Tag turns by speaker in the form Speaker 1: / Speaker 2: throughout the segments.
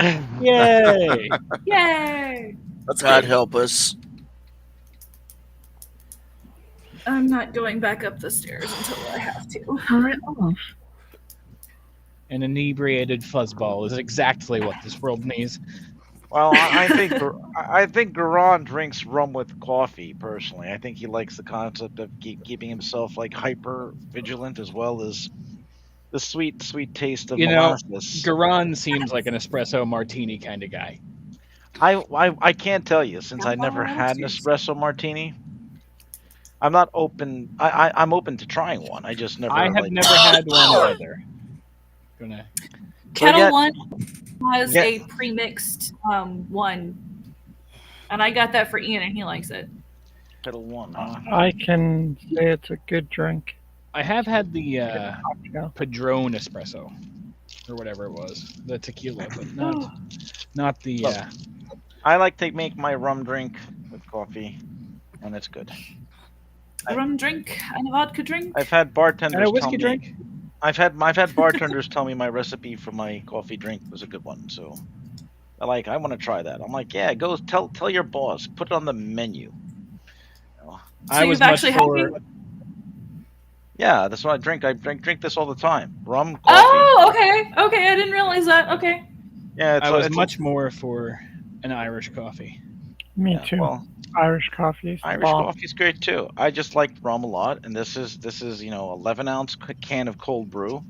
Speaker 1: Yay!
Speaker 2: Yay!
Speaker 3: That's
Speaker 4: God
Speaker 3: good.
Speaker 4: help us.
Speaker 2: I'm not going back up the stairs until I have to.
Speaker 5: Turn it off.
Speaker 1: An inebriated fuzzball is exactly what this world needs.
Speaker 6: Well, I think Garon drinks rum with coffee. Personally, I think he likes the concept of keeping himself like hyper vigilant as well as the sweet taste of
Speaker 1: You know,
Speaker 6: molasses.
Speaker 1: Garan seems like an espresso martini kind of guy.
Speaker 6: I can't tell you since I never
Speaker 2: Oh,
Speaker 6: had an
Speaker 2: jeez.
Speaker 6: espresso martini. I'm not open. I'm open to trying one. I just never.
Speaker 1: I have
Speaker 6: like,
Speaker 1: never had one either. Gonna
Speaker 2: Kettle
Speaker 6: yet-
Speaker 2: One has
Speaker 6: Yeah.
Speaker 2: a pre-mixed one, and I got that for Ian, and he likes it.
Speaker 6: Kettle One. Huh?
Speaker 5: I can say it's a good drink.
Speaker 1: I have had the
Speaker 5: Yeah.
Speaker 1: Padron espresso or whatever it was, the tequila, but not the.
Speaker 6: Well, I like to make my rum drink with coffee, and it's good.
Speaker 2: A rum drink and a vodka drink.
Speaker 6: I've had bartenders
Speaker 1: And a
Speaker 6: tell
Speaker 1: whiskey
Speaker 6: me.
Speaker 1: drink.
Speaker 6: I've had bartenders tell me my recipe for my coffee drink was a good one, so I want to try that. I'm like, yeah, go tell your boss, put it on the menu. You know,
Speaker 2: So
Speaker 1: I was
Speaker 2: you've
Speaker 1: much
Speaker 2: actually had
Speaker 1: for.
Speaker 2: me?
Speaker 6: yeah, that's what I drink. I drink this all the time. Rum, coffee.
Speaker 2: Oh, okay, okay. I didn't realize that. Okay.
Speaker 6: Yeah,
Speaker 1: I was much more for an Irish coffee.
Speaker 5: Me
Speaker 6: yeah,
Speaker 5: too.
Speaker 6: well,
Speaker 5: Irish coffee is the
Speaker 6: Irish
Speaker 5: bomb.
Speaker 6: coffee's great too. I just like rum a lot, and this is 11-ounce can of cold brew,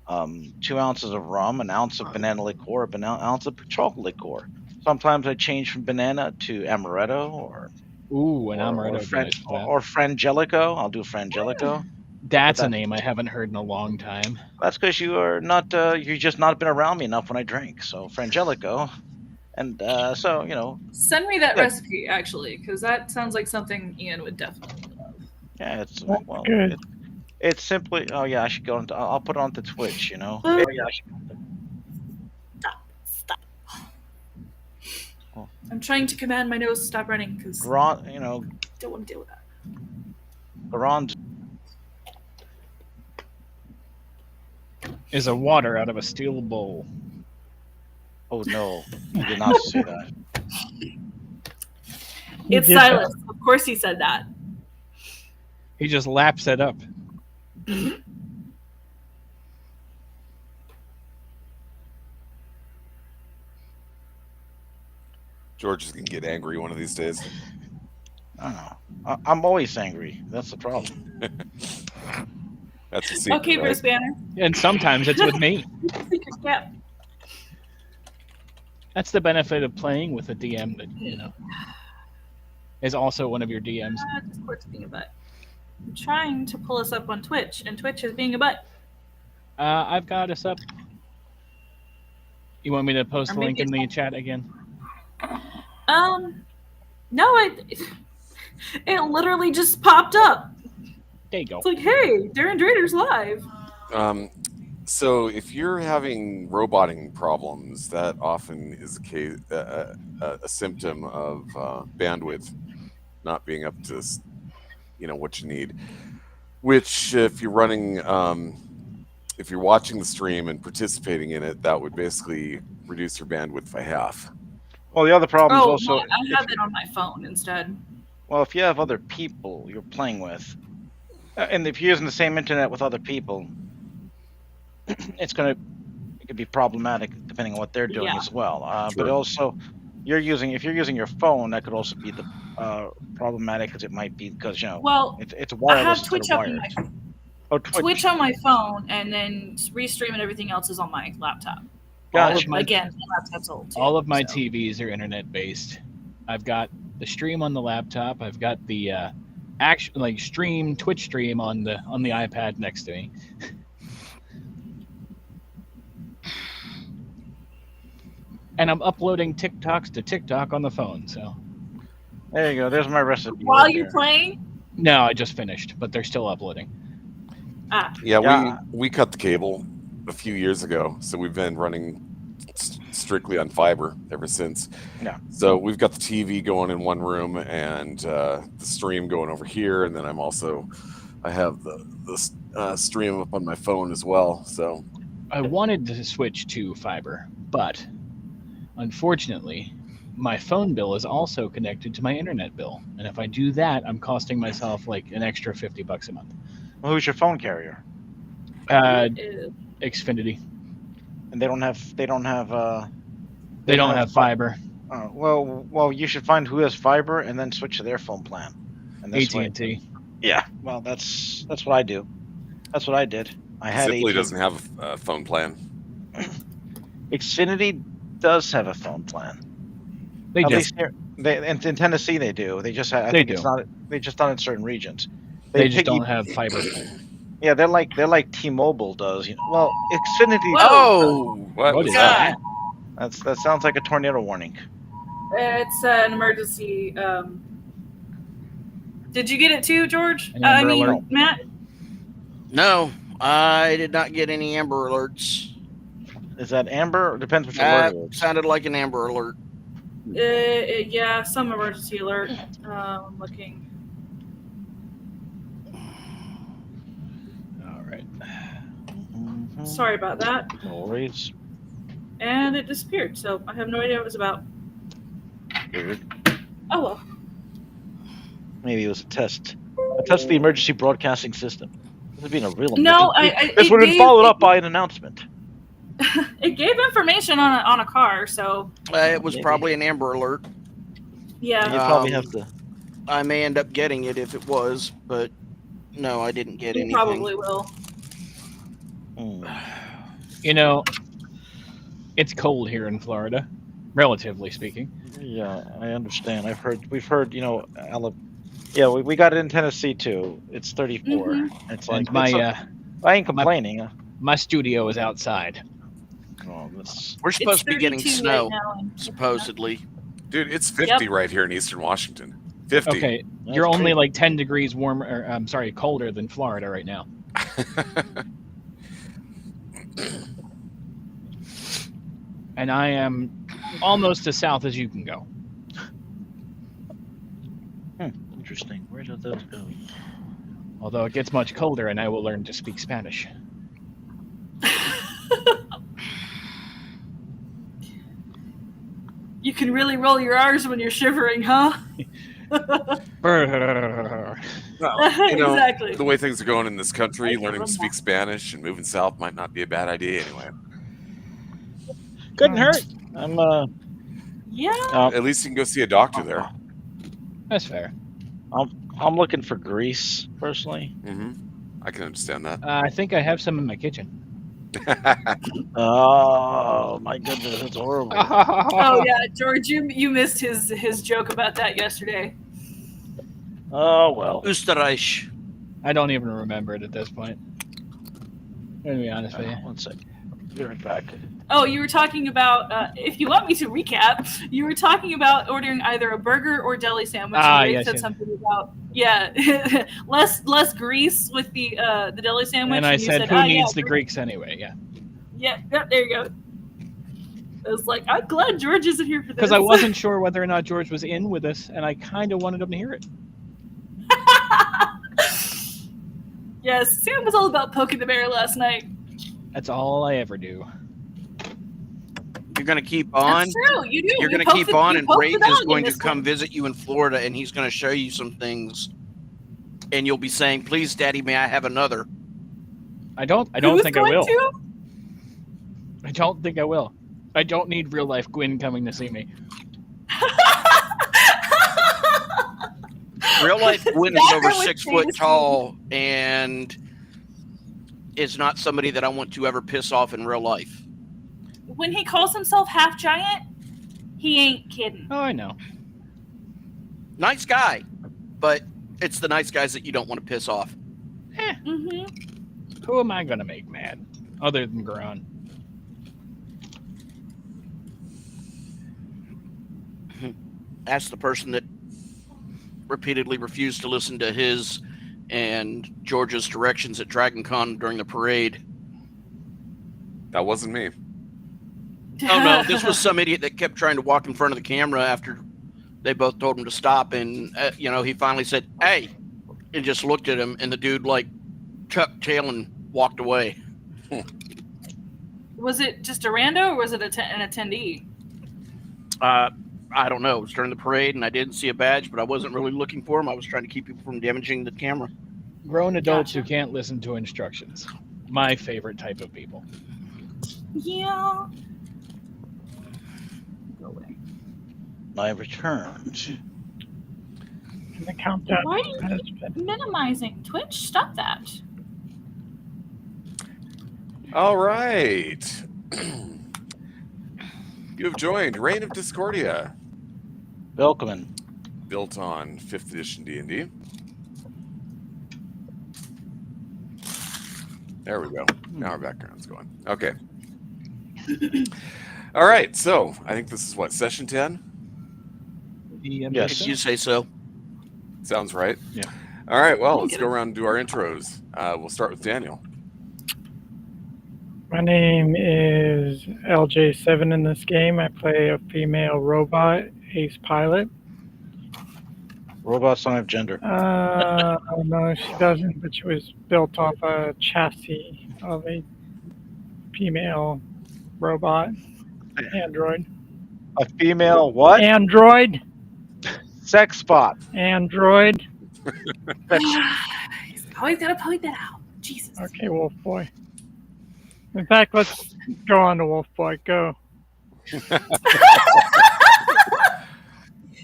Speaker 6: 2 ounces of rum, an ounce of banana liqueur, an ounce of chocolate liqueur. Sometimes I change from banana to amaretto
Speaker 1: Ooh, an
Speaker 6: or,
Speaker 1: amaretto.
Speaker 6: or,
Speaker 1: would be
Speaker 6: Fran-
Speaker 1: nice for that.
Speaker 6: or frangelico. I'll do frangelico.
Speaker 1: That's a
Speaker 6: that-
Speaker 1: name I haven't heard in a long time.
Speaker 6: That's because you are not you just not been around me enough when I drink. So frangelico, and so
Speaker 2: Send me that
Speaker 6: Yeah.
Speaker 2: recipe, actually, because that sounds like something Ian would definitely love.
Speaker 6: yeah, it's
Speaker 5: That's
Speaker 6: well,
Speaker 5: good.
Speaker 6: it's simply. Oh yeah, I should go into. I'll put it onto Twitch. You know.
Speaker 2: Oh,
Speaker 6: yeah, I should.
Speaker 2: Stop. I'm trying to command my nose to stop running because I
Speaker 6: Garon,
Speaker 2: don't want to deal with that.
Speaker 6: Garon's
Speaker 1: Is a water out of a steel bowl.
Speaker 6: Oh no, you did not say that.
Speaker 5: You
Speaker 2: It's
Speaker 5: did that.
Speaker 2: Silas. Of course he said that.
Speaker 1: He just laps it up.
Speaker 3: George is gonna get angry one of these days.
Speaker 6: I don't know. I'm always angry. That's the problem.
Speaker 3: That's a secret.
Speaker 2: Okay,
Speaker 3: right?
Speaker 2: Bruce Banner.
Speaker 1: And sometimes it's with me.
Speaker 2: Secret step.
Speaker 1: That's the benefit of playing with a DM that, is also one of your DMs.
Speaker 2: Discord's being a butt. I'm trying to pull us up on Twitch, and Twitch is being a butt.
Speaker 1: I've got us up. You want me to post
Speaker 2: Or
Speaker 1: the link
Speaker 2: maybe
Speaker 1: in the
Speaker 2: it's
Speaker 1: chat again?
Speaker 2: No, it literally just popped up.
Speaker 1: There you go.
Speaker 2: It's like, hey, Darren Drader's live.
Speaker 3: So if you're having roboting problems, that often is a case, a symptom of bandwidth not being up to what you need. Which, if you're running, if you're watching the stream and participating in it, that would basically reduce your bandwidth by half.
Speaker 6: Well, the other problem is
Speaker 2: Oh,
Speaker 6: also
Speaker 2: no, I have it on my phone instead.
Speaker 6: well, if you have other people you're playing with, and if you're using the same internet with other people, it could be problematic depending on what they're doing
Speaker 2: Yeah.
Speaker 6: as well. But
Speaker 3: Sure.
Speaker 6: also, if you're using your phone, that could also be the problematic because it might be because
Speaker 2: Well,
Speaker 6: it's
Speaker 2: I
Speaker 6: wireless
Speaker 2: have Twitch
Speaker 6: instead of
Speaker 2: up on
Speaker 6: wired.
Speaker 2: my
Speaker 6: Oh, Twitch.
Speaker 2: Twitch on my phone, and then Restream and everything else is on my laptop.
Speaker 6: Gotcha.
Speaker 2: Again, my laptop's old too.
Speaker 1: All of my
Speaker 2: so.
Speaker 1: TVs are internet based. I've got the stream on the laptop. I've got the Twitch stream on the iPad next to me. And I'm uploading TikToks to TikTok on the phone. So
Speaker 6: There you go. There's my recipe.
Speaker 2: While
Speaker 6: right
Speaker 2: you're
Speaker 6: there.
Speaker 2: playing,
Speaker 1: no, I just finished, but they're still uploading.
Speaker 3: Yeah,
Speaker 6: Yeah.
Speaker 3: we cut the cable a few years ago, so we've been running strictly on fiber ever since.
Speaker 6: Yeah.
Speaker 3: So we've got the TV going in one room and the stream going over here, and then I have the stream up on my phone as well. So
Speaker 1: I wanted to switch to fiber, but Unfortunately, my phone bill is also connected to my internet bill, and if I do that, I'm costing myself like an extra $50 a month.
Speaker 6: Well, who's your phone carrier?
Speaker 1: Xfinity.
Speaker 6: And they don't have.
Speaker 1: They don't have fiber.
Speaker 6: Well, you should find who has fiber and then switch to their phone plan. And this way,
Speaker 1: AT&T.
Speaker 6: yeah. Well, that's what I do. That's what I did. I had
Speaker 3: Ziply
Speaker 6: AT&T.
Speaker 3: doesn't have a phone plan.
Speaker 6: Xfinity does have a phone plan.
Speaker 1: They
Speaker 6: At
Speaker 1: do.
Speaker 6: least here, in Tennessee they do. They just I
Speaker 1: They
Speaker 6: think
Speaker 1: do.
Speaker 6: it's not. They just not in certain regions.
Speaker 1: They just don't have fiber.
Speaker 6: Yeah, they're like T-Mobile does. Well, Xfinity.
Speaker 4: Oh,
Speaker 3: What
Speaker 1: is
Speaker 3: is
Speaker 4: God.
Speaker 3: that?
Speaker 6: That sounds like a tornado warning.
Speaker 2: It's an emergency. Did you get it too, George?
Speaker 1: An Amber Alert?
Speaker 2: Matt.
Speaker 4: No, I did not get any Amber alerts.
Speaker 6: Is that Amber? Depends which alert
Speaker 4: That
Speaker 6: it is.
Speaker 4: sounded like an Amber alert.
Speaker 2: Yeah, some emergency alert. I'm looking.
Speaker 1: All right.
Speaker 6: Mhm.
Speaker 2: Sorry about that.
Speaker 6: No worries.
Speaker 2: And it disappeared, so I have no idea what it was about.
Speaker 6: Weird.
Speaker 2: Oh well.
Speaker 6: Maybe it was a test. A test of the emergency broadcasting system. This is being a real.
Speaker 2: No,
Speaker 6: this would have been followed up by an announcement.
Speaker 2: It gave information on a car, so
Speaker 4: It was
Speaker 6: Maybe.
Speaker 4: probably an Amber alert.
Speaker 2: yeah.
Speaker 6: You probably have to.
Speaker 4: I may end up getting it if it was, but no, I didn't get
Speaker 2: You
Speaker 4: anything.
Speaker 2: probably will.
Speaker 6: Hmm.
Speaker 1: You know, it's cold here in Florida, relatively speaking.
Speaker 6: Yeah, I understand. We've heard. Yeah, we got it in Tennessee too. It's 34.
Speaker 2: Mhm.
Speaker 6: It's like
Speaker 1: And my
Speaker 6: I ain't complaining.
Speaker 1: my studio is outside.
Speaker 6: Oh, that's
Speaker 4: We're supposed to be getting
Speaker 2: 32
Speaker 4: snow,
Speaker 2: right now and-
Speaker 4: supposedly.
Speaker 3: Dude, it's 50 right here in Eastern Washington. 50.
Speaker 1: Okay,
Speaker 6: that's
Speaker 1: you're only
Speaker 6: crazy.
Speaker 1: like 10 degrees warmer. I'm sorry, colder than Florida right now. And I am almost as south as you can go.
Speaker 6: interesting. Where does that go?
Speaker 1: Although it gets much colder, and I will learn to speak Spanish.
Speaker 2: You can really roll your R's when you're shivering, huh?
Speaker 3: Well, you know,
Speaker 2: Exactly.
Speaker 3: the way things are going in this country,
Speaker 2: I
Speaker 3: learning to
Speaker 2: love
Speaker 3: speak
Speaker 2: that.
Speaker 3: Spanish and moving south might not be a bad idea anyway.
Speaker 6: Couldn't hurt. I'm
Speaker 2: Yeah.
Speaker 3: At least you can go see a doctor there.
Speaker 1: That's fair.
Speaker 6: I'm looking for grease personally.
Speaker 3: Hmm I can understand that.
Speaker 1: I think I have some in my kitchen.
Speaker 6: Oh my goodness, that's horrible.
Speaker 2: Oh yeah, George, you missed his joke about that yesterday.
Speaker 6: Oh well.
Speaker 4: Österreich.
Speaker 1: I don't even remember it at this point. I'm gonna be honest with you.
Speaker 6: One second. Be right back.
Speaker 2: Oh, you were talking about, if you want me to recap, you were talking about ordering either a burger or deli sandwich.
Speaker 1: Ah,
Speaker 2: and Ray
Speaker 1: yes,
Speaker 2: said
Speaker 1: yes.
Speaker 2: something about, less grease with the deli sandwich.
Speaker 1: And I
Speaker 2: you
Speaker 1: said, who needs the Greeks anyway? Yeah.
Speaker 2: Yeah, there you go. I was like, I'm glad George isn't here for this.
Speaker 1: Because I wasn't sure whether or not George was in with us, and I kind of wanted him to hear it.
Speaker 2: Yes, Sam was all about poking the bear last night.
Speaker 1: That's all I ever do.
Speaker 4: You're going to keep on.
Speaker 2: That's true. You do.
Speaker 4: You're
Speaker 2: You
Speaker 4: going to
Speaker 2: poke
Speaker 4: keep
Speaker 2: the-
Speaker 4: on,
Speaker 2: you
Speaker 4: and
Speaker 2: poke
Speaker 4: Ray
Speaker 2: the dog
Speaker 4: is
Speaker 2: in
Speaker 4: going to
Speaker 2: this
Speaker 4: come
Speaker 2: one.
Speaker 4: visit you in Florida, and he's going to show you some things. And you'll be saying, "Please, Daddy, may I have another?"
Speaker 1: I don't
Speaker 2: Who's
Speaker 1: think I
Speaker 2: going
Speaker 1: will.
Speaker 2: to?
Speaker 1: I don't think I will. I don't need real life Gwyn coming to see me.
Speaker 4: Real life Gwen is
Speaker 2: That
Speaker 4: over
Speaker 2: would
Speaker 4: 6
Speaker 2: be
Speaker 4: foot
Speaker 2: the
Speaker 4: tall, and is not somebody that I want to ever piss off in real life.
Speaker 2: When he calls himself half giant, he ain't kidding.
Speaker 1: Oh, I know.
Speaker 4: Nice guy, but it's the nice guys that you don't want to piss off.
Speaker 2: Mm-hmm.
Speaker 1: Who am I gonna make mad, other than Gron?
Speaker 4: That's the person that repeatedly refused to listen to his and George's directions at Dragon Con during the parade.
Speaker 3: That wasn't me.
Speaker 4: Oh no, this was some idiot that kept trying to walk in front of the camera after they both told him to stop, and he finally said, "Hey," and just looked at him, and the dude like tucked tail and walked away.
Speaker 2: Was it just a rando or was it an attendee?
Speaker 4: I don't know. It was during the parade, and I didn't see a badge, but I wasn't really looking for them. I was trying to keep people from damaging the camera.
Speaker 1: Grown adults
Speaker 2: Gotcha.
Speaker 1: who can't listen to instructions. My favorite type of people.
Speaker 2: Yeah. Go away.
Speaker 6: I returned.
Speaker 5: And the countdown
Speaker 2: Why are you
Speaker 5: has been.
Speaker 2: minimizing? Twitch, stop that.
Speaker 3: All right. You have joined Reign of Discordia,
Speaker 6: Welcome.
Speaker 3: built on 5th edition D&D. There we go. Now our background's going. Okay. All right. So I think this is what, session 10?
Speaker 6: Yes.
Speaker 4: If you say so.
Speaker 3: Sounds right.
Speaker 1: Yeah.
Speaker 3: All right. Well, let's go around and do our intros. We'll start with Daniel.
Speaker 5: My name is LJ7 in this game. I play a female robot, ace pilot.
Speaker 6: Robots don't have gender.
Speaker 5: No, she doesn't, but she was built off a chassis of a female robot. Android.
Speaker 6: A female what?
Speaker 5: Android.
Speaker 6: Sex bot.
Speaker 5: Android.
Speaker 2: He's always gotta point that out. Jesus.
Speaker 5: Okay, Wolf Boy. In fact, let's go on to Wolf Boy. Go.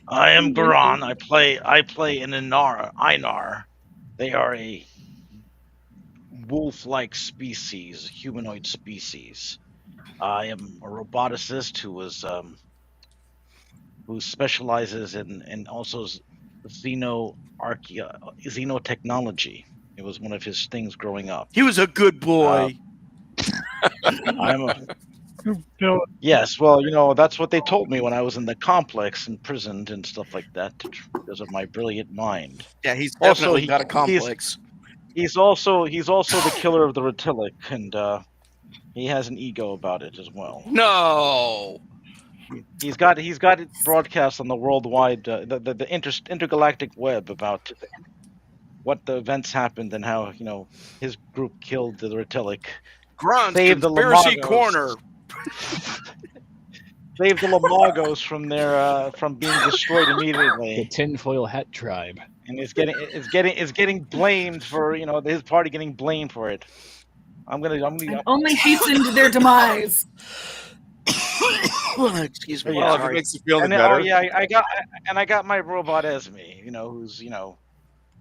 Speaker 6: I am Garan. I play an Einar. They are a wolf-like species, humanoid species. I am a roboticist who specializes in also xenotechnology. It was one of his things growing up.
Speaker 4: He was a good boy.
Speaker 6: I'm a
Speaker 5: Who built?
Speaker 6: Yes, well, that's what they told me when I was in the complex, imprisoned and stuff like that, because of my brilliant mind.
Speaker 4: Yeah, he's
Speaker 6: Also,
Speaker 4: definitely got a complex.
Speaker 6: He's also the killer of the Retilic, and he has an ego about it as well.
Speaker 4: No.
Speaker 6: He's got it broadcast on the worldwide, the intergalactic web about what the events happened and how his group killed the Retilic.
Speaker 4: Grun's
Speaker 6: Save the
Speaker 4: Conspiracy
Speaker 6: Lamagos.
Speaker 4: Corner.
Speaker 6: Save the Lamagos from being destroyed
Speaker 1: The
Speaker 6: immediately.
Speaker 1: tinfoil hat tribe.
Speaker 6: And it's getting blamed for his party getting blamed for it. I'm gonna
Speaker 2: And only hastened their demise.
Speaker 4: Excuse me.
Speaker 3: Well, if it
Speaker 4: Sorry.
Speaker 3: makes you feel
Speaker 6: and
Speaker 3: better.
Speaker 6: I got my robot Esme, who's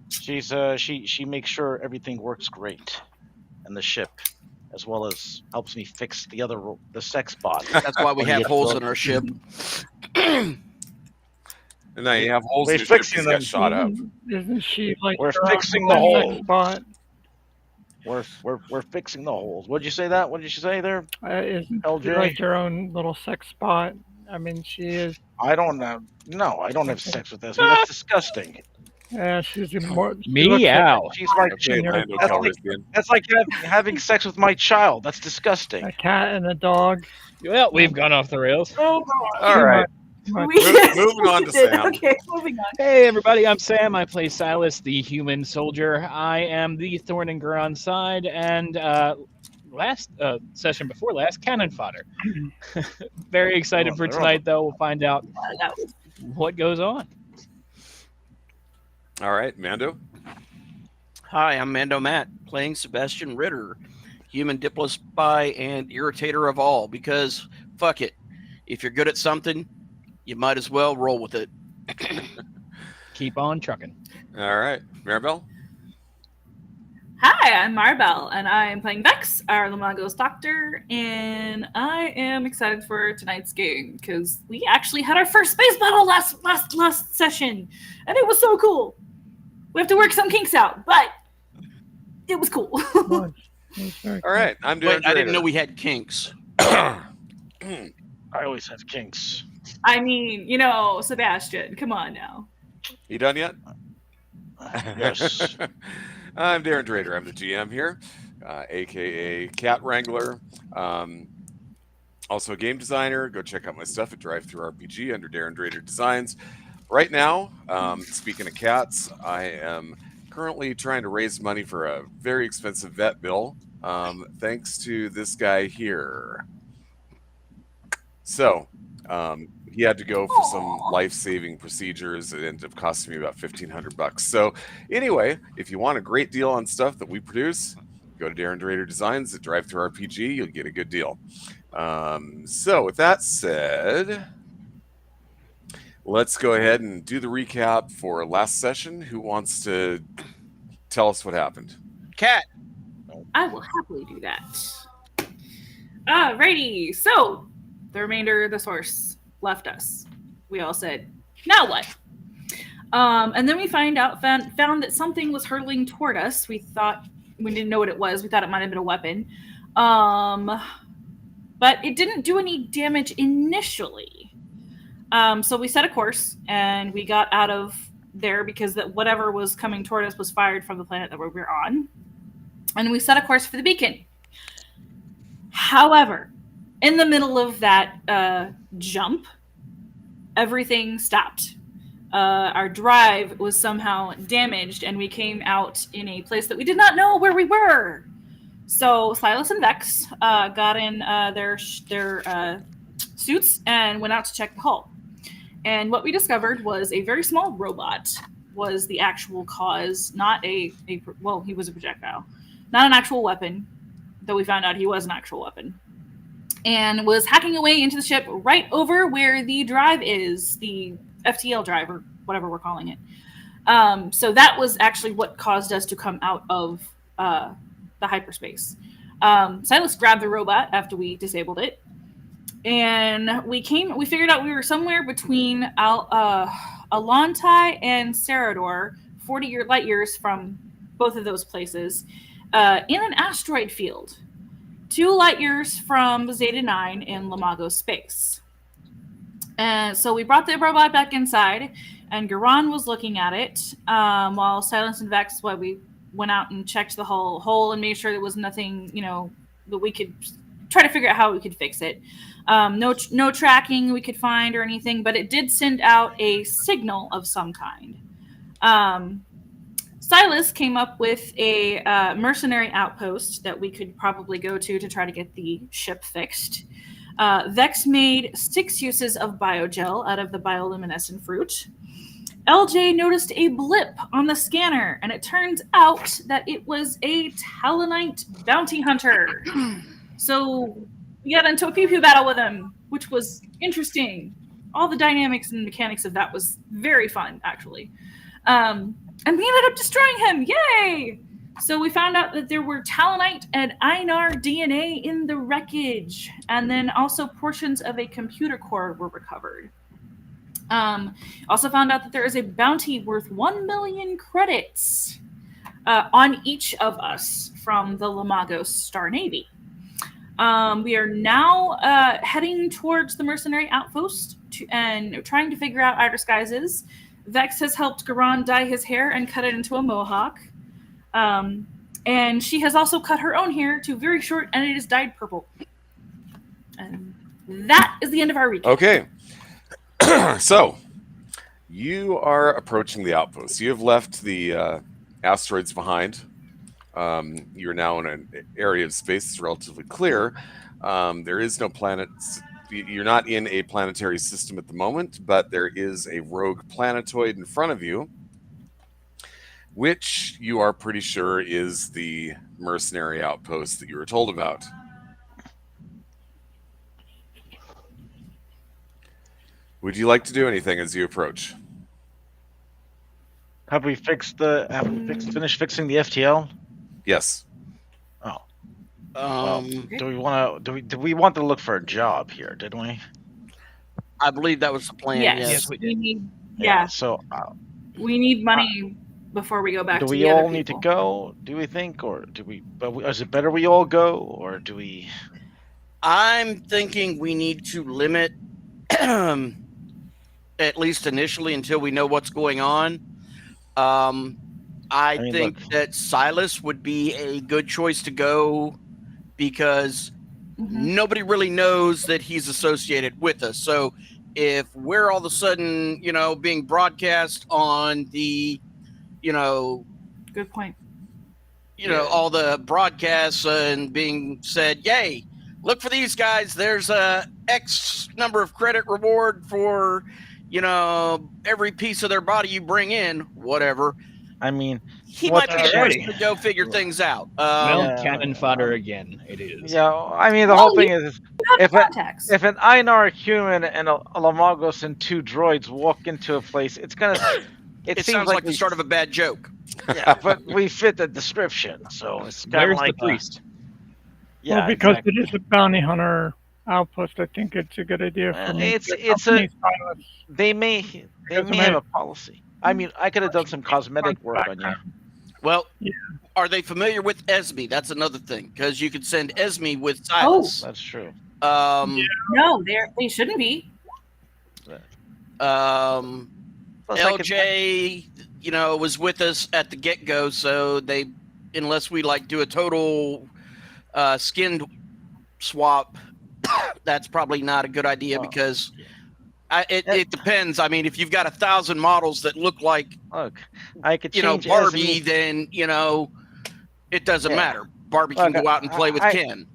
Speaker 6: she makes sure everything works great, and the ship, as well as helps me fix the sex bot.
Speaker 4: That's why we have holes in our ship.
Speaker 3: And now you have holes
Speaker 6: We're
Speaker 3: in your ship
Speaker 6: fixing
Speaker 3: because got
Speaker 6: them.
Speaker 3: shot up.
Speaker 5: Isn't she like
Speaker 6: We're
Speaker 5: her own
Speaker 6: fixing the
Speaker 5: sex
Speaker 6: hole.
Speaker 5: bot?
Speaker 6: We're fixing the holes. What did you say there?
Speaker 5: Isn't she
Speaker 6: LJ?
Speaker 5: like your own little sex bot? I mean, she is.
Speaker 6: I don't know. No, I don't have sex with Esme. That's disgusting.
Speaker 5: She's more.
Speaker 1: Meow.
Speaker 6: She's like
Speaker 3: Okay, Lando
Speaker 6: that's like,
Speaker 3: Calrissian.
Speaker 6: that's like having sex with my child. That's disgusting.
Speaker 5: A cat and a dog.
Speaker 1: Well, we've gone off the rails.
Speaker 2: Oh,
Speaker 3: All right. Moving on to Sam.
Speaker 2: Okay, moving on.
Speaker 1: Hey, everybody, I'm Sam. I play Silas, the human soldier. I am the Thorn and Garon's side, and last session before last, cannon fodder. Very excited for tonight, though. We'll find out what goes on.
Speaker 3: All right, Mando.
Speaker 4: Hi, I'm Mando Matt, playing Sebastian Ritter, human diplo spy and irritator of all, because fuck it. If you're good at something, you might as well roll with it.
Speaker 1: Keep on trucking.
Speaker 3: All right, Maribel.
Speaker 2: Hi, I'm Maribel, and I am playing Vex, our Lamagos doctor, and I am excited for tonight's game because we actually had our first space battle last session, and it was so cool. We have to work some kinks out, but it was cool.
Speaker 3: All right, I'm doing.
Speaker 4: But I didn't know we had kinks.
Speaker 6: I always have kinks.
Speaker 2: I mean, Sebastian, come on now.
Speaker 3: You done yet?
Speaker 6: Yes.
Speaker 3: I'm Darren Drader. I'm the GM here, aka Cat Wrangler. Also a game designer. Go check out my stuff at DriveThruRPG under Darren Drader Designs. Right now, speaking of cats, I am currently trying to raise money for a very expensive vet bill, thanks to this guy here. So, He had to go for some life-saving procedures. It ended up costing me about $1,500. So anyway, if you want a great deal on stuff that we produce, go to Darren Drader Designs at Drive Through RPG. You'll get a good deal. So with that said, let's go ahead and do the recap for last session. Who wants to tell us what happened?
Speaker 4: Cat.
Speaker 2: I will happily do that. Alrighty, so the remainder of the source left us. We all said, now what? And then we found that something was hurtling toward us. We didn't know what it was. We thought it might have been a weapon. But it didn't do any damage initially. So we set a course and we got out of there because whatever was coming toward us was fired from the planet that we were on. And we set a course for the beacon. However, in the middle of that jump, everything stopped. Our drive was somehow damaged, and we came out in a place that we did not know where we were. So Silas and Vex got in their suits and went out to check the hull. And what we discovered was a very small robot was the actual cause, not he was a projectile, not an actual weapon, though we found out he was an actual weapon, and was hacking away into the ship right over where the drive is, the FTL drive, or whatever we're calling it. So that was actually what caused us to come out of the hyperspace. Silas grabbed the robot after we disabled it, and we figured out we were somewhere between Alontai and Cerador, 40 light years from both of those places, in an asteroid field, 2 light years from Zeta 9 in Lamago space. And so we brought the robot back inside, and Garan was looking at it while Silence and Vex, we went out and checked the whole hole and made sure there was nothing, that we could try to figure out how we could fix it. No tracking we could find or anything, but it did send out a signal of some kind. Silas came up with a mercenary outpost that we could probably go to try to get the ship fixed. Vex made 6 uses of biogel out of the bioluminescent fruit. LJ noticed a blip on the scanner, and it turns out that it was a Talonite bounty hunter. So we got into a pew-pew battle with him, which was interesting. All the dynamics and mechanics of that was very fun, actually. And we ended up destroying him. Yay! So we found out that there were Talonite and Einar DNA in the wreckage. And then also portions of a computer core were recovered. Also found out that there is a bounty worth 1 million credits on each of us from the Lamagos Star Navy. We are now heading towards the mercenary outpost and trying to figure out our disguises. Vex has helped Garan dye his hair and cut it into a mohawk. And she has also cut her own hair to very short, and it is dyed purple. And that is the end of our recap.
Speaker 3: Okay. So, you are approaching the outpost. You have left the asteroids behind. You're now in an area of space that's relatively clear. There is no planet. You're not in a planetary system at the moment, but there is a rogue planetoid in front of you, which you are pretty sure is the mercenary outpost that you were told about. Would you like to do anything as you approach?
Speaker 6: Have we finished fixing the FTL?
Speaker 3: Yes.
Speaker 6: Oh. Do we want to look for a job here, didn't we?
Speaker 4: I believe that was the plan.
Speaker 2: Yes,
Speaker 1: we did.
Speaker 6: So
Speaker 2: we need money before we go back.
Speaker 6: Do
Speaker 2: to
Speaker 6: we
Speaker 2: the
Speaker 6: all
Speaker 2: other
Speaker 6: need to
Speaker 2: people.
Speaker 6: go? Do we think, or do we? Is it better we all go, or do we?
Speaker 4: I'm thinking we need to limit, at least initially, until we know what's going on. I mean, think that Silas would be a good choice to go because nobody really knows that he's associated with us. So if we're all of a sudden, being broadcast on the,
Speaker 2: good point.
Speaker 4: All the broadcasts and being said, yay, look for these guys. There's a X number of credit reward for, every piece of their body you bring in, whatever.
Speaker 6: I mean,
Speaker 4: He
Speaker 6: what's
Speaker 4: might be
Speaker 6: scary?
Speaker 4: forced to go figure things out.
Speaker 1: Well,
Speaker 6: Yeah,
Speaker 1: cannon fodder again. It is.
Speaker 6: Yeah, I mean, the whole thing is
Speaker 2: Have
Speaker 6: if
Speaker 2: contacts.
Speaker 6: if an Einar human and a Lamagos and 2 droids walk into a place, it's gonna.
Speaker 4: It
Speaker 6: seems
Speaker 4: sounds like the
Speaker 6: we,
Speaker 4: start of a bad joke.
Speaker 6: Yeah, but we fit the description, so it's kind of
Speaker 1: Where's
Speaker 6: like
Speaker 1: the priest?
Speaker 6: Yeah,
Speaker 5: well, because
Speaker 6: exactly.
Speaker 5: it is a bounty hunter outpost, I think it's a good idea for me.
Speaker 6: It's
Speaker 5: to
Speaker 6: a
Speaker 5: accompany Silas.
Speaker 6: they may have a policy. I mean, I could have done some cosmetic work on you.
Speaker 4: Well,
Speaker 5: Yeah.
Speaker 4: are they familiar with Esme? That's another thing, because you could send Esme with Silas.
Speaker 6: That's true.
Speaker 2: No, they shouldn't be.
Speaker 6: Plus, I could-
Speaker 4: LJ, was with us at the get-go, so unless we do a total skin swap, that's probably not a good idea
Speaker 6: Well,
Speaker 4: because it depends. I mean, if you've got 1,000 models that look like
Speaker 6: Look, I could change
Speaker 4: Barbie,
Speaker 6: Esme.
Speaker 4: then it doesn't
Speaker 6: Yeah.
Speaker 4: matter. Barbie can
Speaker 6: Look,
Speaker 4: go out and play with Ken.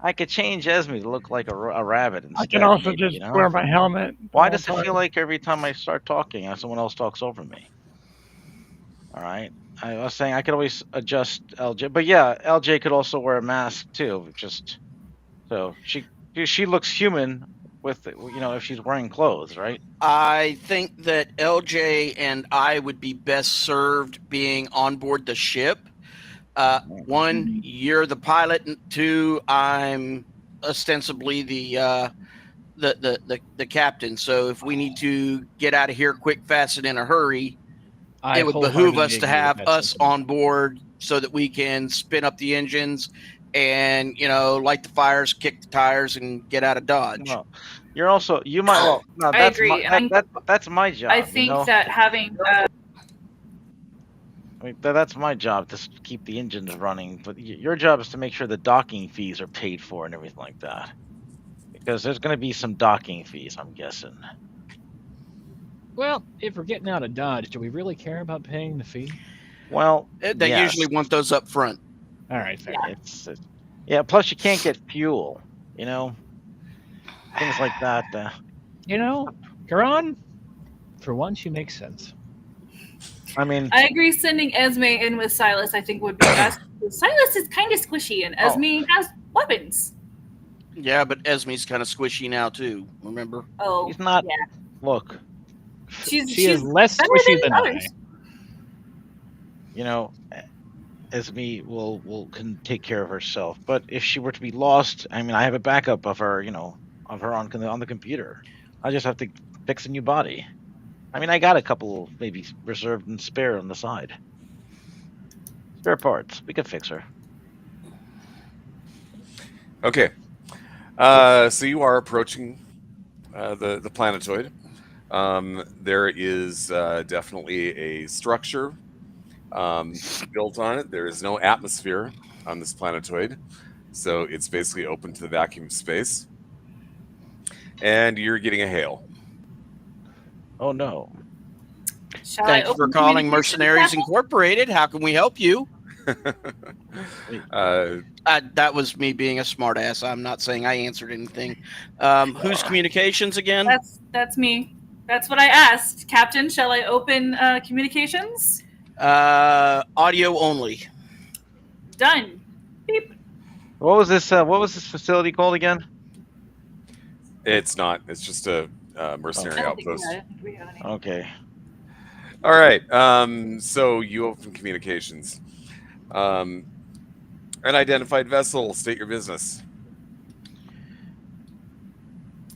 Speaker 6: I could change Esme to look like a rabbit instead.
Speaker 5: I can also
Speaker 6: maybe,
Speaker 5: just wear my helmet.
Speaker 6: Why
Speaker 5: the
Speaker 6: does
Speaker 5: whole
Speaker 6: it feel
Speaker 5: time.
Speaker 6: like every time I start talking, someone else talks over me? All right. I was saying I could always adjust LJ, but yeah, LJ could also wear a mask too. Just so she looks human with if she's wearing clothes, right?
Speaker 4: I think that LJ and I would be best served being on board the ship. One, you're the pilot, and 2, I'm ostensibly the captain. So if we need to get out of here quick, fast, and in a hurry, it would behoove us to have us on board so that we can spin up the engines and light the fires, kick the tires, and get out of Dodge.
Speaker 6: Well, you might. Well, no,
Speaker 2: I
Speaker 6: that's
Speaker 2: agree.
Speaker 6: that's my job.
Speaker 2: I think that having
Speaker 6: I mean, that's my job to keep the engines running. But your job is to make sure the docking fees are paid for and everything like that. Because there's going to be some docking fees, I'm guessing.
Speaker 1: Well, if we're getting out of Dodge, do we really care about paying the fee?
Speaker 6: Well,
Speaker 4: They
Speaker 6: yes.
Speaker 4: usually want those up front.
Speaker 1: All right, fair.
Speaker 6: Yeah. Plus, you can't get fuel. Things like that.
Speaker 1: Garon, for once you make sense.
Speaker 6: I mean,
Speaker 2: I agree. Sending Esme in with Silas, I think, would be best. Silas is kind of squishy, and Esme has weapons.
Speaker 4: Yeah, but Esme's kind of squishy now too. Remember?
Speaker 2: Oh,
Speaker 6: he's not.
Speaker 2: Yeah.
Speaker 6: Look,
Speaker 1: She is
Speaker 2: she's
Speaker 1: less
Speaker 2: better
Speaker 1: squishy than I.
Speaker 2: others.
Speaker 6: Esme can take care of herself. But if she were to be lost, I mean, I have a backup of her. Of her on the computer. I just have to fix a new body. I mean, I got a couple maybe reserved and spare on the side. Spare parts. We could fix her.
Speaker 3: Okay. So you are approaching the planetoid. There is definitely a structure built on it. There is no atmosphere on this planetoid, so it's basically open to the vacuum of space. And you're getting a hail.
Speaker 6: Oh no!
Speaker 2: Shall I
Speaker 4: Thanks for
Speaker 2: open
Speaker 4: calling
Speaker 2: communications
Speaker 4: Mercenaries
Speaker 2: channel?
Speaker 4: Incorporated. How can we help you?
Speaker 3: Uh,
Speaker 4: That was me being a smartass. I'm not saying I answered anything. Whose communications again?
Speaker 2: That's me. That's what I asked, Captain. Shall I open communications?
Speaker 4: Audio only.
Speaker 2: Done. Beep.
Speaker 6: What was this facility called again?
Speaker 3: it's not. It's just a mercenary
Speaker 2: I don't think
Speaker 3: outpost.
Speaker 2: we have any.
Speaker 6: Okay.
Speaker 3: All right. So you open communications. Unidentified vessel. State your business.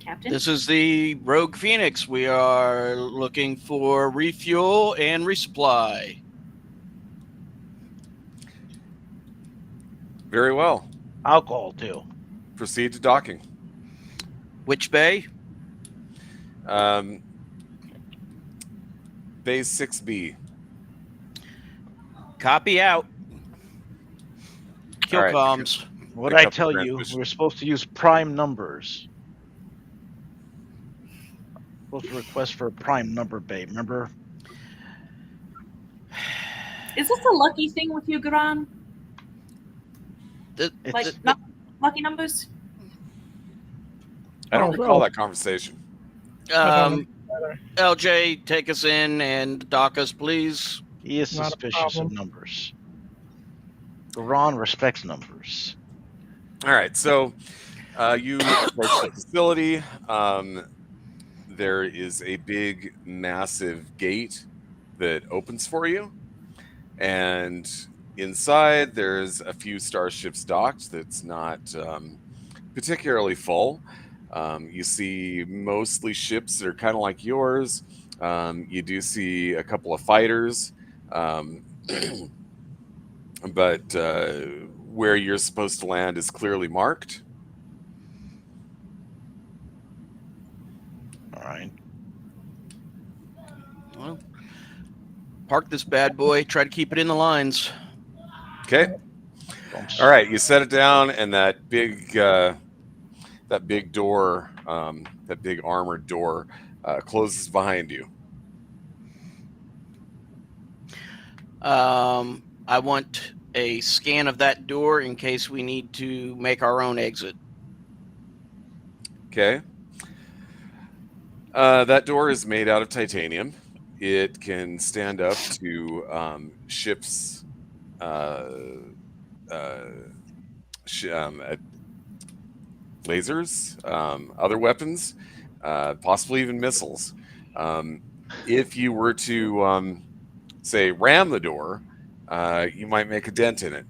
Speaker 2: Captain.
Speaker 4: This is the Rogue Phoenix. We are looking for refuel and resupply.
Speaker 3: Very well.
Speaker 6: Alcohol too.
Speaker 3: Proceed to docking.
Speaker 4: Which bay?
Speaker 3: Base 6B.
Speaker 4: Copy out. Kill
Speaker 3: All right.
Speaker 4: comms.
Speaker 6: What
Speaker 3: Pick
Speaker 6: I
Speaker 3: up
Speaker 6: tell
Speaker 3: the
Speaker 6: you,
Speaker 3: transmission.
Speaker 6: we're supposed to use prime numbers. Supposed to request for a prime number bay. Remember?
Speaker 2: Is this a lucky thing with you, Garan?
Speaker 4: Th-
Speaker 2: Like
Speaker 4: th-
Speaker 2: not lucky numbers?
Speaker 3: I don't
Speaker 5: Oh,
Speaker 3: recall
Speaker 5: oh.
Speaker 3: that conversation.
Speaker 4: LJ, take us in and dock us, please.
Speaker 6: He is
Speaker 5: Not a
Speaker 6: suspicious of
Speaker 5: problem.
Speaker 6: numbers. Ron respects numbers.
Speaker 3: All right, so you approach the facility. There is a big, massive gate that opens for you, and inside there's a few starships docked. That's not particularly full. You see mostly ships that are kind of like yours. You do see a couple of fighters, but where you're supposed to land is clearly marked.
Speaker 6: All right.
Speaker 4: Well, park this bad boy. Try to keep it in the lines.
Speaker 3: Okay. All right. You set it down, and that big door, that big armored door, closes behind you.
Speaker 4: I want a scan of that door in case we need to make our own exit.
Speaker 3: Okay. That door is made out of titanium. It can stand up to ships, lasers, other weapons, possibly even missiles. If you were to, say, ram the door, you might make a dent in it.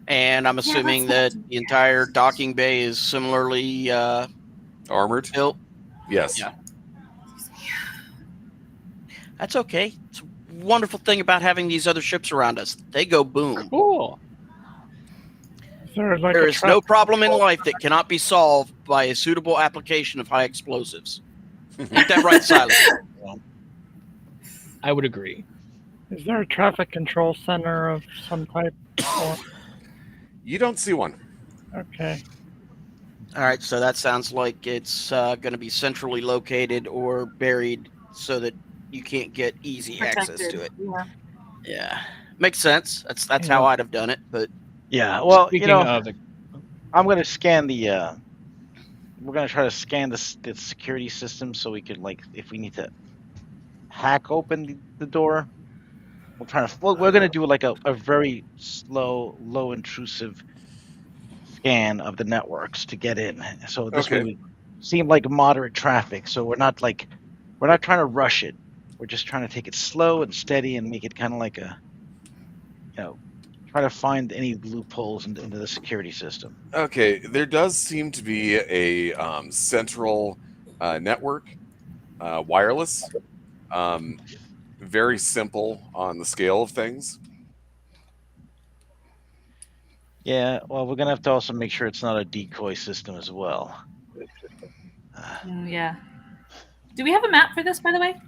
Speaker 4: And I'm assuming that the entire docking bay is similarly
Speaker 3: Armored?
Speaker 4: built.
Speaker 3: Yes.
Speaker 4: Yeah. That's okay. It's a wonderful thing about having these other ships around us. They go boom.
Speaker 1: Cool.
Speaker 4: There is no problem in life that cannot be solved by a suitable application of high explosives. Ain't that right, Silas?
Speaker 1: I would agree.
Speaker 5: Is there a traffic control center of some type?
Speaker 3: You don't see one.
Speaker 5: Okay.
Speaker 4: All right, so that sounds like it's going to be centrally located or buried so that you can't get easy access to it. Yeah, makes sense. That's how I'd have done it. But
Speaker 6: yeah, well,
Speaker 1: Speaking
Speaker 6: you know,
Speaker 1: of the,
Speaker 6: I'm going to scan the. We're going to try to scan the security system so we can, like, if we need to hack open the door, we're going to do like a very slow, low intrusive scan of the networks to get in. So this way we seem like moderate traffic. So we're not trying to rush it. We're just trying to take it slow and steady and make it kind of like a, try to find any loopholes into the security system.
Speaker 3: Okay, there does seem to be a central network, wireless, very simple on the scale of things.
Speaker 6: Yeah, well, we're going to have to also make sure it's not a decoy system as well.
Speaker 2: Yeah. Do we have a map for this, by the way?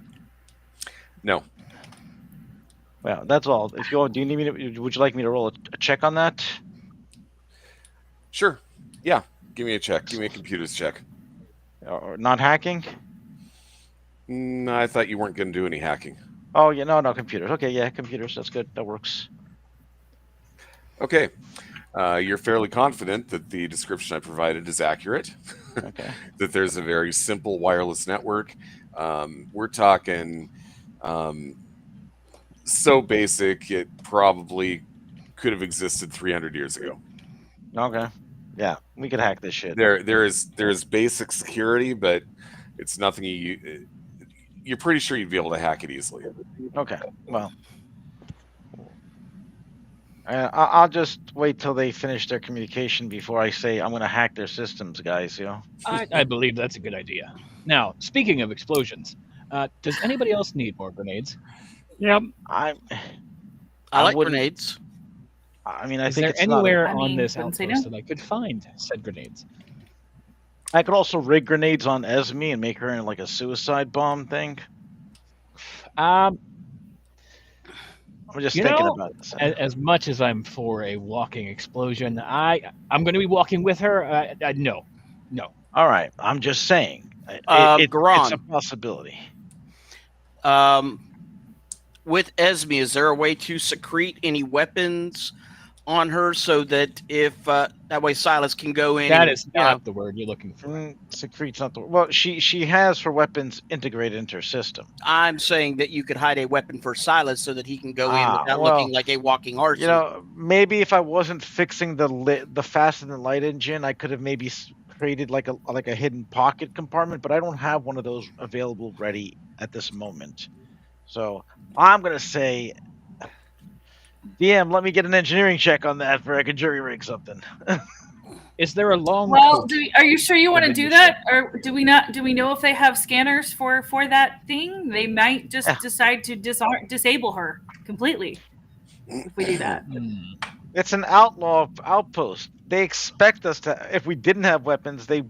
Speaker 3: No.
Speaker 6: Well, that's all. If you want, do you need me to, would you like me to roll a check on that?
Speaker 3: Sure. Yeah. Give me a check. Give me a computer's check.
Speaker 6: Or not hacking?
Speaker 3: I thought you weren't going to do any hacking.
Speaker 6: Oh, yeah, no, computers. Okay, yeah, computers. That's good. That works.
Speaker 3: Okay. You're fairly confident that the description I provided is accurate.
Speaker 6: Okay.
Speaker 3: That there's a very simple wireless network. We're talking so basic it probably could have existed 300 years ago.
Speaker 6: Okay. Yeah, we could hack this shit.
Speaker 3: There's basic security, but it's nothing you're pretty sure you'd be able to hack it easily.
Speaker 6: Okay. Well, I'll just wait till they finish their communication before I say I'm going to hack their systems, guys.
Speaker 1: I believe that's a good idea. Now, speaking of explosions, does anybody else need more grenades?
Speaker 5: Yep.
Speaker 4: I like grenades.
Speaker 6: I mean, I
Speaker 1: Is
Speaker 6: think
Speaker 1: there
Speaker 6: it's
Speaker 1: anywhere
Speaker 6: not.
Speaker 1: on this
Speaker 2: wouldn't say
Speaker 1: outpost
Speaker 2: no.
Speaker 1: that I could find said grenades?
Speaker 6: I could also rig grenades on Esme and make her in like a suicide bomb thing.
Speaker 1: Um,
Speaker 6: I'm just thinking about this.
Speaker 1: as much as I'm for a walking explosion, I'm going to be walking with her. No.
Speaker 6: All right, I'm just saying. It's
Speaker 4: Garan.
Speaker 6: a possibility.
Speaker 4: With Esme, is there a way to secrete any weapons on her so that if that way Silas can go in.
Speaker 1: That
Speaker 4: and,
Speaker 1: is not the word you're looking for.
Speaker 6: Secrete's not the well. She has her weapons integrated into her system.
Speaker 4: I'm saying that you could hide a weapon for Silas so that he can go in without
Speaker 6: well,
Speaker 4: looking like a walking arsenal.
Speaker 6: You know, maybe if I wasn't fixing the fasten and light engine, I could have maybe created like a hidden pocket compartment. But I don't have one of those available ready at this moment. So I'm gonna say, DM, let me get an engineering check on that for I can jury rig something.
Speaker 1: Is there a long?
Speaker 2: Well, are you sure you want to
Speaker 1: within
Speaker 2: do
Speaker 1: your
Speaker 2: that, or do we not? Do we know if they have scanners for that thing? They might just decide to disable her completely if we do that.
Speaker 6: It's an outlaw outpost. They expect us to. If we didn't have weapons, they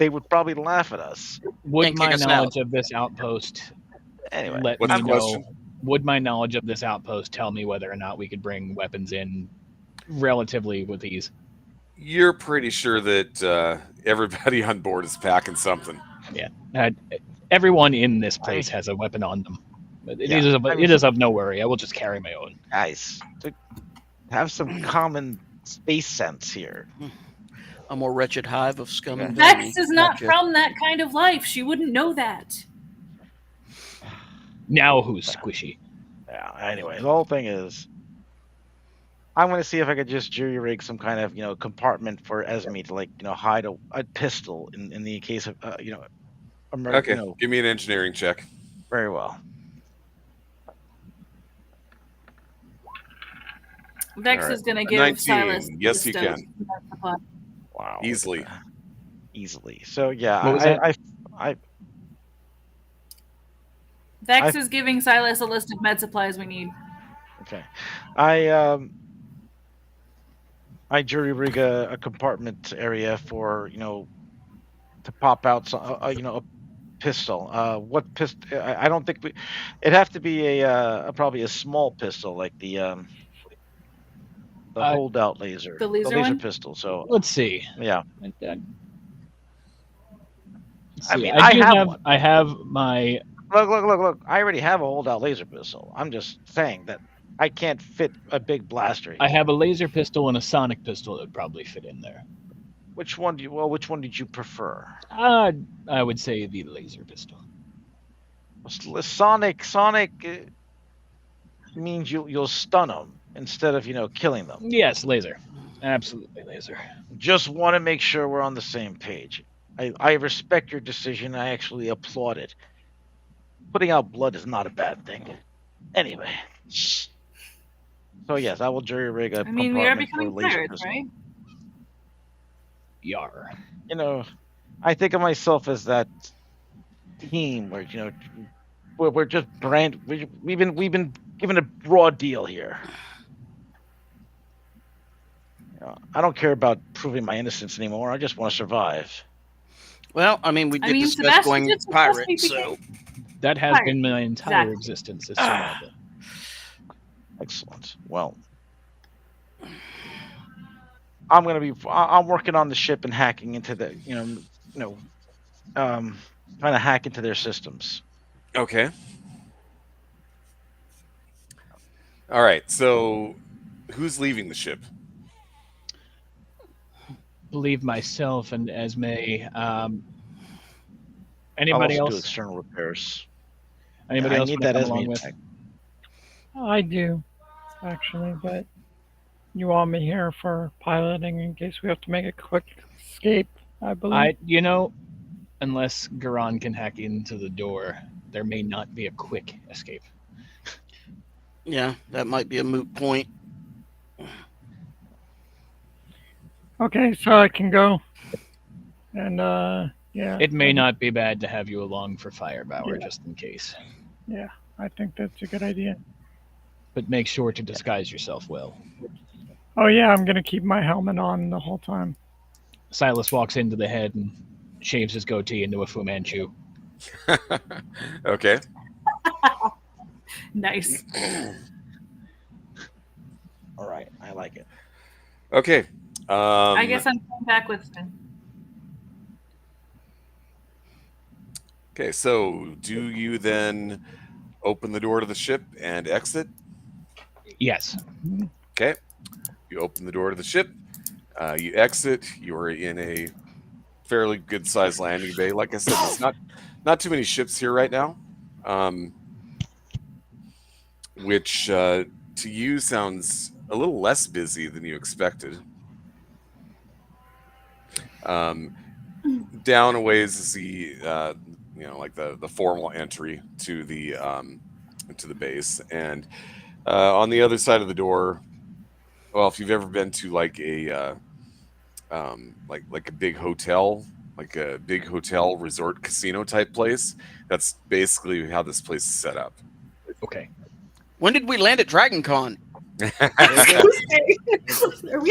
Speaker 6: would probably laugh at us.
Speaker 1: Would
Speaker 4: And
Speaker 1: my
Speaker 4: kick us
Speaker 1: knowledge of this outpost
Speaker 6: Anyway,
Speaker 1: let
Speaker 3: What's
Speaker 1: me
Speaker 3: the
Speaker 1: know?
Speaker 3: question?
Speaker 1: Would my knowledge of this outpost tell me whether or not we could bring weapons in relatively with ease?
Speaker 3: You're pretty sure that everybody on board is packing something.
Speaker 1: Yeah. Everyone in this place has a weapon on them. It is of no worry. I will just carry my own.
Speaker 6: Guys, have some common space sense here.
Speaker 4: A more wretched hive of scum and
Speaker 2: Vex
Speaker 4: villainy.
Speaker 2: is not
Speaker 4: Gotcha.
Speaker 2: from that kind of life. She wouldn't know that.
Speaker 1: Now who's squishy?
Speaker 6: Yeah. Anyway, the whole thing is, I'm going to see if I could just jury rig some kind of compartment for Esme to hide a pistol in the case of
Speaker 3: Okay, give me an engineering check.
Speaker 6: Very well.
Speaker 2: Vex
Speaker 3: All right.
Speaker 2: is going to give
Speaker 3: 19.
Speaker 2: Silas.
Speaker 3: Yes, you can.
Speaker 6: Wow.
Speaker 3: Easily.
Speaker 6: Easily. So yeah,
Speaker 1: What was that?
Speaker 2: Vex is giving Silas a list of med supplies we need.
Speaker 6: Okay. I jury rig a compartment area for to pop out a pistol. What pistol? I don't think it'd have to be probably a small pistol like the holdout laser.
Speaker 2: The laser one?
Speaker 6: pistol. So
Speaker 1: Let's see.
Speaker 6: yeah.
Speaker 1: Let's
Speaker 6: I
Speaker 1: see.
Speaker 6: mean,
Speaker 1: I have my.
Speaker 6: Look. I already have a holdout laser pistol. I'm just saying that I can't fit a big blaster here.
Speaker 1: I have a laser pistol and a sonic pistol that would probably fit in there.
Speaker 6: Which one did you prefer?
Speaker 1: I would say the laser pistol.
Speaker 6: Sonic means you'll stun them instead of killing them.
Speaker 1: Yes, laser. Absolutely laser.
Speaker 6: Just want to make sure we're on the same page. I respect your decision. I actually applaud it. Putting out blood is not a bad thing. Anyway. So yes, I will jury rig a
Speaker 2: I mean, we are
Speaker 6: compartment for a
Speaker 2: becoming
Speaker 6: laser
Speaker 2: pirates,
Speaker 6: pistol.
Speaker 2: right?
Speaker 1: Yar.
Speaker 6: I think of myself as that team where we're just we've been given a raw deal here. I don't care about proving my innocence anymore. I just want to survive.
Speaker 4: Well, I mean, we did discuss
Speaker 2: Sebastian
Speaker 4: going
Speaker 2: did
Speaker 4: pirate,
Speaker 2: successfully
Speaker 4: so
Speaker 1: That has
Speaker 2: Pirate.
Speaker 1: been my entire
Speaker 2: Exactly.
Speaker 1: existence. As Sonata.
Speaker 6: Excellent. Well, I'm working on the ship and hacking into the trying to hack into their systems.
Speaker 3: Okay. All right. So, who's leaving the ship?
Speaker 1: Believe myself and Esme.
Speaker 6: I'll
Speaker 1: Anybody
Speaker 6: also do
Speaker 1: else?
Speaker 6: external repairs.
Speaker 1: Anybody
Speaker 6: I
Speaker 1: else
Speaker 6: need
Speaker 1: wanna
Speaker 6: that
Speaker 1: come along
Speaker 6: Esme
Speaker 1: with?
Speaker 6: tech.
Speaker 5: I do, actually, but you want me here for piloting in case we have to make a quick escape, I believe.
Speaker 1: Unless Garan can hack into the door, there may not be a quick escape.
Speaker 4: yeah, that might be a moot point.
Speaker 5: Okay, so I can go. And, yeah.
Speaker 1: It may not be bad to have you along for firepower,
Speaker 5: Yeah.
Speaker 1: just in case.
Speaker 5: Yeah, I think that's a good idea.
Speaker 1: But make sure to disguise yourself well.
Speaker 5: Oh, yeah, I'm going to keep my helmet on the whole time.
Speaker 1: Silas walks into the head and shaves his goatee into a Fu Manchu.
Speaker 3: Okay.
Speaker 2: Nice.
Speaker 6: All right, I like it.
Speaker 3: Okay.
Speaker 2: I guess I'm going back with Finn.
Speaker 3: Okay. So, do you then open the door to the ship and exit?
Speaker 1: Yes.
Speaker 3: Okay. You open the door to the ship. You exit. You are in a fairly good-sized landing bay. Like I said, there's not too many ships here right now, which to you sounds a little less busy than you expected. Down a ways is the like the formal entry to the base, and on the other side of the door, well, if you've ever been to like a like a big hotel, like a big hotel resort casino type place, that's basically how this place is set up.
Speaker 1: Okay.
Speaker 4: When did we land at Dragon Con?
Speaker 2: Are we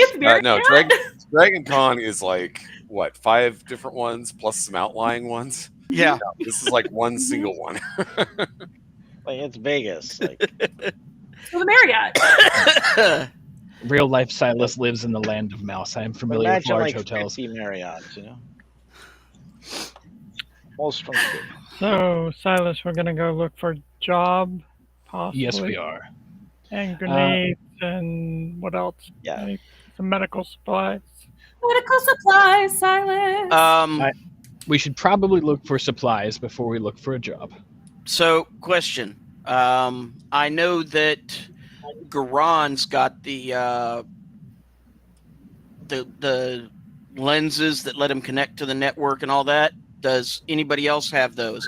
Speaker 2: at the Marriott?
Speaker 3: No, Dragon Con is like what, 5 different ones plus some outlying ones.
Speaker 4: Yeah.
Speaker 3: No, this is like one single one.
Speaker 6: Like it's Vegas. Like
Speaker 2: So the Marriott.
Speaker 1: Real life Silas lives in the land of mouse. I am familiar with
Speaker 6: imagine
Speaker 1: large
Speaker 6: like
Speaker 1: hotels.
Speaker 6: 50 Marriotts, you know. Most from good.
Speaker 5: So, Silas, we're gonna go look for job, possibly.
Speaker 1: Yes, we are.
Speaker 5: And grenades and what else?
Speaker 6: Yeah.
Speaker 5: Some medical supplies.
Speaker 2: Medical supplies, Silas.
Speaker 1: We should probably look for supplies before we look for a job.
Speaker 4: So, question. I know that Garon's got the lenses that let him connect to the network and all that. Does anybody else have those?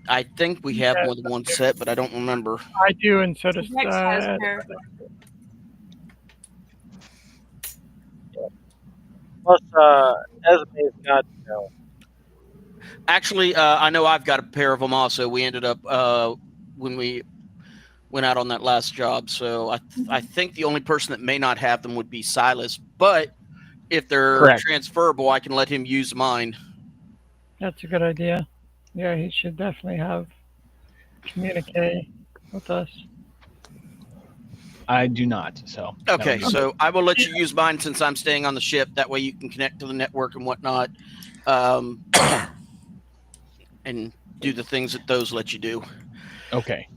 Speaker 4: I think we have more than one set, but I don't remember.
Speaker 5: I do, and so does
Speaker 2: Rex has a pair.
Speaker 7: Plus, Esme's got, you know.
Speaker 4: Actually, I know I've got a pair of them also. We ended up when we went out on that last job. So I think the only person that may not have them would be Silas. But if they're
Speaker 1: Correct.
Speaker 4: transferable, I can let him use mine.
Speaker 5: That's a good idea. Yeah, he should definitely communicate with us.
Speaker 1: I do not. So that
Speaker 4: Okay,
Speaker 1: would be-
Speaker 4: so I will let you use mine since I'm staying on the ship. That way you can connect to the network and whatnot, and do the things that those let you do.
Speaker 1: okay.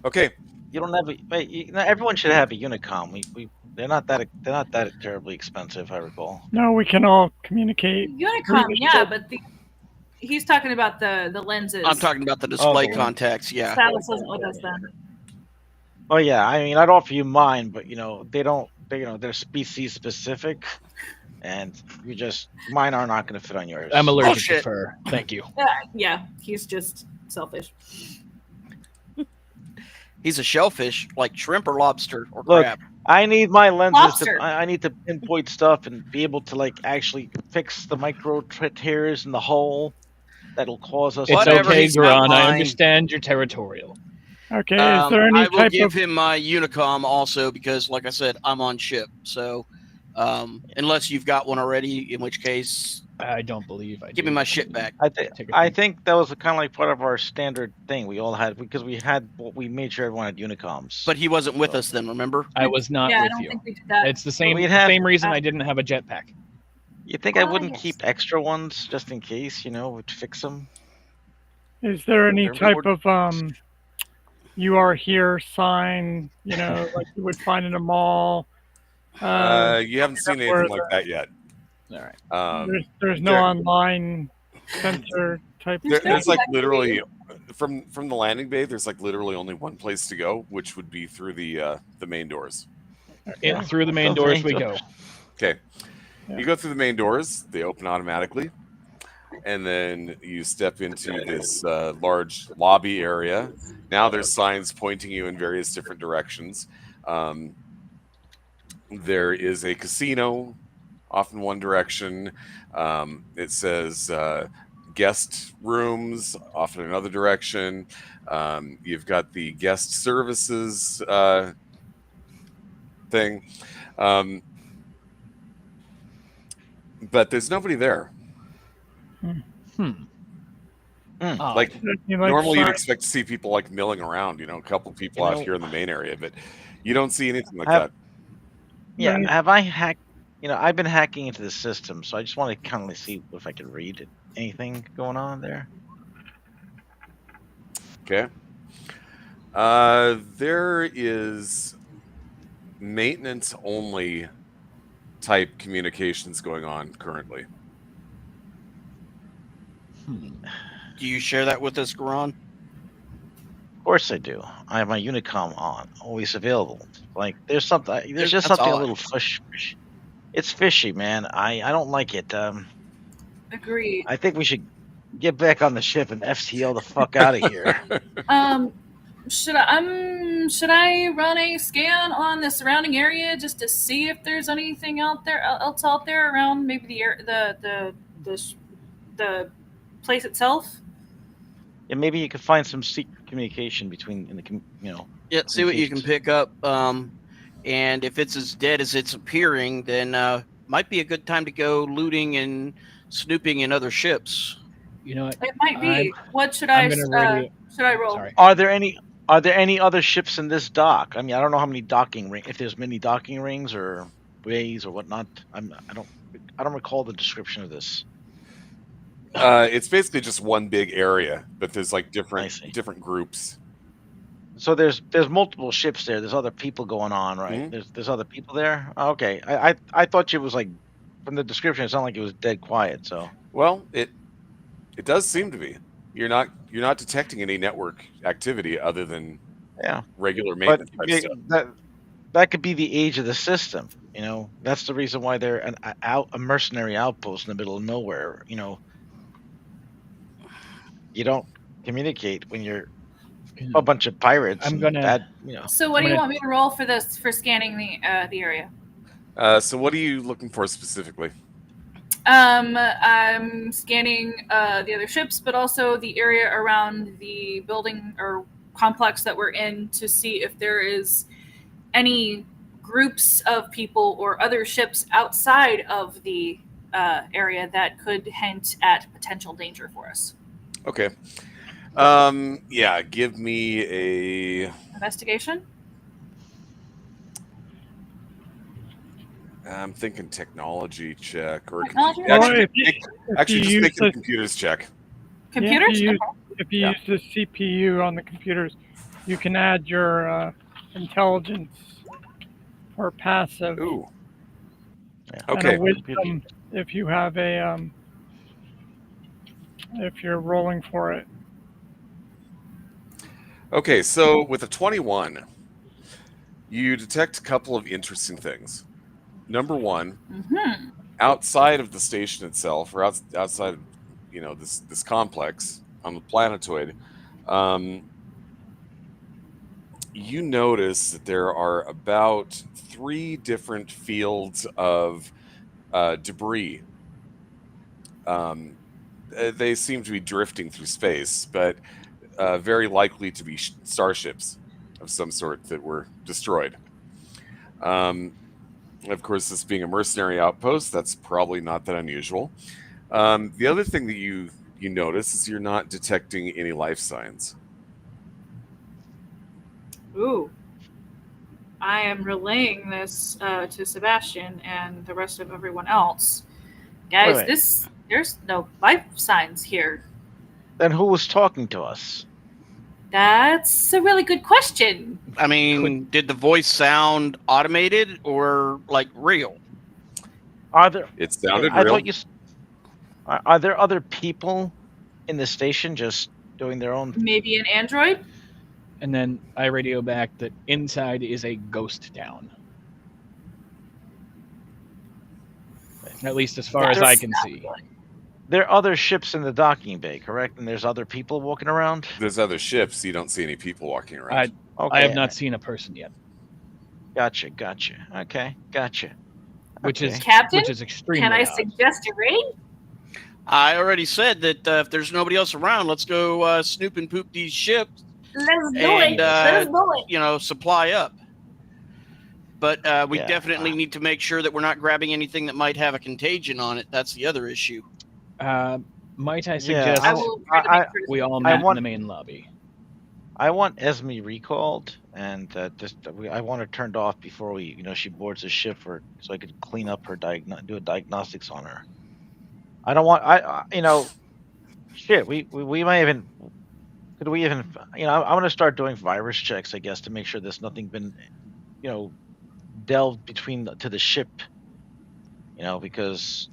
Speaker 3: Okay.
Speaker 6: You don't have a. Wait, everyone should have a Unicom. They're not that terribly expensive, I recall.
Speaker 5: No, we can all communicate.
Speaker 2: Unicom, yeah, but he's talking about the lenses.
Speaker 4: I'm talking about the display
Speaker 6: Oh.
Speaker 4: contacts. Yeah.
Speaker 2: Silas wasn't with us then.
Speaker 6: Oh yeah, I mean, I'd offer you mine, but they're species specific, and mine are not going to fit on yours.
Speaker 1: I'm allergic to
Speaker 4: shit.
Speaker 1: fur. Thank you.
Speaker 2: Yeah, he's just selfish.
Speaker 4: He's a shellfish, like shrimp or lobster or
Speaker 6: Look,
Speaker 4: crab.
Speaker 6: I need my lenses.
Speaker 2: Lobster.
Speaker 6: I need to pinpoint stuff and be able to like actually fix the micro tears in the hull that'll cause us.
Speaker 1: It's
Speaker 4: Whatever,
Speaker 1: okay,
Speaker 4: he's not
Speaker 1: Garon. I
Speaker 4: mine.
Speaker 1: understand you're territorial.
Speaker 5: Okay, is there any
Speaker 4: I will
Speaker 5: type
Speaker 4: give
Speaker 5: of
Speaker 4: him my Unicom also because, like I said, I'm on ship. So, unless you've got one already, in which case,
Speaker 1: I don't believe I
Speaker 4: give
Speaker 1: do.
Speaker 4: me my shit back.
Speaker 6: I think that was kind of like part of our standard thing we all had because we made sure everyone had Unicoms.
Speaker 4: But he wasn't with us then, remember?
Speaker 1: I was not
Speaker 2: Yeah, I
Speaker 1: with
Speaker 2: don't
Speaker 1: you.
Speaker 2: think we did that.
Speaker 1: It's the same
Speaker 6: we'd
Speaker 1: reason I didn't have a jetpack.
Speaker 6: You think I
Speaker 2: Ah,
Speaker 6: wouldn't
Speaker 2: yes.
Speaker 6: keep extra ones just in case, would fix them?
Speaker 5: is there any
Speaker 6: Everybody
Speaker 5: type of you are here sign, like you would find in a mall?
Speaker 3: You haven't seen
Speaker 5: where
Speaker 3: anything like that yet.
Speaker 1: All right.
Speaker 5: There's no
Speaker 3: there-
Speaker 5: online sensor type
Speaker 3: There's like
Speaker 2: Exactly.
Speaker 3: literally from the landing bay. There's like literally only one place to go, which would be through the main doors.
Speaker 1: Through the main
Speaker 6: Those
Speaker 1: doors
Speaker 6: main
Speaker 1: we go.
Speaker 6: doors.
Speaker 3: Okay,
Speaker 5: Yeah.
Speaker 3: you go through the main doors. They open automatically, and then you step into this large lobby area. Now there's signs pointing you in various different directions. There is a casino off in one direction. It says guest rooms off in another direction. You've got the guest services thing. But there's nobody there.
Speaker 1: Odd.
Speaker 3: Like
Speaker 5: You like
Speaker 3: normally you'd
Speaker 5: sign-
Speaker 3: expect to see people like milling around, a couple people
Speaker 6: You
Speaker 3: out
Speaker 6: know-
Speaker 3: here in the main area, but you don't see anything like
Speaker 6: Have-
Speaker 3: that.
Speaker 6: Yeah,
Speaker 5: Right.
Speaker 6: have I hacked? I've been hacking into the system, so I just want to kind of see if I can read anything going on there.
Speaker 3: Okay. There is maintenance only type communications going on currently.
Speaker 4: Do you share that with us, Garon?
Speaker 6: Of course I do. I have my Unicom on, always available. Like there's something. There's just
Speaker 4: That's
Speaker 6: something a
Speaker 4: all I-
Speaker 6: little fishy. It's fishy, man. I don't like it.
Speaker 2: Agreed.
Speaker 6: I think we should get back on the ship and FTL the fuck out of here.
Speaker 2: Should I run a scan on the surrounding area just to see if there's anything else out there around maybe the place itself?
Speaker 6: And maybe you could find some secret communication between
Speaker 4: Yeah, see what you can pick up. And if it's as dead as it's appearing, then might be a good time to go looting and snooping in other ships.
Speaker 1: You know what?
Speaker 2: It might be. What should
Speaker 1: I'm
Speaker 2: I
Speaker 1: gonna radio.
Speaker 2: should I roll?
Speaker 1: Sorry.
Speaker 6: Are there any other ships in this dock? I mean, I don't know how many if there's many docking rings or bays or whatnot. I don't recall the description of this.
Speaker 3: It's basically just one big area, but there's like
Speaker 6: I see.
Speaker 3: different groups.
Speaker 6: So there's multiple ships there. There's other people going on, right?
Speaker 3: Mhm.
Speaker 6: There's other people there. Oh, okay, I thought it was like from the description, it sounded like it was dead quiet. So
Speaker 3: Well, it does seem to be. You're not detecting any network activity other than
Speaker 6: yeah,
Speaker 3: regular
Speaker 6: but
Speaker 3: maintenance type stuff.
Speaker 6: that could be the age of the system. You know, that's the reason why they're a mercenary outpost in the middle of nowhere. You know, you don't communicate when you're a bunch of pirates.
Speaker 1: I'm
Speaker 6: and
Speaker 1: gonna-
Speaker 6: bad, you know.
Speaker 2: So what
Speaker 1: I'm
Speaker 2: do you
Speaker 1: gonna-
Speaker 2: want me to roll for this for scanning the area?
Speaker 3: So what are you looking for specifically?
Speaker 2: I'm scanning the other ships, but also the area around the building or complex that we're in to see if there is any groups of people or other ships outside of the area that could hint at potential danger for us.
Speaker 3: Okay. Yeah, give me a.
Speaker 2: Investigation?
Speaker 3: I'm thinking technology check or
Speaker 2: Technology?
Speaker 3: actually,
Speaker 5: if you
Speaker 3: just
Speaker 5: use
Speaker 3: make a
Speaker 5: the-
Speaker 3: computers check.
Speaker 2: Computers?
Speaker 5: If you
Speaker 3: Yeah.
Speaker 5: use the CPU on the computers, you can add your intelligence or passive
Speaker 3: Ooh.
Speaker 6: Yeah.
Speaker 5: and
Speaker 3: Okay.
Speaker 5: a wisdom if you have a if you're rolling for it.
Speaker 3: Okay, so with a 21, you detect a couple of interesting things. Number one,
Speaker 2: Mm-hmm.
Speaker 3: outside of the station itself, or outside of this complex on the planetoid, you notice that there are about 3 different fields of debris. They seem to be drifting through space, but very likely to be starships of some sort that were destroyed. Of course, this being a mercenary outpost, that's probably not that unusual. The other thing that you notice is you're not detecting any life signs.
Speaker 2: Ooh. I am relaying this to Sebastian and the rest of everyone else. Guys,
Speaker 6: Wait.
Speaker 2: there's no life signs here.
Speaker 6: Then who was talking to us?
Speaker 2: That's a really good question.
Speaker 4: I mean, did the voice sound automated or like real?
Speaker 6: Are there?
Speaker 3: It sounded
Speaker 6: I
Speaker 3: real.
Speaker 6: thought you. Are there other people in the station just doing their own?
Speaker 2: Maybe an android?
Speaker 1: And then I radio back that inside is a ghost town. At least as far as I can see.
Speaker 6: There are other ships in the docking bay, correct? And there's other people walking around.
Speaker 3: There's other ships. You don't see any people walking around.
Speaker 6: Okay,
Speaker 1: I have not seen a person yet,
Speaker 6: Gotcha. Okay, gotcha.
Speaker 1: which is
Speaker 6: Okay.
Speaker 2: Captain,
Speaker 1: which is extremely
Speaker 2: can I
Speaker 1: odd.
Speaker 2: suggest a raid?
Speaker 4: I already said that if there's nobody else around, let's go snoop and poop these ships.
Speaker 2: Let's do
Speaker 4: And,
Speaker 2: it. Let's do it.
Speaker 4: Supply up. But we
Speaker 6: Yeah.
Speaker 4: definitely need to make sure that we're not grabbing anything that might have a contagion on it. That's the other issue.
Speaker 1: Might I
Speaker 6: Yeah,
Speaker 1: suggest
Speaker 2: I will try to make sure
Speaker 1: we all
Speaker 6: I
Speaker 1: meet
Speaker 6: want-
Speaker 1: in the main lobby?
Speaker 6: I want Esme recalled, and I want her turned off before she boards the ship, so I could clean up her do a diagnostics on her. I don't want shit. We might even could we even I'm gonna start doing virus checks, I guess, to make sure there's nothing been delved to the ship. Because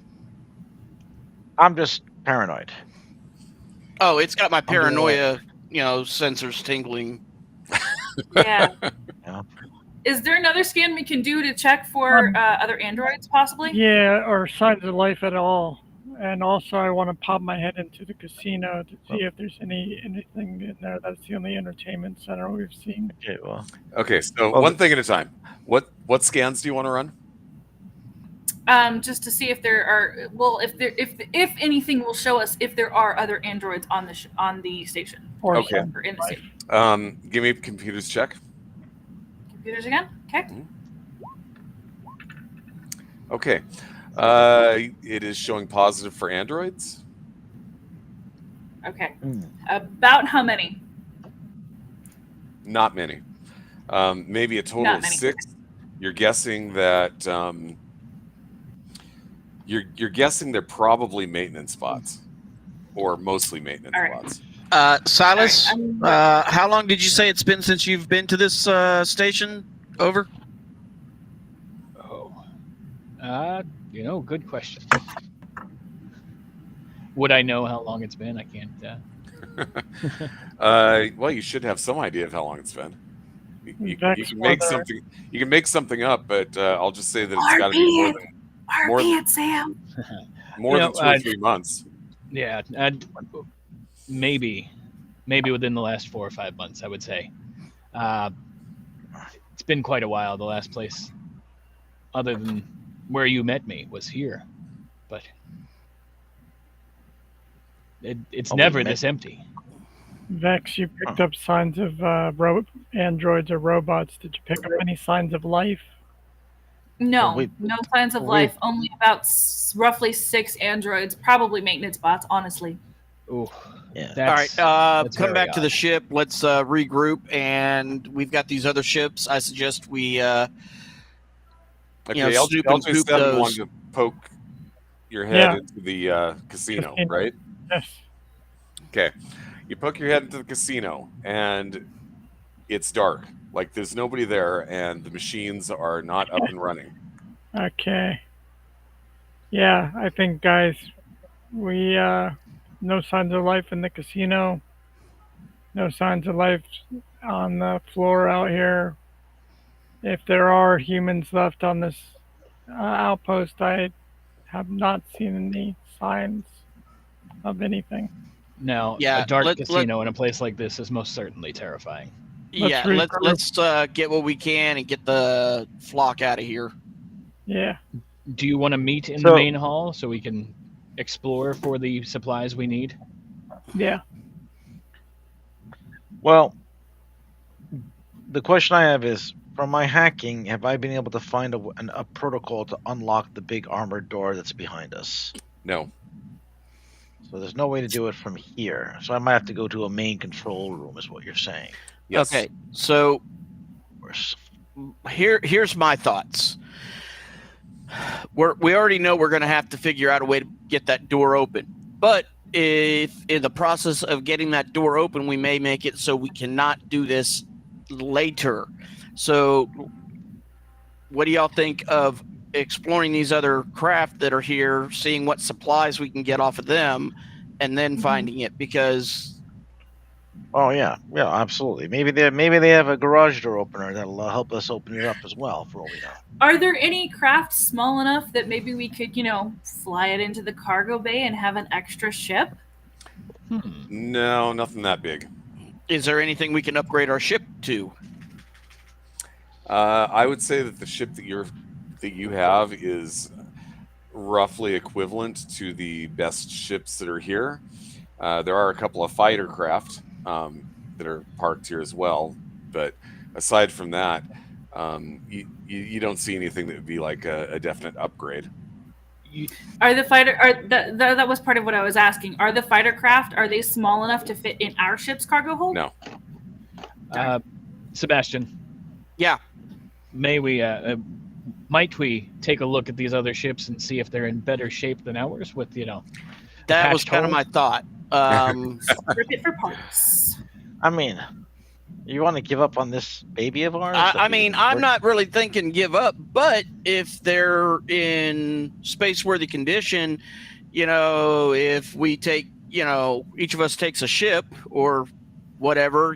Speaker 6: I'm just paranoid.
Speaker 4: Oh, it's got my
Speaker 6: I'm doing all-
Speaker 4: paranoia, sensors tingling.
Speaker 2: Yeah.
Speaker 6: Yeah.
Speaker 2: Is there another scan we can do to check for other androids, possibly?
Speaker 5: Yeah, or signs of life at all. And also, I want to pop my head into the casino to see if there's anything in there. That's the only entertainment center we've seen.
Speaker 6: Okay, well.
Speaker 3: Okay, so one thing at a time. What scans do you want to run?
Speaker 2: Just to see if there are, if anything will show us if there are other androids on the station.
Speaker 3: Okay.
Speaker 2: Or in the station.
Speaker 3: Give me a computers check.
Speaker 2: Computers again? Okay.
Speaker 3: Okay. It is showing positive for androids.
Speaker 2: Okay. About how many?
Speaker 3: Not many. Maybe a total of 6. You're guessing that you're guessing they're probably maintenance bots, or mostly maintenance bots.
Speaker 4: Silas, how long did you say it's been since you've been to this station? Over?
Speaker 1: Good question. Would I know how long it's been? I can't.
Speaker 3: Well, you should have some idea of how long it's been. You can make something. You can make something up, but I'll just say that it's got to be more than Sam. More than 2 or 3 months.
Speaker 1: Yeah, maybe within the last 4 or 5 months, I would say. It's been quite a while. The last place, other than where you met me, was here, but it's never this empty.
Speaker 5: Vex, you picked up signs of androids or robots. Did you pick up any signs of life?
Speaker 2: No, no signs of life. Only about roughly 6 androids, probably maintenance bots, honestly.
Speaker 1: Oh,
Speaker 4: yeah. All right, come back to the ship. Let's regroup, and we've got these other ships. I suggest we, snoop and poop those.
Speaker 3: Want to poke your head into the casino, right?
Speaker 5: Yes.
Speaker 3: Okay. You poke your head into the casino, and it's dark. Like there's nobody there, and the machines are not up and running.
Speaker 5: Okay. Yeah, I think, guys, we no signs of life in the casino. No signs of life on the floor out here. If there are humans left on this outpost, I have not seen any signs of anything.
Speaker 1: Now, a dark casino in a place like this is most certainly terrifying.
Speaker 4: Let's get what we can and get the flock out of here.
Speaker 5: Yeah.
Speaker 1: Do you want to meet in the main hall so we can explore for the supplies we need?
Speaker 5: Yeah.
Speaker 6: Well, the question I have is, from my hacking, have I been able to find a protocol to unlock the big armored door that's behind us?
Speaker 3: No.
Speaker 6: So there's no way to do it from here. So I might have to go to a main control room, is what you're saying.
Speaker 3: Yes.
Speaker 4: Okay, so here's my thoughts. We already know we're going to have to figure out a way to get that door open. But if in the process of getting that door open, we may make it so we cannot do this later. So what do y'all think of exploring these other craft that are here, seeing what supplies we can get off of them, and then finding it? Because
Speaker 6: yeah, absolutely. Maybe they have a garage door opener that'll help us open it up as well, for all we know.
Speaker 2: Are there any craft small enough that maybe we could, fly it into the cargo bay and have an extra ship?
Speaker 3: No, nothing that big.
Speaker 4: Is there anything we can upgrade our ship to?
Speaker 3: I would say that the ship that you have is roughly equivalent to the best ships that are here. There are a couple of fighter craft that are parked here as well, but aside from that, you don't see anything that would be like a definite upgrade.
Speaker 2: Are the fighter? That was part of what I was asking. Are the fighter craft? Are they small enough to fit in our ship's cargo hold?
Speaker 3: No.
Speaker 1: Sebastian.
Speaker 4: Yeah.
Speaker 1: Might we take a look at these other ships and see if they're in better shape than ours? With
Speaker 4: that was kind of my thought.
Speaker 2: Rip it for parts.
Speaker 6: I mean, You want to give up on this baby of ours?
Speaker 4: I mean, I'm not really thinking give up, but if they're in space-worthy condition, if we take, each of us takes a ship or whatever,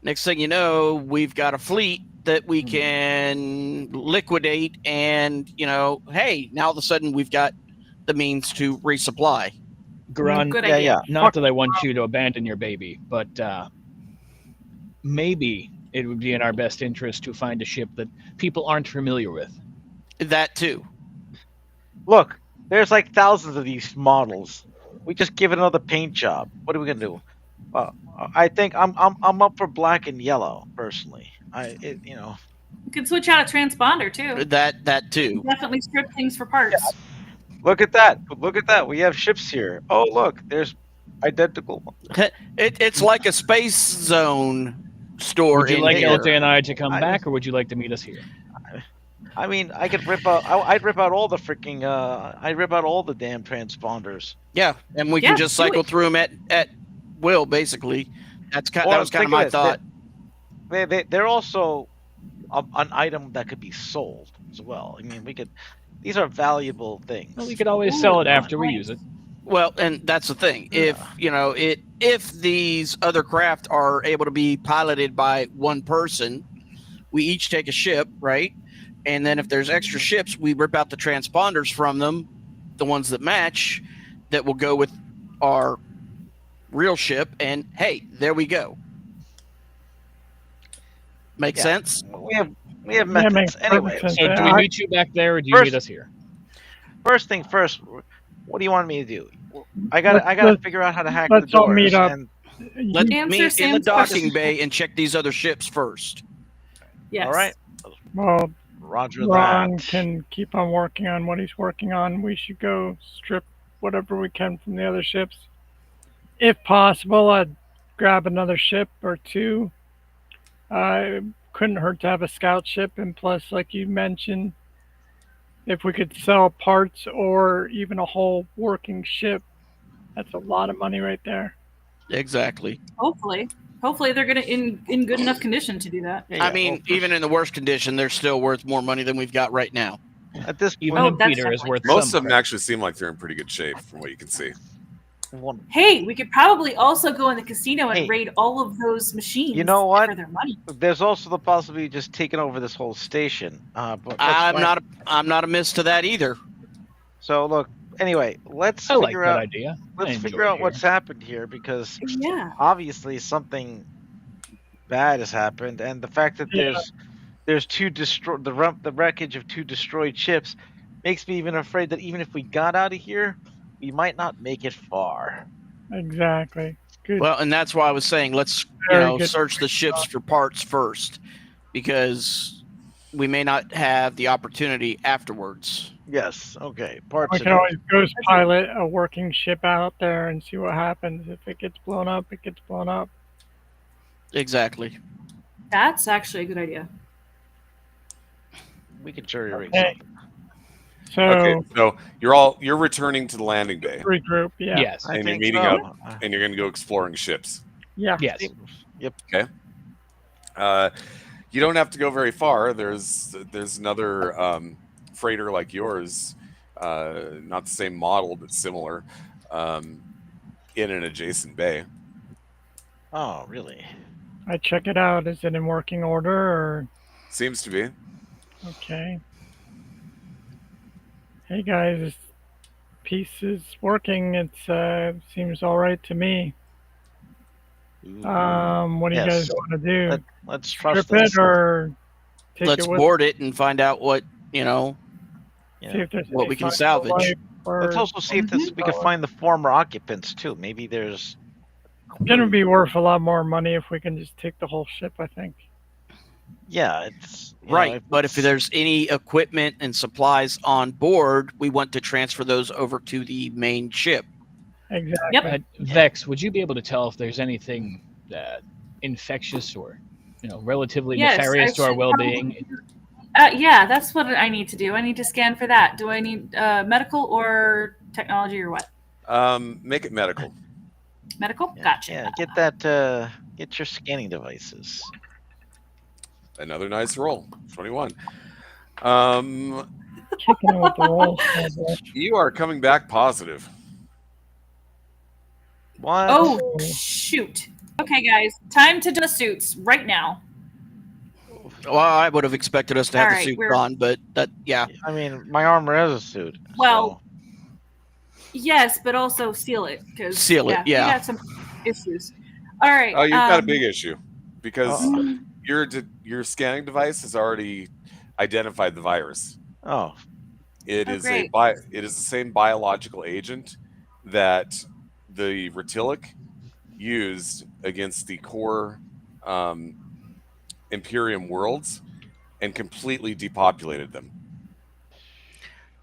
Speaker 4: next thing you know, we've got a fleet that we can liquidate, and hey, now all of a sudden we've got the means to resupply.
Speaker 1: Grun,
Speaker 2: Good idea.
Speaker 1: not that I want you to abandon your baby, but maybe it would be in our best interest to find a ship that people aren't familiar with.
Speaker 4: That too.
Speaker 6: Look, there's like thousands of these models. We just give it another paint job. What are we gonna do? I think I'm up for black and yellow personally.
Speaker 2: You can switch out a transponder too.
Speaker 4: That too.
Speaker 2: Definitely strip things for parts.
Speaker 6: Look at that! Look at that! We have ships here. Oh, look, there's identical.
Speaker 4: It's like a space zone store.
Speaker 1: Would you
Speaker 4: in
Speaker 1: like
Speaker 4: here.
Speaker 1: LJ and I to come back, or would you like to meet us here?
Speaker 6: I mean, I could rip out. I'd rip out all the freaking. I'd rip out all the damn transponders.
Speaker 4: Yeah, and we can just cycle through them at will, basically. That was kind of my thought.
Speaker 6: They're also an item that could be sold as well. I mean, we could. These are valuable things.
Speaker 1: Well, we could always sell it after we use it.
Speaker 4: Well, and that's the thing. If if these other craft are able to be piloted by one person, we each take a ship, right? And then if there's extra ships, we rip out the transponders from them, the ones that match, that will go with our real ship. And hey, there we go. Make sense?
Speaker 6: We have methods. Anyway,
Speaker 1: so do we meet you back there, or do you meet us here?
Speaker 6: First thing first, what do you want me to do? I gotta figure out how to hack the doors.
Speaker 5: Let's all meet up.
Speaker 4: Let's meet in the docking bay and check these other ships first.
Speaker 2: Yes.
Speaker 6: All right.
Speaker 5: Well,
Speaker 6: Roger
Speaker 5: Ron
Speaker 6: that.
Speaker 5: can keep on working on what he's working on. We should go strip whatever we can from the other ships. If possible, I'd grab another ship or two. Couldn't hurt to have a scout ship, and plus, like you mentioned, if we could sell parts or even a whole working ship, that's a lot of money right there.
Speaker 4: Exactly.
Speaker 2: Hopefully they're gonna in good enough condition to do that.
Speaker 6: Yeah,
Speaker 4: I mean, even in the worst condition, they're still worth more money than we've got right now.
Speaker 6: At this point,
Speaker 1: Even Peter is worth
Speaker 3: Most
Speaker 1: some
Speaker 3: of them actually seem like they're in pretty good shape, from what you can see.
Speaker 2: Hey, we could probably also go in the casino and
Speaker 6: Hey.
Speaker 2: raid all of those machines.
Speaker 6: You know what?
Speaker 2: For their money.
Speaker 6: There's also the possibility of just taking over this whole station. But
Speaker 4: I'm not a miss to that either.
Speaker 6: So look. Anyway, let's
Speaker 1: I like
Speaker 6: figure
Speaker 1: that
Speaker 6: out.
Speaker 1: idea.
Speaker 6: Let's
Speaker 1: I enjoy
Speaker 6: figure out
Speaker 1: it
Speaker 6: what's
Speaker 1: here.
Speaker 6: happened here, because
Speaker 2: Yeah.
Speaker 6: obviously something bad has happened, and the fact that there's the wreckage of two destroyed ships makes me even afraid that even if we got out of here, we might not make it far.
Speaker 5: Exactly. Good.
Speaker 4: Well, and that's why I was saying let's
Speaker 5: Very good.
Speaker 4: search the ships for parts first, because we may not have the opportunity afterwards.
Speaker 6: Yes. Okay. Parts.
Speaker 5: We
Speaker 6: of
Speaker 5: can
Speaker 6: it.
Speaker 5: always ghost pilot a working ship out there and see what happens. If it gets blown up, it gets blown up.
Speaker 4: Exactly.
Speaker 2: That's actually a good idea.
Speaker 6: We can jury rig
Speaker 5: Okay.
Speaker 6: something.
Speaker 5: So,
Speaker 3: Okay, so you're returning to the landing bay,
Speaker 5: regroup. Yeah.
Speaker 1: Yes.
Speaker 6: I
Speaker 3: and you're
Speaker 6: think
Speaker 3: meeting
Speaker 6: so.
Speaker 3: up, and you're going to go exploring ships.
Speaker 5: Yeah.
Speaker 1: Yes.
Speaker 6: Yep.
Speaker 3: You don't have to go very far. There's another freighter like yours, not the same model but similar, in an adjacent bay.
Speaker 6: Oh, really?
Speaker 5: I check it out. Is it in working order or?
Speaker 3: Seems to be.
Speaker 5: Okay. Hey guys, this piece is working. It seems all right to me. What do you
Speaker 6: Yes.
Speaker 5: guys want to do?
Speaker 6: Let's trust
Speaker 5: Strip
Speaker 6: this.
Speaker 5: it or take
Speaker 4: Let's
Speaker 5: it with?
Speaker 4: board it and find out what
Speaker 5: See if there's
Speaker 4: what
Speaker 5: any
Speaker 4: we can
Speaker 5: signs of
Speaker 4: salvage.
Speaker 5: life or-
Speaker 6: Let's also see if we can find the former occupants too. Maybe there's.
Speaker 5: It's gonna be worth a lot more money if we can just take the whole ship. I think.
Speaker 6: Yeah, it's
Speaker 4: Right, but if there's any equipment and supplies on board, we want to transfer those over to the main ship.
Speaker 5: Exactly.
Speaker 2: Yep.
Speaker 1: Vex, would you be able to tell if there's anything infectious or relatively nefarious to our well-being?
Speaker 2: Yeah, that's what I need to do. I need to scan for that. Do I need medical or technology or what?
Speaker 3: Make it medical.
Speaker 2: Medical?
Speaker 6: Yeah,
Speaker 2: Gotcha.
Speaker 6: Yeah, get that. Get your scanning devices.
Speaker 3: Another nice roll. 21.
Speaker 5: Kicking it with the rolls. Oh, boy.
Speaker 3: You are coming back positive.
Speaker 6: What?
Speaker 2: Oh, shoot. Okay, guys. Time to do the suits right now.
Speaker 4: Well, I would have expected us to have
Speaker 2: All
Speaker 4: the
Speaker 2: right,
Speaker 4: suit
Speaker 2: we're-
Speaker 4: on, but that, yeah.
Speaker 6: I mean, my armor has a suit.
Speaker 2: Well, yes, but also seal it.
Speaker 4: Seal it, yeah.
Speaker 2: We got some issues. All right.
Speaker 3: Oh, you've got a big issue because
Speaker 6: Uh-oh.
Speaker 3: your scanning device has already identified the virus.
Speaker 6: Oh,
Speaker 3: It
Speaker 2: Oh,
Speaker 3: is
Speaker 2: great.
Speaker 3: it is the same biological agent that the Retilic used against the core Imperium worlds and completely depopulated them.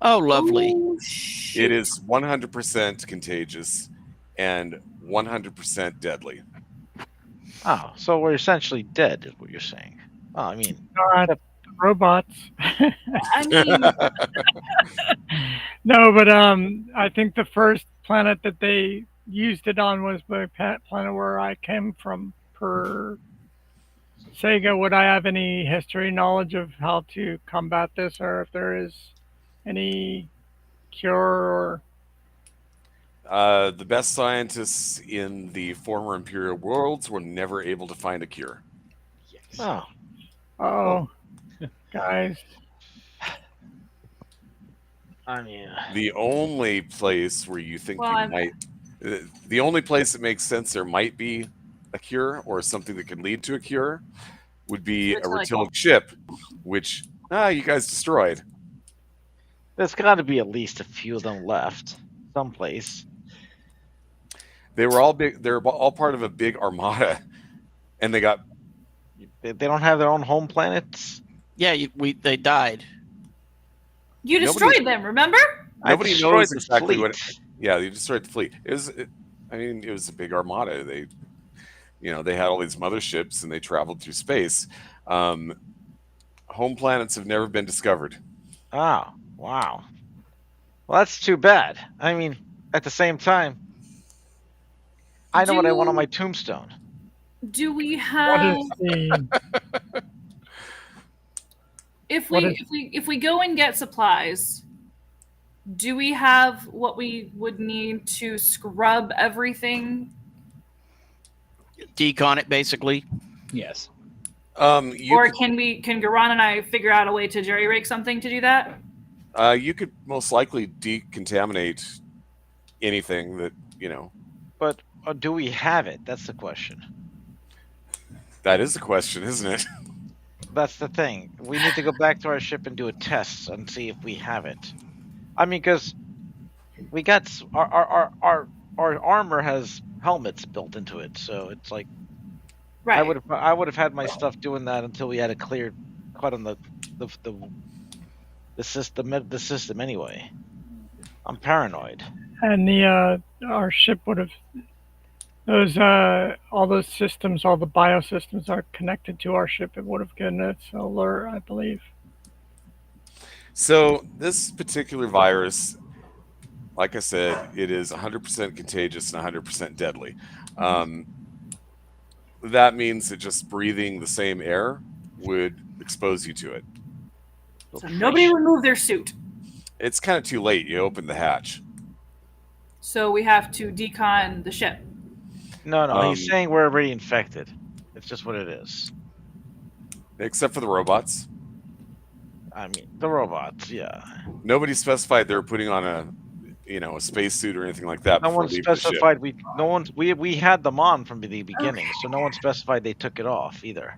Speaker 4: Oh, lovely.
Speaker 2: Oh, shoot.
Speaker 3: It is 100% contagious and 100% deadly.
Speaker 6: oh, so we're essentially dead, is what you're saying. Oh, I mean,
Speaker 5: Not robots.
Speaker 2: I mean,
Speaker 5: No, but I think the first planet that they used it on was the planet where I came from. Per Sega, would I have any history knowledge of how to combat this, or if there is any cure? Or
Speaker 3: The best scientists in the former Imperial worlds were never able to find a cure.
Speaker 6: oh,
Speaker 5: oh, guys,
Speaker 7: I mean,
Speaker 3: The only place where you think
Speaker 2: Well,
Speaker 3: you
Speaker 2: I'm-
Speaker 3: might, the only place that makes sense there might be a cure or something that could lead to a cure would be a
Speaker 2: Retilic.
Speaker 3: Retilic ship, which you guys destroyed.
Speaker 6: there's got to be at least a few of them left someplace.
Speaker 3: They were all big. They're all part of a big armada, and they got.
Speaker 6: They don't have their own home planets.
Speaker 4: Yeah, they died.
Speaker 2: you
Speaker 3: Nobody-
Speaker 2: destroyed them, remember?
Speaker 3: Nobody
Speaker 6: I destroyed
Speaker 3: knows
Speaker 6: the
Speaker 3: exactly
Speaker 6: fleet.
Speaker 3: what. Yeah, they destroyed the fleet. It was a big armada. They had all these motherships and they traveled through space. Home planets have never been discovered.
Speaker 6: Oh, wow. Well, that's too bad. I mean, at the same time, I know what I want on my tombstone.
Speaker 2: Do we
Speaker 5: what
Speaker 2: have?
Speaker 5: is the?
Speaker 2: If
Speaker 5: what
Speaker 2: we if we go and get supplies, do we have what we would need to scrub everything?
Speaker 4: Decon it, basically.
Speaker 1: Yes.
Speaker 2: Or can Garan and I figure out a way to jerry rig something to do that?
Speaker 3: You could most likely decontaminate anything that
Speaker 6: But do we have it? That's the question.
Speaker 3: That is the question, isn't it?
Speaker 6: That's the thing. We need to go back to our ship and do a test and see if we have it. I mean, because we got our armor has helmets built into it, so it's like
Speaker 2: Right.
Speaker 6: I would have had my stuff doing that until we had it cleared, cut on the system anyway. I'm paranoid.
Speaker 5: And our ship would have those all those systems, all the biosystems are connected to our ship. It would have given us an alert, I believe.
Speaker 3: So this particular virus, like I said, it is 100% contagious and 100% deadly. That means that just breathing the same air would expose you to it.
Speaker 2: So nobody remove their suit.
Speaker 3: It's kind of too late. You open the hatch.
Speaker 2: So we have to decon the ship.
Speaker 6: No, he's saying we're already infected. It's just what it is.
Speaker 3: Except for the robots.
Speaker 6: I mean, the robots, yeah.
Speaker 3: Nobody specified they were putting on a spacesuit or anything like that.
Speaker 6: No
Speaker 3: before
Speaker 6: one
Speaker 3: leaving the ship.
Speaker 6: specified we had them on from the beginning, so no one specified they took it off either.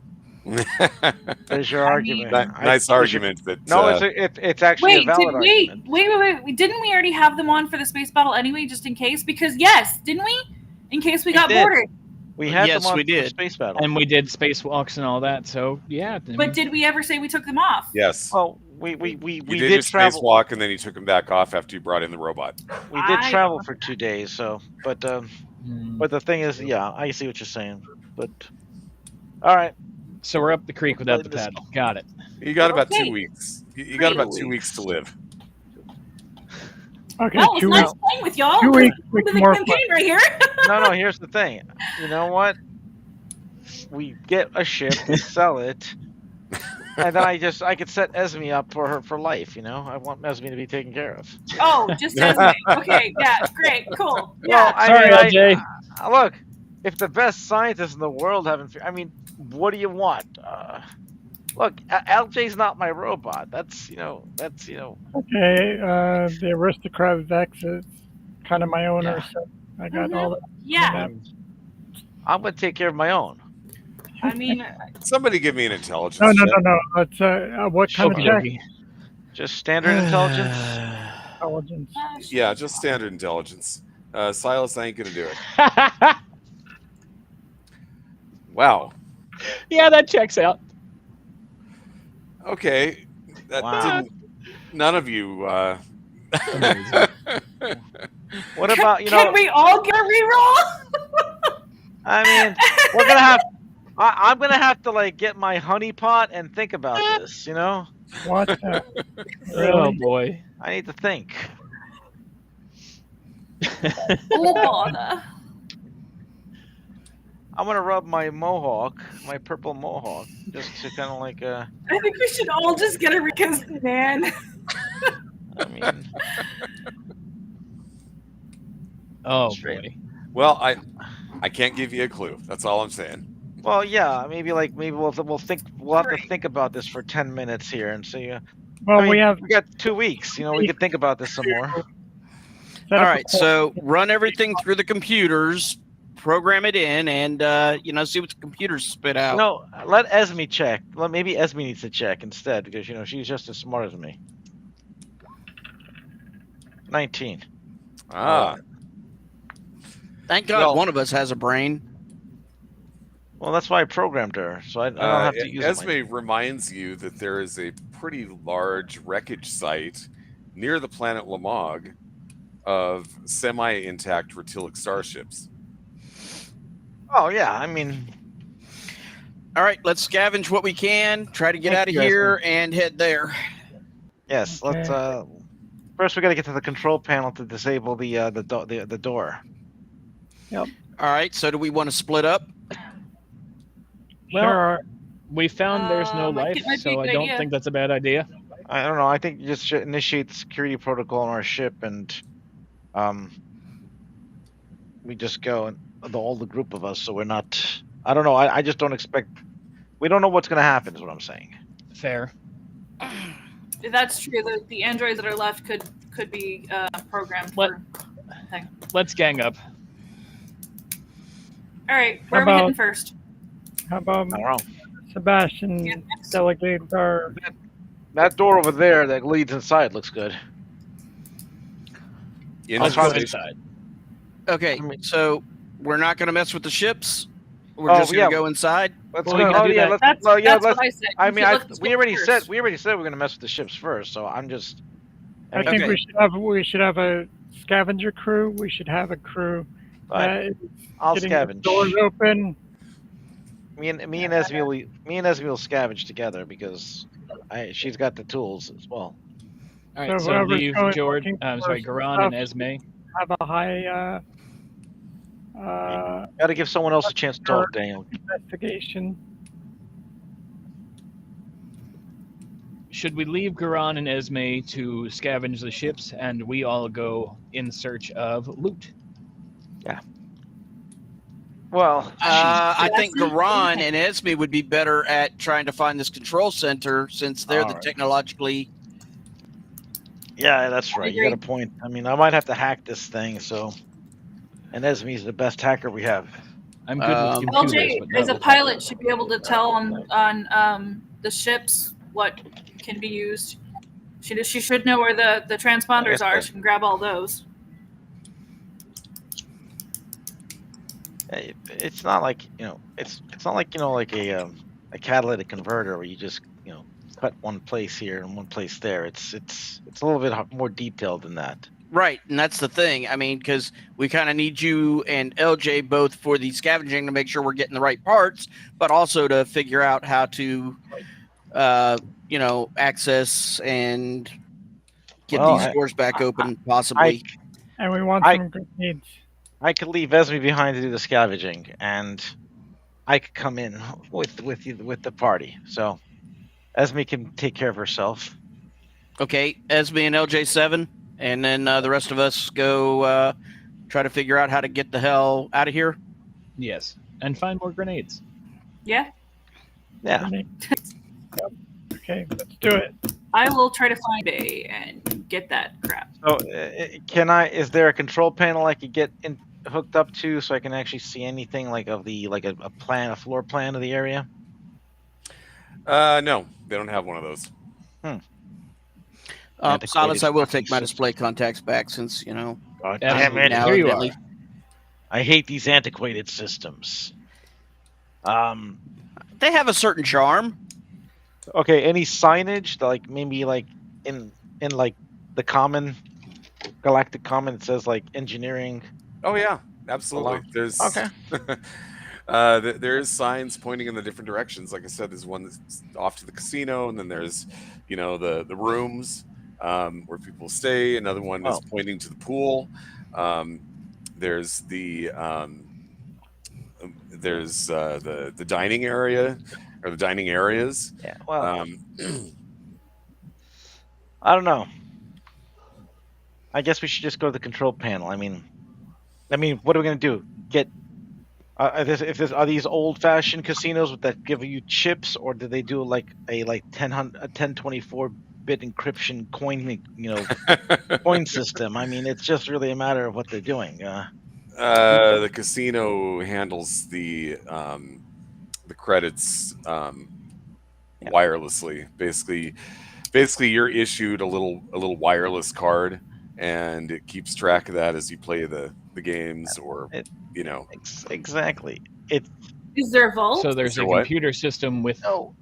Speaker 6: There's your argument.
Speaker 3: Nice argument. That
Speaker 6: No, it's actually a valid argument.
Speaker 2: Wait. Didn't we already have them on for the space battle anyway, just in case? Because yes, didn't we? In case we got
Speaker 6: did.
Speaker 2: boarded.
Speaker 6: We had
Speaker 4: Yes,
Speaker 6: them on
Speaker 4: we
Speaker 6: for the
Speaker 4: did.
Speaker 6: space battle.
Speaker 1: And we did spacewalks and all that. So yeah.
Speaker 2: But did we ever say we took them off?
Speaker 3: Yes.
Speaker 6: Well, we
Speaker 3: You did
Speaker 6: did
Speaker 3: your
Speaker 6: travel.
Speaker 3: spacewalk and then you took them back off after you brought in the robot.
Speaker 6: We did
Speaker 2: I
Speaker 6: travel
Speaker 2: don't
Speaker 6: for 2 days, so but
Speaker 1: Hmm.
Speaker 6: but the thing is, yeah, I see what you're saying. But all right,
Speaker 1: So we're up the creek without the paddle. Got it.
Speaker 3: You got about
Speaker 2: Okay.
Speaker 3: 2 weeks. You got about 2 weeks to live.
Speaker 5: Okay,
Speaker 2: Well, it was
Speaker 5: 2
Speaker 2: nice
Speaker 5: weeks.
Speaker 2: playing with y'all.
Speaker 5: 2 weeks
Speaker 2: We're
Speaker 5: with
Speaker 2: the
Speaker 5: more
Speaker 2: campaign right here.
Speaker 6: No. Here's the thing. You know what? We get a ship, we sell it, and then I could set Esme up for life. I want Esme to be taken care of.
Speaker 2: Oh, just Esme. Okay, yeah, great, cool.
Speaker 6: Well,
Speaker 2: Yeah.
Speaker 1: Sorry, LJ.
Speaker 6: Look, if the best scientists in the world haven't, what do you want? Look, LJ's not my robot. That's.
Speaker 5: Okay, the aristocrat Vex is kind of my owner,
Speaker 6: Yeah.
Speaker 5: so I got all that.
Speaker 2: Yeah.
Speaker 6: I'm gonna take care of my own.
Speaker 2: I mean,
Speaker 3: Somebody give me an intelligence
Speaker 5: No.
Speaker 3: check.
Speaker 5: It's what kind of check?
Speaker 1: Okey-dokey.
Speaker 6: Just standard intelligence.
Speaker 5: Intelligence.
Speaker 3: Yeah, just standard intelligence. Silas, I ain't gonna do it. Wow.
Speaker 1: Yeah, that checks out.
Speaker 3: Okay. That
Speaker 6: Wow.
Speaker 3: didn't. None of you.
Speaker 6: What about
Speaker 2: Can we all get a reroll?
Speaker 6: I mean, we're gonna have. I'm gonna have to get my honey pot and think about this.
Speaker 5: What?
Speaker 1: Oh
Speaker 5: Really?
Speaker 1: boy.
Speaker 6: I need to think.
Speaker 2: Oh, bother.
Speaker 6: I'm gonna rub my mohawk, my purple mohawk, just to kind of
Speaker 2: I think we should all just get a because man.
Speaker 6: I mean,
Speaker 1: Oh
Speaker 6: Straight.
Speaker 1: boy.
Speaker 3: Well, I can't give you a clue. That's all I'm saying.
Speaker 6: well, yeah, maybe we'll think we'll have to think about this for 10 minutes here and see.
Speaker 5: Well,
Speaker 6: I mean,
Speaker 5: we have
Speaker 6: we got 2 weeks. We could think about this some more.
Speaker 5: set
Speaker 4: All
Speaker 5: up a
Speaker 4: right,
Speaker 5: call.
Speaker 4: so run everything through the computers, program it in, and see what the computers spit out.
Speaker 6: No, let Esme check. Maybe Esme needs to check instead because she's just as smart as me. 19.
Speaker 3: Ah,
Speaker 4: Thank God
Speaker 6: Well-
Speaker 4: one of us has a brain.
Speaker 6: Well, that's why I programmed her, so I don't have to use
Speaker 3: Esme
Speaker 6: it.
Speaker 3: reminds you that there is a pretty large wreckage site near the planet Lamog of semi-intact Retilic starships.
Speaker 6: Oh yeah, I mean,
Speaker 4: All right, let's scavenge what we can, try to get
Speaker 6: Thank
Speaker 4: out of
Speaker 6: you,
Speaker 4: here, and head there.
Speaker 6: yes.
Speaker 5: Okay.
Speaker 6: Let's. First, we got to get to the control panel to disable the door.
Speaker 4: All right, so do we want to split up?
Speaker 1: Well,
Speaker 5: Sure.
Speaker 1: we found there's no
Speaker 2: I
Speaker 1: life,
Speaker 2: think it might be
Speaker 1: so
Speaker 2: a
Speaker 1: I
Speaker 2: good
Speaker 1: don't
Speaker 2: idea.
Speaker 1: think that's a bad idea.
Speaker 6: I don't know. I think you just should initiate the security protocol on our ship, and we just go and all the group of us. So we're not. I don't know. I just don't expect. We don't know what's going to happen. Is what I'm saying.
Speaker 1: Fair.
Speaker 2: That's true. The androids that are left could be programmed
Speaker 1: What?
Speaker 2: for thing.
Speaker 1: Let's gang up.
Speaker 2: All right, where
Speaker 5: How
Speaker 2: are we
Speaker 5: about-
Speaker 2: heading first?
Speaker 5: How about
Speaker 6: I don't know.
Speaker 5: Sebastian
Speaker 2: Yeah.
Speaker 5: delegates our
Speaker 6: That door over there that leads inside looks good.
Speaker 3: In
Speaker 6: I'll
Speaker 3: the
Speaker 6: try to-
Speaker 3: station.
Speaker 1: Inside.
Speaker 4: Okay,
Speaker 6: I mean-
Speaker 4: so we're not going to mess with the ships. We're
Speaker 6: Oh,
Speaker 4: just going
Speaker 6: yeah.
Speaker 4: to go inside.
Speaker 6: Let's
Speaker 1: Well,
Speaker 6: go.
Speaker 1: we can
Speaker 6: Oh
Speaker 1: do
Speaker 6: yeah,
Speaker 1: that.
Speaker 6: let's.
Speaker 2: That's,
Speaker 6: Well, yeah,
Speaker 2: that's
Speaker 6: let's.
Speaker 2: what I said.
Speaker 6: I mean,
Speaker 2: Let's
Speaker 6: we
Speaker 2: go
Speaker 6: already
Speaker 2: first.
Speaker 6: said we're gonna mess with the ships first. So I'm just.
Speaker 5: I think
Speaker 4: Okay.
Speaker 5: we should have a scavenger crew. We should have a crew that is
Speaker 6: I'll
Speaker 5: getting the
Speaker 6: scavenge.
Speaker 5: doors open.
Speaker 6: Me and Esme will scavenge together because she's got the tools as well.
Speaker 1: All right,
Speaker 5: So
Speaker 1: so
Speaker 5: whoever's
Speaker 1: leave
Speaker 5: going
Speaker 1: Jord,
Speaker 5: looking
Speaker 1: I'm
Speaker 5: for
Speaker 1: sorry,
Speaker 5: some
Speaker 1: Garan and
Speaker 5: stuff.
Speaker 1: Esme.
Speaker 5: Have a high
Speaker 6: Got to give someone else a chance to talk, Daniel.
Speaker 5: investigation.
Speaker 1: Should we leave Garan and Esme to scavenge the ships, and we all go in search of loot?
Speaker 6: Well,
Speaker 4: I think
Speaker 2: That's
Speaker 4: Garan
Speaker 2: okay.
Speaker 4: and Esme would be better at trying to find this control center since they're the
Speaker 6: Alright.
Speaker 4: technologically.
Speaker 6: yeah, that's right. You got a
Speaker 2: agree.
Speaker 6: point. I mean, I might have to hack this thing. So, and Esme's the best hacker we have.
Speaker 1: I'm good with computers,
Speaker 2: LJ,
Speaker 1: but
Speaker 2: as
Speaker 1: not
Speaker 2: a
Speaker 1: with
Speaker 2: pilot, should be able to tell on the ships what can be used. She should know where the transponders
Speaker 6: Yes,
Speaker 2: are.
Speaker 6: sir.
Speaker 2: She can grab all those.
Speaker 6: It's not like it's not like like a catalytic converter where you just cut one place here and one place there. It's a little bit more detailed than that.
Speaker 4: Right, and that's the thing. I mean, because we kind of need you and LJ both for the scavenging to make sure we're getting the right parts, but also to figure out how to, access and get
Speaker 6: Well,
Speaker 4: these doors back open, possibly.
Speaker 5: And we want
Speaker 6: I-
Speaker 5: some grenades.
Speaker 6: I could leave Esme behind to do the scavenging, and I could come in with the party. So Esme can take care of herself.
Speaker 4: Okay, Esme and LJ7, and then the rest of us go try to figure out how to get the hell out of here.
Speaker 1: Yes, and find more grenades.
Speaker 2: Yeah,
Speaker 6: Yeah.
Speaker 5: Okay, let's do it.
Speaker 2: I will try to find a and get that crap.
Speaker 6: So can I? Is there a control panel I could get hooked up to so I can actually see anything like of the a floor plan of the area?
Speaker 3: No, they don't have one of those.
Speaker 4: Silas, I will
Speaker 6: fucking
Speaker 4: take my
Speaker 6: system.
Speaker 4: display contacts back since
Speaker 6: God
Speaker 1: Damn
Speaker 6: damn it!
Speaker 4: now
Speaker 1: Here you
Speaker 4: evidently-
Speaker 6: I hate these antiquated systems.
Speaker 4: They have a certain charm.
Speaker 6: Okay, any signage like maybe like in like the common galactic common it says like engineering.
Speaker 3: Oh yeah, absolutely.
Speaker 6: Hello?
Speaker 3: There's
Speaker 6: Okay.
Speaker 3: there is signs pointing in the different directions. Like I said, there's one that's off to the casino, and then there's the rooms where people stay. Another one is pointing to the pool. There's the dining area or the dining areas.
Speaker 6: Yeah. Well, I don't know. I guess we should just go to the control panel. I mean, what are we gonna do? Get are these old-fashioned casinos that give you chips, or do they do like a 1024-bit encryption coin system? I mean, it's just really a matter of what they're doing.
Speaker 3: The casino handles the credits wirelessly. Basically, you're issued a little wireless card, and it keeps track of that as you play the games, or
Speaker 6: Exactly.
Speaker 2: Is there a vault?
Speaker 1: So there's a
Speaker 3: what?
Speaker 1: computer system with.
Speaker 6: No.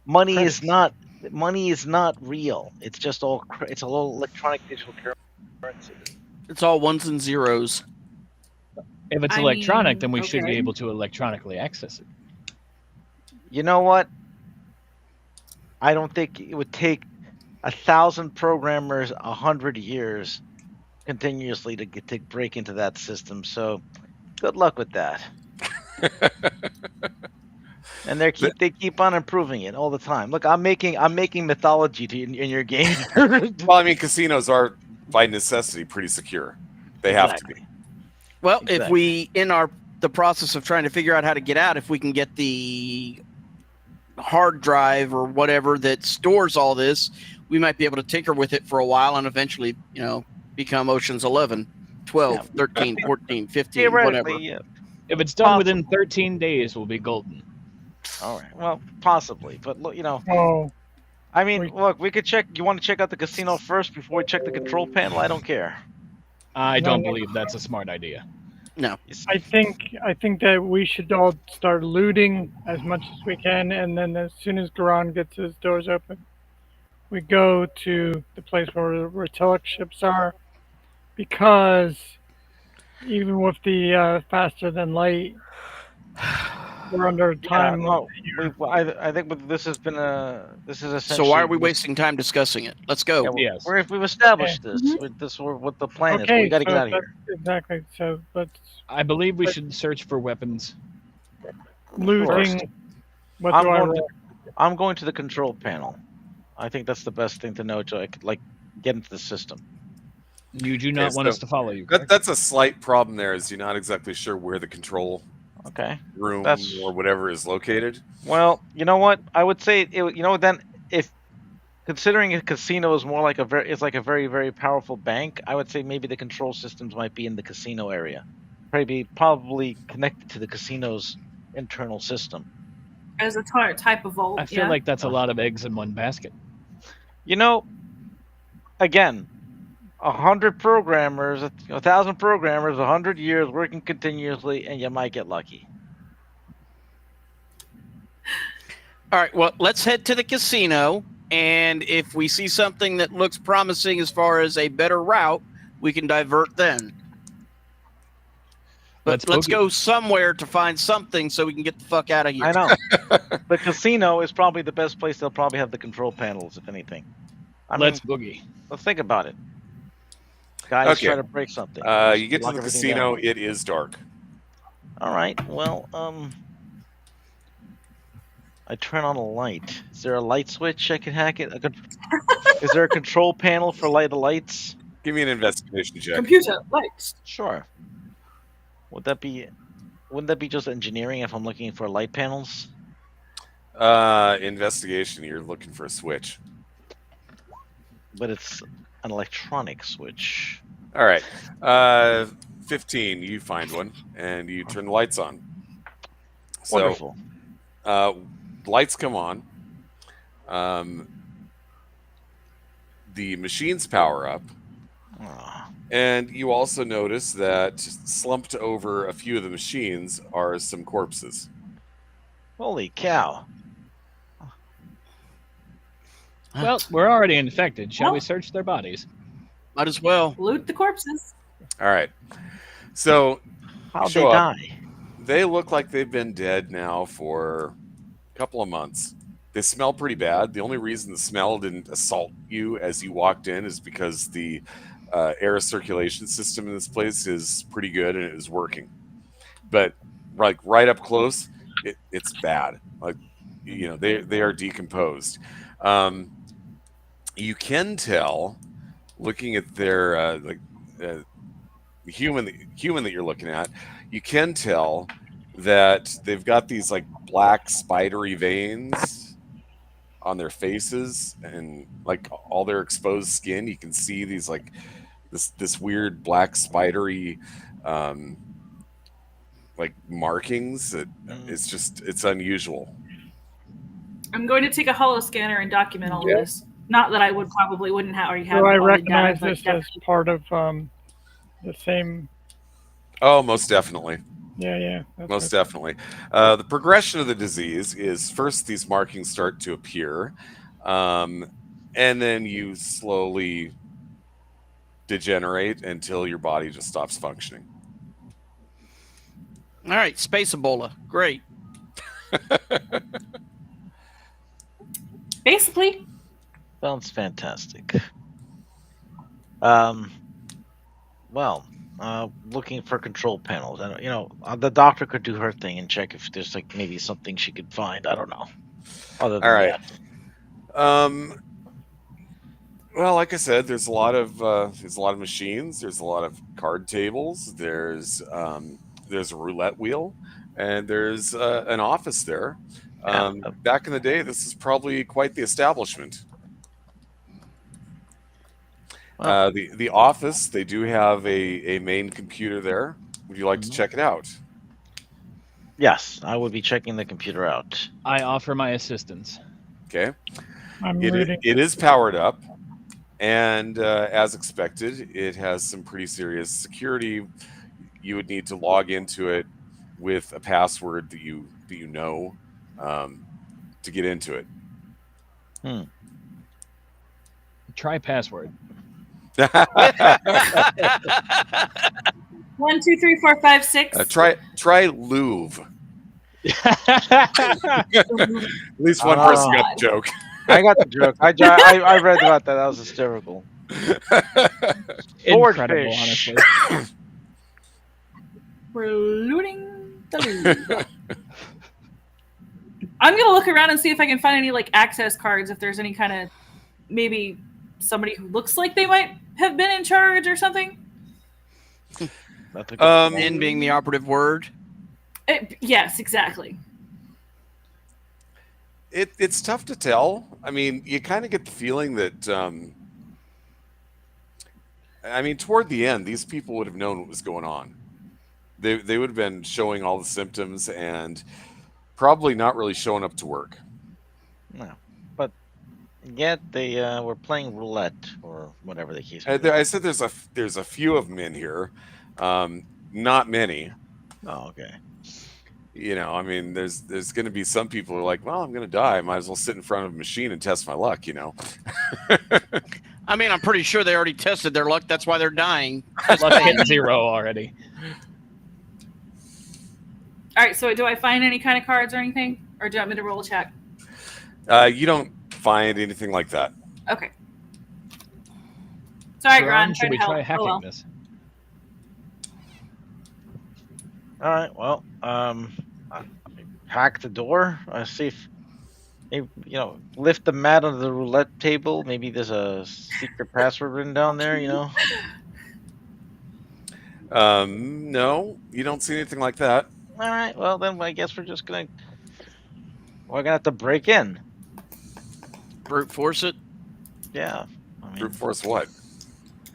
Speaker 6: Money
Speaker 1: Credits.
Speaker 6: is not real. It's just it's all electronic digital currency.
Speaker 4: It's all ones and zeros.
Speaker 1: If it's
Speaker 2: I
Speaker 1: electronic,
Speaker 2: mean,
Speaker 1: then we should be
Speaker 2: okay.
Speaker 1: able to electronically access it.
Speaker 6: You know what? I don't think it would take 1,000 programmers 100 years continuously to break into that system. So, good luck with that. And they keep on improving it all the time. Look, I'm making mythology in your game.
Speaker 3: Well, I mean, casinos are by necessity pretty secure. They have to be.
Speaker 4: Well, if
Speaker 6: Exactly.
Speaker 4: we, in the process of trying to figure out how to get out, if we can get the hard drive or whatever that stores all this, we might be able to tinker with it for a while and eventually, become Ocean's 11, 12, 13, 14, 15, whatever.
Speaker 6: Theoretically, yeah.
Speaker 1: If it's done within 13 days, we'll be golden.
Speaker 6: All right. Well, possibly, but look,
Speaker 5: Oh,
Speaker 6: I mean, look, we could check. You want to check out the casino first before we check the control panel? I don't care.
Speaker 1: I
Speaker 5: No,
Speaker 1: don't
Speaker 5: no.
Speaker 1: believe that's a smart idea.
Speaker 4: No.
Speaker 5: I think that we should all start looting as much as we can, and then as soon as Garan gets his doors open, we go to the place where Relic ships are, because even with the faster than light, we're under time.
Speaker 6: I think this has been this is essentially.
Speaker 4: So why are we wasting time discussing it? Let's go.
Speaker 6: Yeah,
Speaker 1: Yes.
Speaker 6: we've established
Speaker 5: Okay.
Speaker 6: this. What the plan is.
Speaker 5: Okay,
Speaker 6: We got to get
Speaker 5: so
Speaker 6: out of here.
Speaker 5: that's- Exactly. So, but
Speaker 1: I believe we should search for weapons.
Speaker 5: looting. What
Speaker 6: I'm
Speaker 5: do I
Speaker 6: going
Speaker 5: roll?
Speaker 6: I'm going to the control panel. I think that's the best thing to know to get into the system.
Speaker 1: You do not
Speaker 3: Okay,
Speaker 1: want
Speaker 3: so
Speaker 1: us to follow you. correct?
Speaker 3: That's a slight problem. There is you're not exactly sure where the control
Speaker 6: Okay.
Speaker 3: room
Speaker 6: That's-
Speaker 3: or whatever is located.
Speaker 6: Well, you know what? I would say then if considering a casino is more like a very very powerful bank, I would say maybe the control systems might be in the casino area. Probably connected to the casino's internal system.
Speaker 2: As a type of vault.
Speaker 1: I feel like that's a lot of eggs in one basket.
Speaker 6: Again, 100 programmers, 1,000 programmers, 100 years working continuously, and you might get lucky.
Speaker 4: All right, well, let's head to the casino, and if we see something that looks promising as far as a better route, we can divert then. But let's
Speaker 1: boogie.
Speaker 4: go somewhere to find something so we can get the fuck out of here.
Speaker 6: I know. The casino is probably the best place. They'll probably have the control panels, if anything.
Speaker 1: Let's boogie.
Speaker 6: Let's think about it. Guys,
Speaker 3: Okay.
Speaker 6: try to break something.
Speaker 3: You get to
Speaker 6: Lock
Speaker 3: the
Speaker 6: everything
Speaker 3: casino.
Speaker 6: down.
Speaker 3: It is dark.
Speaker 6: All right. Well, I turn on a light. Is there a light switch I can hack it? Is there a control panel for the lights?
Speaker 3: Give me an investigation check.
Speaker 2: Computer lights.
Speaker 6: Sure. Wouldn't that be just engineering if I'm looking for light panels?
Speaker 3: Investigation. You're looking for a switch.
Speaker 6: But it's an electronic switch.
Speaker 3: All right. 15. You find one and you turn the lights on. So,
Speaker 6: Wonderful.
Speaker 3: lights come on. The machines power up.
Speaker 6: Ah.
Speaker 3: And you also notice that slumped over a few of the machines are some corpses.
Speaker 6: Holy cow.
Speaker 1: Well, we're already infected. Shall we
Speaker 2: Well-
Speaker 1: search their bodies?
Speaker 4: Might as well.
Speaker 2: Loot the corpses.
Speaker 3: All right. So
Speaker 6: How'd they
Speaker 3: show up.
Speaker 6: die?
Speaker 3: They look like they've been dead now for a couple of months. They smell pretty bad. The only reason the smell didn't assault you as you walked in is because the air circulation system in this place is pretty good and it is working. But like right up close, it's bad. Like, you know, they are decomposed. You can tell, looking at their the human that you're looking at, you can tell that they've got these like black spidery veins on their faces and like all their exposed skin. You can see these like this weird black spidery like markings. It's unusual.
Speaker 2: I'm going to take a holo scanner and document all of this. Not that I wouldn't have already have
Speaker 5: Do I
Speaker 2: all the
Speaker 5: recognize
Speaker 2: data,
Speaker 5: this
Speaker 2: but
Speaker 5: as part of the same?
Speaker 3: Oh, most definitely.
Speaker 5: Yeah. That's
Speaker 3: Most
Speaker 5: right.
Speaker 3: definitely. The progression of the disease is first these markings start to appear, and then you slowly degenerate until your body just stops functioning.
Speaker 4: All right, space Ebola. Great.
Speaker 2: basically,
Speaker 6: Sounds fantastic. Looking for control panels. I don't, the doctor could do her thing and check if there's like maybe something she could find. I don't know. Other than
Speaker 3: All right.
Speaker 6: that.
Speaker 3: Well, like I said, there's a lot of machines. There's a lot of card tables. There's a roulette wheel, and there's an office there. Back in the day, this is probably quite the establishment.
Speaker 6: Well,
Speaker 3: The office, they do have a main computer there. Would you like to check it out?
Speaker 6: yes, I would be checking the computer out.
Speaker 1: I offer my assistance.
Speaker 3: Okay.
Speaker 5: I'm reading.
Speaker 3: It is powered up, and as expected, it has some pretty serious security. You would need to log into it with a password that you know to get into it.
Speaker 1: Try password.
Speaker 2: 1, 2, 3, 4, 5, 6.
Speaker 3: Try Louvre. At least one person got the joke.
Speaker 6: I got the joke. I read about that. That was hysterical.
Speaker 1: Incredible,
Speaker 6: Swordfish.
Speaker 1: honestly.
Speaker 2: We're looting the loot. I'm gonna look around and see if I can find any like access cards. If there's any kind of maybe somebody who looks like they might have been in charge or something.
Speaker 4: In being the operative word.
Speaker 2: Yes, exactly.
Speaker 3: It's tough to tell. I mean, you kind of get the feeling that, toward the end, these people would have known what was going on. They would have been showing all the symptoms and probably not really showing up to work.
Speaker 6: No, but yet they were playing roulette or whatever the case.
Speaker 3: I said there's a few of them in here, not many.
Speaker 6: Oh, okay.
Speaker 3: There's going to be some people who are like, well, I'm going to die. I might as well sit in front of a machine and test my luck,
Speaker 4: I'm pretty sure they already tested their luck. That's why they're dying.
Speaker 1: Luck hit 0 already.
Speaker 2: All right. So do I find any kind of cards or anything, or do you want me to roll a check?
Speaker 3: You don't find anything like that.
Speaker 2: Okay. Sorry,
Speaker 1: Ron,
Speaker 2: Gron.
Speaker 1: should
Speaker 2: Try to
Speaker 1: we try
Speaker 2: help.
Speaker 1: hacking
Speaker 2: Oh well.
Speaker 1: this?
Speaker 6: All right. Well, hack the door. See if maybe, lift the mat under the roulette table. Maybe there's a secret password written down there.
Speaker 3: No, you don't see anything like that.
Speaker 6: All right. Well, then I guess we're gonna have to break in.
Speaker 4: Brute force it.
Speaker 6: Yeah.
Speaker 3: Brute force what?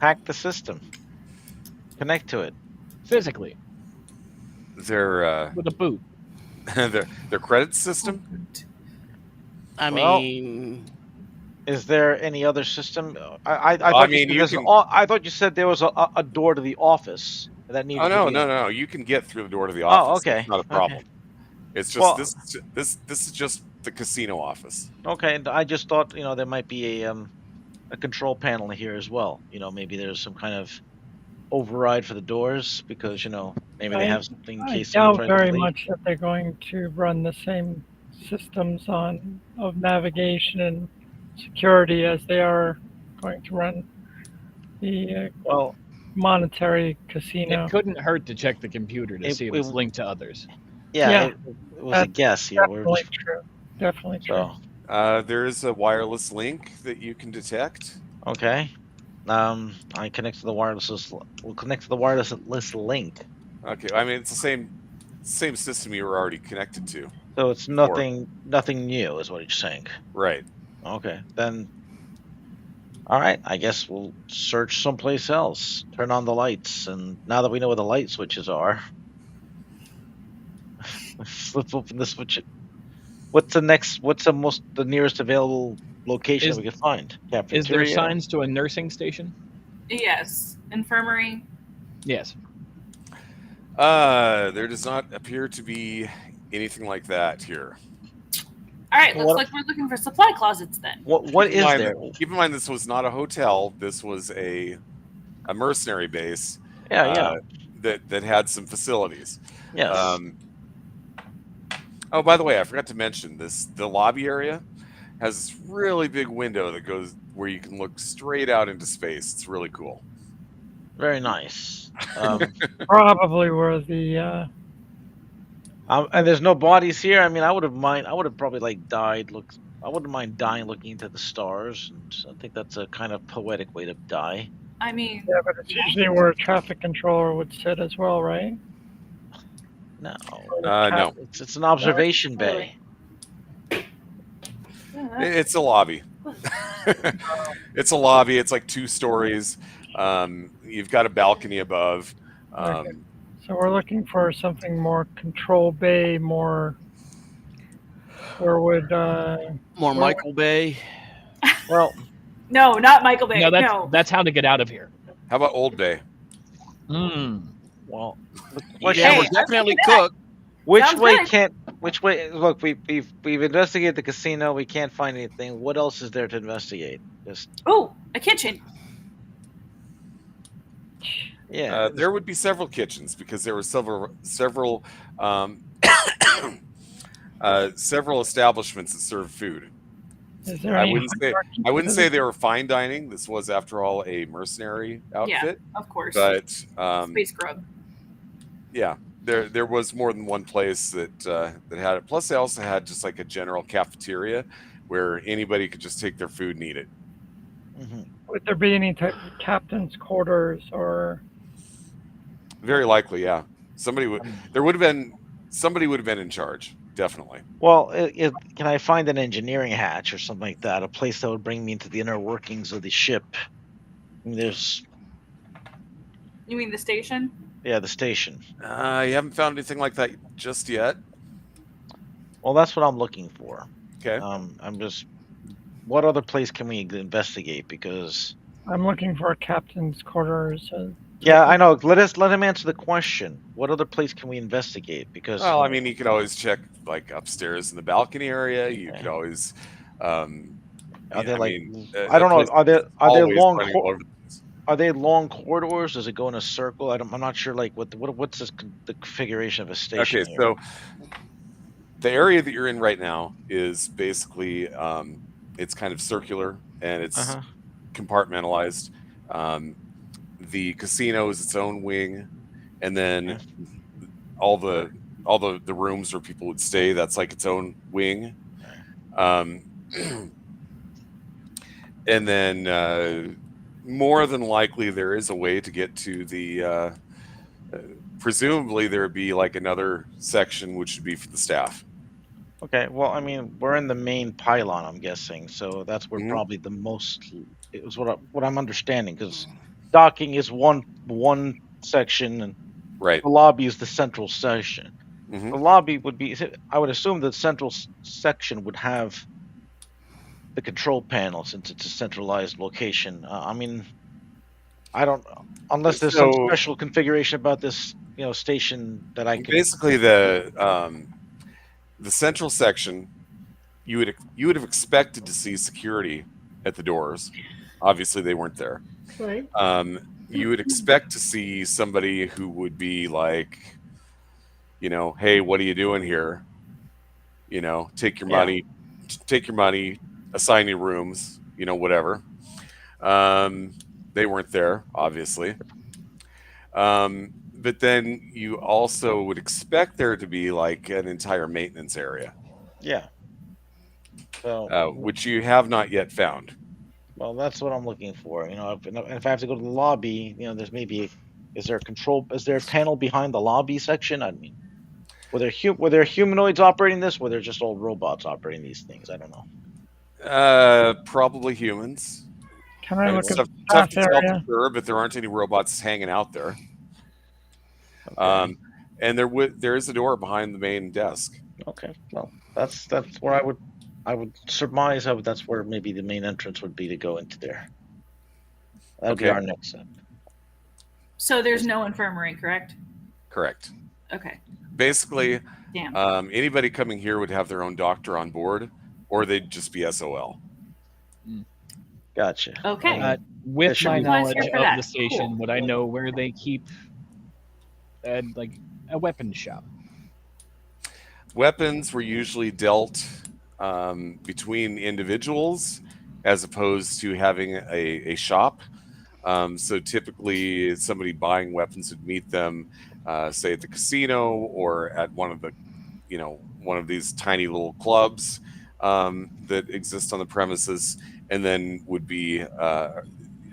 Speaker 6: Hack the system. Connect to it.
Speaker 1: Physically,
Speaker 3: Their
Speaker 1: with a boot.
Speaker 3: their credit system.
Speaker 4: I
Speaker 6: Well,
Speaker 4: mean,
Speaker 6: Is there any other system? I
Speaker 3: I
Speaker 6: thought
Speaker 3: mean,
Speaker 6: you
Speaker 3: you
Speaker 6: said
Speaker 3: can.
Speaker 6: I thought you said there was a door to the office that needed.
Speaker 3: Oh no,
Speaker 6: to be
Speaker 3: no. You can get through the door to the
Speaker 6: Oh,
Speaker 3: office.
Speaker 6: okay.
Speaker 3: It's not a
Speaker 6: Okay.
Speaker 3: problem. It's just
Speaker 6: Well-
Speaker 3: this is just the casino office.
Speaker 6: Okay, and I just thought there might be a control panel here as well. Maybe there's some kind of override for the doors because maybe they have something in
Speaker 5: I
Speaker 6: case someone
Speaker 5: doubt
Speaker 6: tries to
Speaker 5: very
Speaker 6: leave.
Speaker 5: much that they're going to run the same systems of navigation and security as they are going to run the
Speaker 6: Well,
Speaker 5: monetary casino.
Speaker 1: It couldn't hurt to check the computer to
Speaker 6: It-
Speaker 1: see if
Speaker 6: it-
Speaker 1: it's linked to others.
Speaker 6: yeah,
Speaker 5: Yeah.
Speaker 6: it was a guess here. We're
Speaker 5: Definitely
Speaker 6: just
Speaker 5: true. Definitely true.
Speaker 6: so
Speaker 3: There is a wireless link that you can detect.
Speaker 6: okay. I connect to the wireless. We'll connect to the wireless link.
Speaker 3: Okay, I mean it's the same system you were already connected to.
Speaker 6: So it's nothing new, is what you're saying.
Speaker 3: Right.
Speaker 6: Okay, then. All right, I guess we'll search someplace else. Turn on the lights, and now that we know where the light switches are, let's open the switch. What's the nearest available location
Speaker 1: Is-
Speaker 6: that we can find?
Speaker 1: Is there
Speaker 6: Cafeteria?
Speaker 1: signs to a nursing station?
Speaker 2: Yes. Infirmary.
Speaker 1: Yes.
Speaker 3: There does not appear to be anything like that here.
Speaker 2: All right. Looks
Speaker 6: What-
Speaker 2: like we're looking for supply closets then.
Speaker 6: What
Speaker 3: Keep in
Speaker 6: is
Speaker 3: mind
Speaker 6: there?
Speaker 3: Keep in mind this was not a hotel. This was a mercenary base.
Speaker 6: Yeah.
Speaker 3: That had some facilities.
Speaker 6: Yes.
Speaker 3: Oh, by the way, I forgot to mention this. The lobby area has this really big window that goes where you can look straight out into space. It's really cool.
Speaker 6: Very nice.
Speaker 5: Probably where the
Speaker 6: And there's no bodies here. I mean, I would have probably died. I wouldn't mind dying looking into the stars. And I think that's a kind of poetic way to die.
Speaker 2: I mean,
Speaker 5: yeah, but it's usually where a traffic controller would sit as well, right?
Speaker 6: No.
Speaker 3: No,
Speaker 6: It's an observation bay.
Speaker 3: it's a lobby. It's a lobby. It's like 2 stories. You've got a balcony above.
Speaker 5: Okay. So we're looking for something more control bay, more where would
Speaker 4: more Michael Bay.
Speaker 6: Well,
Speaker 2: no, not Michael Bay.
Speaker 1: No,
Speaker 2: No.
Speaker 1: that's how to get out of here.
Speaker 3: How about Old Bay?
Speaker 6: well,
Speaker 4: Yeah, we're definitely cooked.
Speaker 6: which
Speaker 2: Sounds
Speaker 6: way
Speaker 2: good.
Speaker 6: can't? Which way? Look, we've investigated the casino. We can't find anything. What else is there to investigate? Just
Speaker 2: Oh, a kitchen.
Speaker 6: yeah.
Speaker 3: There would be several kitchens because there were several several establishments that serve food.
Speaker 5: is there
Speaker 3: I
Speaker 5: any
Speaker 3: wouldn't say they were fine dining. This was, after all, a mercenary outfit.
Speaker 2: Of course.
Speaker 3: But
Speaker 2: Space grub.
Speaker 3: yeah, there was more than one place that had it. Plus, they also had just like a general cafeteria where anybody could just take their food and eat it.
Speaker 6: Mhm.
Speaker 5: would there be any type of captain's quarters or
Speaker 3: Very likely, yeah. Somebody would have been in charge, definitely.
Speaker 6: Well, can I find an engineering hatch or something like that? A place that would bring me into the inner workings of the ship. I mean, there's
Speaker 2: You mean the station?
Speaker 6: the station.
Speaker 3: You haven't found anything like that just yet.
Speaker 6: Well, that's what I'm looking for.
Speaker 3: Okay.
Speaker 6: I'm just. What other place can we investigate? Because
Speaker 5: I'm looking for a captain's quarters.
Speaker 6: yeah, I know. Let him answer the question. What other place can we investigate? Because
Speaker 3: Well, I mean, you could always check like upstairs in the balcony area. You
Speaker 6: Okay.
Speaker 3: could always.
Speaker 6: are they
Speaker 3: I don't
Speaker 6: know.
Speaker 3: place
Speaker 6: Are there
Speaker 3: always
Speaker 6: long?
Speaker 3: running all over the place.
Speaker 6: Are they long corridors? Does it go in a circle? I'm not sure. Like what's the configuration of a station?
Speaker 3: Okay,
Speaker 6: here?
Speaker 3: so the area that you're in right now is basically it's kind of circular and it's
Speaker 6: Uh-huh.
Speaker 3: compartmentalized. The casino is its own wing, and then all the rooms where people would stay, that's like its own wing. And then more than likely there is a way to get to the presumably there would be like another section which would be for the staff.
Speaker 6: Okay, well, I mean, we're in the main pylon, I'm guessing, so that's where
Speaker 3: Mhm.
Speaker 6: probably the most. It was what I'm understanding, because docking is one section, and
Speaker 3: Right.
Speaker 6: the lobby is the central section.
Speaker 3: Mhm.
Speaker 6: The lobby would be. I would assume the central section would have the control panel, since it's a centralized location. I mean, I don't, unless there's some
Speaker 3: So-
Speaker 6: special configuration about this, station that I can.
Speaker 3: Basically, the central section, you would have expected to see security at the doors. Obviously, they weren't there.
Speaker 2: Right.
Speaker 3: You would expect to see somebody who would be like, hey, what are you doing here? Take your money, assign you rooms, whatever. They weren't there, obviously. But then you also would expect there to be like an entire maintenance area.
Speaker 6: Yeah. So,
Speaker 3: which you have not yet found.
Speaker 6: well, that's what I'm looking for. If I have to go to the lobby, there's maybe. Is there a panel behind the lobby section? I mean, were there humanoids operating this? Were there just old robots operating these things? I don't know.
Speaker 3: Probably humans.
Speaker 5: Can I look at
Speaker 3: Tough
Speaker 5: the
Speaker 3: to
Speaker 5: staff
Speaker 3: tell for
Speaker 5: area?
Speaker 3: sure, but there aren't any robots hanging out there.
Speaker 6: Okay.
Speaker 3: And there is a door behind the main desk.
Speaker 6: Okay. Well, that's where I would surmise that's where maybe the main entrance would be, to go into there. That'd be
Speaker 3: Okay.
Speaker 6: our next step.
Speaker 2: So there's no infirmary, correct?
Speaker 3: Correct.
Speaker 2: Okay.
Speaker 3: Basically,
Speaker 2: Damn.
Speaker 3: anybody coming here would have their own doctor on board, or they'd just be SOL.
Speaker 6: Gotcha.
Speaker 2: Okay.
Speaker 1: With
Speaker 6: should
Speaker 1: my
Speaker 6: be-
Speaker 1: knowledge
Speaker 2: Nice for
Speaker 1: of
Speaker 2: that.
Speaker 1: the station,
Speaker 2: Cool.
Speaker 1: would I know where they keep like a weapons shop?
Speaker 3: Weapons were usually dealt between individuals as opposed to having a shop. So typically, somebody buying weapons would meet them, say at the casino or at one of these tiny little clubs that exist on the premises, and then would be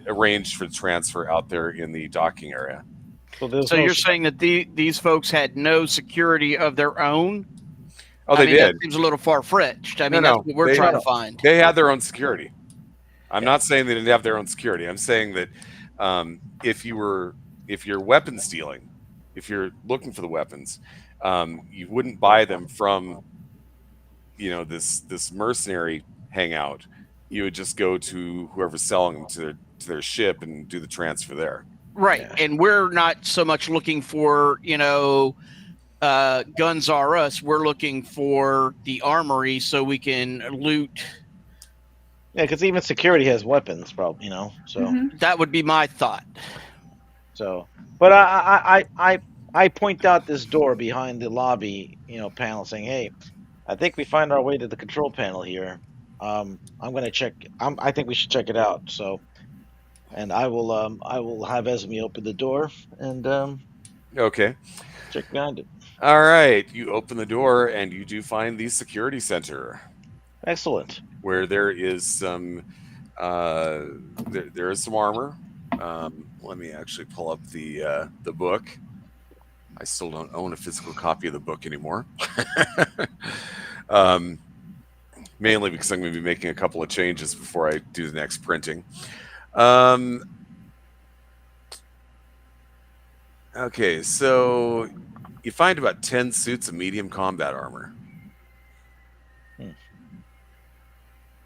Speaker 3: arranged for transfer out there in the docking area.
Speaker 6: So
Speaker 4: you're saying that these folks had no security of their own?
Speaker 3: Oh, they
Speaker 4: I mean,
Speaker 3: did.
Speaker 4: That seems a little far-fetched. I mean,
Speaker 3: No,
Speaker 4: that's what we're
Speaker 3: they-
Speaker 4: trying to find.
Speaker 3: They had their own security. I'm not saying they didn't have their own security. I'm saying that if you're weapon stealing, if you're looking for the weapons, you wouldn't buy them from this mercenary hangout. You would just go to whoever's selling them to their ship and do the transfer there.
Speaker 4: Right.
Speaker 6: Yeah.
Speaker 4: And we're not so much looking for, guns are us. We're looking for the armory so we can loot.
Speaker 6: Yeah, because even security has weapons, probably. So.
Speaker 2: Mhm.
Speaker 4: That would be my thought.
Speaker 6: So, but I point out this door behind the lobby, panel, saying, "Hey, I think we find our way to the control panel here. I'm gonna check. I think we should check it out. So, and I will have Esme open the door and
Speaker 3: Okay.
Speaker 6: check behind it.
Speaker 3: All right. You open the door and you do find the security center,
Speaker 6: Excellent.
Speaker 3: where there is some there is some armor. Let me actually pull up the book. I still don't own a physical copy of the book anymore. Mainly because I'm going to be making a couple of changes before I do the next printing. Okay, so you find about 10 suits of medium combat armor.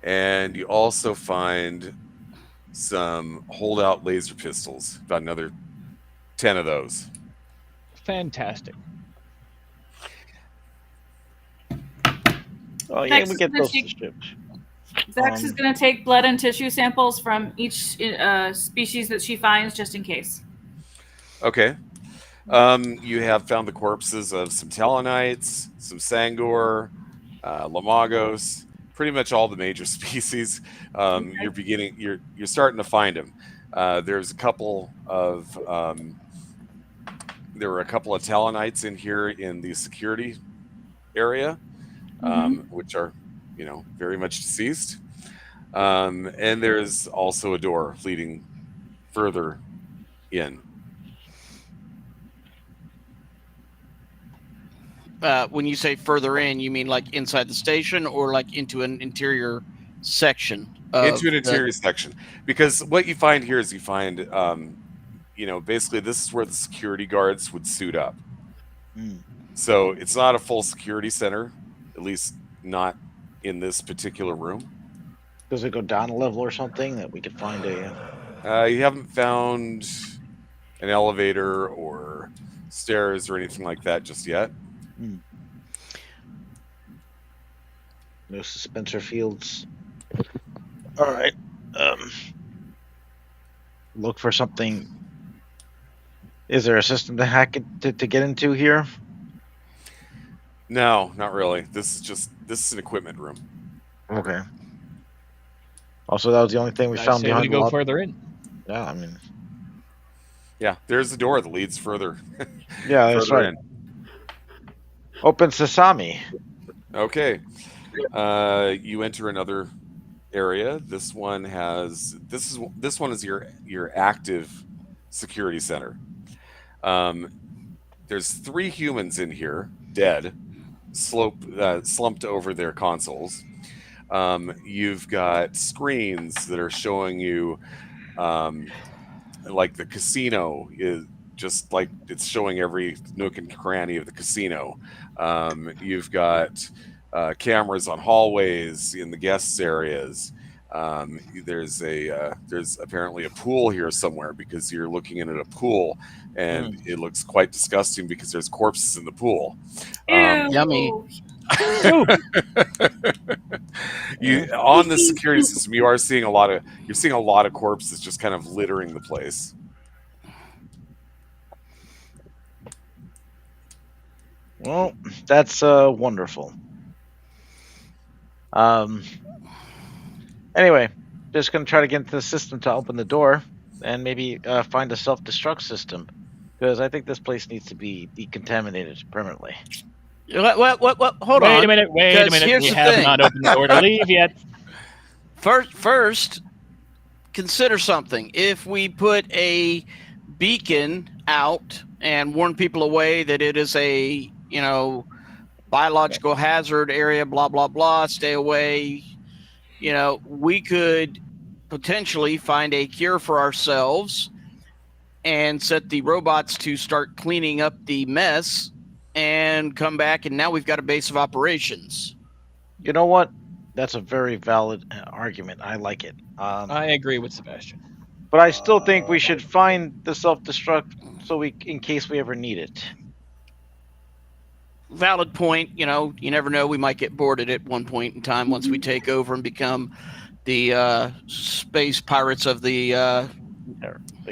Speaker 3: And you also find some holdout laser pistols, about another 10 of those.
Speaker 1: Fantastic.
Speaker 6: Oh yeah,
Speaker 2: Vex
Speaker 6: we
Speaker 2: is
Speaker 6: get
Speaker 2: gonna
Speaker 6: those to
Speaker 2: take-
Speaker 6: ship.
Speaker 2: Vex is going to take blood and tissue samples from each species that she finds, just in case.
Speaker 3: Okay. You have found the corpses of some Talonites, some Sangor, Lamagos, pretty much all the major species. You're starting to find them. There's a couple of there were a couple of Talonites in here in the security area, which are, very much deceased. And there's also a door leading further in.
Speaker 4: When you say further in, you mean like inside the station or like into an interior section?
Speaker 3: Into an interior section. Because what you find here is you find, basically this is where the security guards would suit up. So it's not a full security center, at least not in this particular room.
Speaker 6: Does it go down a level or something that we could find a?
Speaker 3: You haven't found an elevator or stairs or anything like that just yet.
Speaker 6: No dispenser fields. All right. Look for something. Is there a system to hack it to get into here?
Speaker 3: No, not really. This is an equipment room.
Speaker 6: Okay. Also, that was the only thing we
Speaker 1: I
Speaker 6: found
Speaker 1: say
Speaker 6: behind
Speaker 1: we
Speaker 6: the
Speaker 1: go
Speaker 6: lock.
Speaker 1: further in.
Speaker 6: Yeah, I mean.
Speaker 3: Yeah, there's the door that leads further.
Speaker 6: Yeah, that's
Speaker 3: further
Speaker 6: right.
Speaker 3: in.
Speaker 6: Open sesame.
Speaker 3: Okay. You enter another area. This one is your active security center. There's 3 humans in here, dead, slumped over their consoles. You've got screens that are showing you, like the casino is just like it's showing every nook and cranny of the casino. You've got cameras on hallways in the guests areas. There's apparently a pool here somewhere because you're looking in at a pool, and it looks quite disgusting because there's corpses in the pool.
Speaker 4: Yummy.
Speaker 3: On the security system, you're seeing a lot of corpses just kind of littering the place.
Speaker 6: Well, that's wonderful. Anyway, just gonna try to get into the system to open the door and maybe find a self-destruct system, because I think this place needs to be decontaminated permanently.
Speaker 4: What? Hold on.
Speaker 1: Wait a minute.
Speaker 4: Here's
Speaker 1: We
Speaker 4: the
Speaker 1: have
Speaker 4: thing.
Speaker 1: not opened the door to leave yet.
Speaker 4: First, consider something. If we put a beacon out and warn people away that it is a, biological hazard area, blah, blah, blah, stay away, we could potentially find a cure for ourselves and set the robots to start cleaning up the mess and come back, and now we've got a base of operations.
Speaker 6: You know what? That's a very valid argument. I like it.
Speaker 1: I agree with Sebastian.
Speaker 6: But I still think we should find the self-destruct in case we ever need it.
Speaker 4: Valid point. You never know. We might get boarded at one point in time once we take over and become the space pirates of the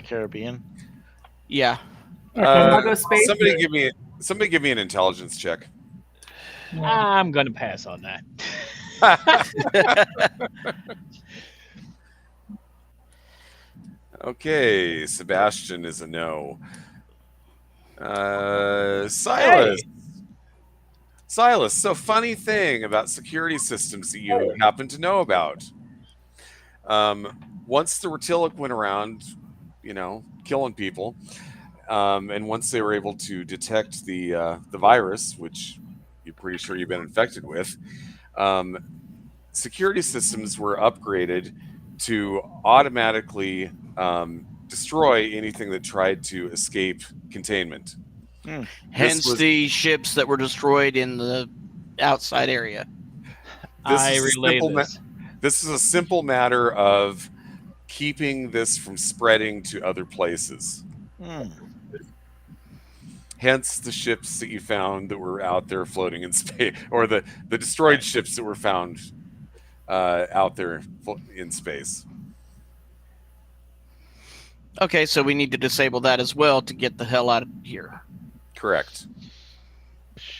Speaker 6: Caribbean.
Speaker 4: Yeah.
Speaker 2: Space.
Speaker 3: Somebody give me an intelligence check.
Speaker 1: I'm going to pass on that.
Speaker 3: Okay, Sebastian is a no. Silas.
Speaker 7: Hey.
Speaker 3: Silas, so funny thing about security systems that you happen to know about. Once the Rotilic went around, killing people, and once they were able to detect the virus, which you're pretty sure you've been infected with, security systems were upgraded to automatically destroy anything that tried to escape containment.
Speaker 4: Hence the ships that were destroyed in the outside area.
Speaker 1: I relay this.
Speaker 3: This is a simple matter of keeping this from spreading to other places. Hence the ships that you found that were out there floating in space, or the destroyed ships that were found out there in space.
Speaker 4: Okay, so we need to disable that as well to get the hell out of here.
Speaker 3: Correct.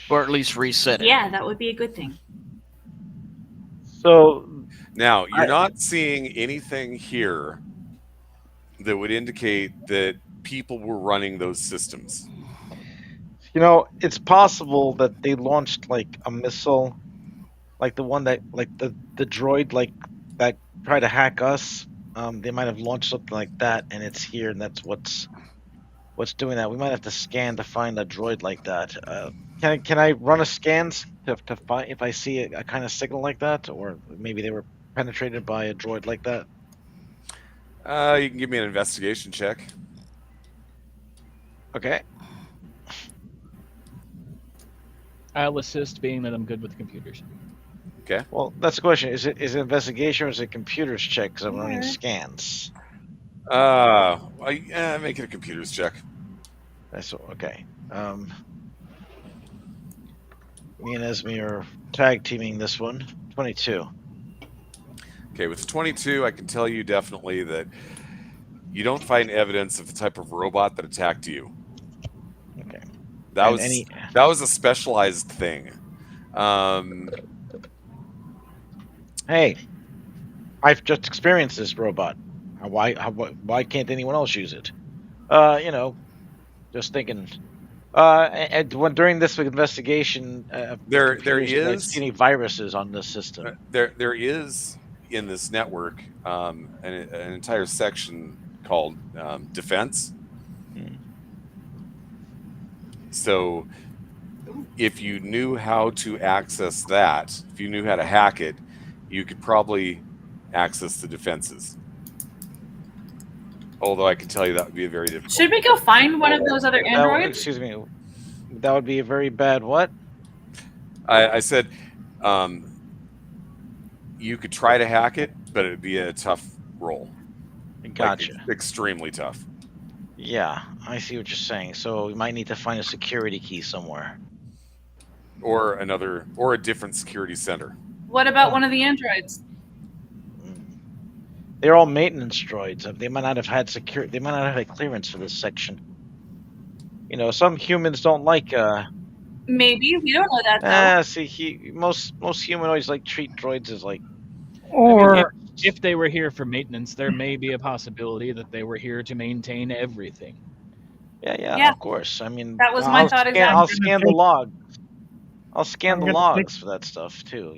Speaker 4: Or at least reset it.
Speaker 2: Yeah, that would be a good thing.
Speaker 7: So
Speaker 3: Now, you're not seeing anything here that would indicate that people were running those systems.
Speaker 6: It's possible that they launched like a missile, like the one that, like the droid, like that tried to hack us. They might have launched something like that, and it's here, and that's what's doing that. We might have to scan to find a droid like that. Can I run a scans to find if I see a kind of signal like that, or maybe they were penetrated by a droid like that?
Speaker 3: You can give me an investigation check.
Speaker 6: Okay.
Speaker 1: I'll assist, being that I'm good with computers.
Speaker 3: Okay.
Speaker 6: Well, that's the question. Is it investigation or is it computers check? Because I'm running scans.
Speaker 3: Make it a computers check.
Speaker 6: That's okay. Me and Esme are tag teaming this one. 22.
Speaker 3: Okay, with 22, I can tell you definitely that you don't find evidence of the type of robot that attacked you.
Speaker 6: Okay.
Speaker 3: That
Speaker 6: And
Speaker 3: was a specialized thing.
Speaker 6: Hey, I've just experienced this robot. Why can't anyone else use it? Just thinking. And during this investigation,
Speaker 3: There
Speaker 6: did I
Speaker 3: is
Speaker 6: see any viruses on this system?
Speaker 3: there is in this network an entire section called defense. So if you knew how to access that, if you knew how to hack it, you could probably access the defenses. Although I can tell you that would be a very difficult.
Speaker 2: Should we go find one of those other androids?
Speaker 6: Excuse me. That would be a very bad what?
Speaker 3: I said you could try to hack it, but it would be a tough roll.
Speaker 6: Gotcha.
Speaker 3: Like, extremely tough.
Speaker 6: Yeah, I see what you're saying. So we might need to find a security key somewhere.
Speaker 3: Or a different security center.
Speaker 2: What about one of the androids?
Speaker 6: They're all maintenance droids. They might not have had They might not have had clearance for this section. Some humans don't like.
Speaker 2: Maybe we don't know that though.
Speaker 6: Most humanoids treat droids as like.
Speaker 5: Or
Speaker 1: if they were here for maintenance, there may be a possibility that they were here to maintain everything.
Speaker 6: Yeah, of course. I mean,
Speaker 2: that was my thought.
Speaker 6: I'll scan the log. I'll scan the logs for that stuff too.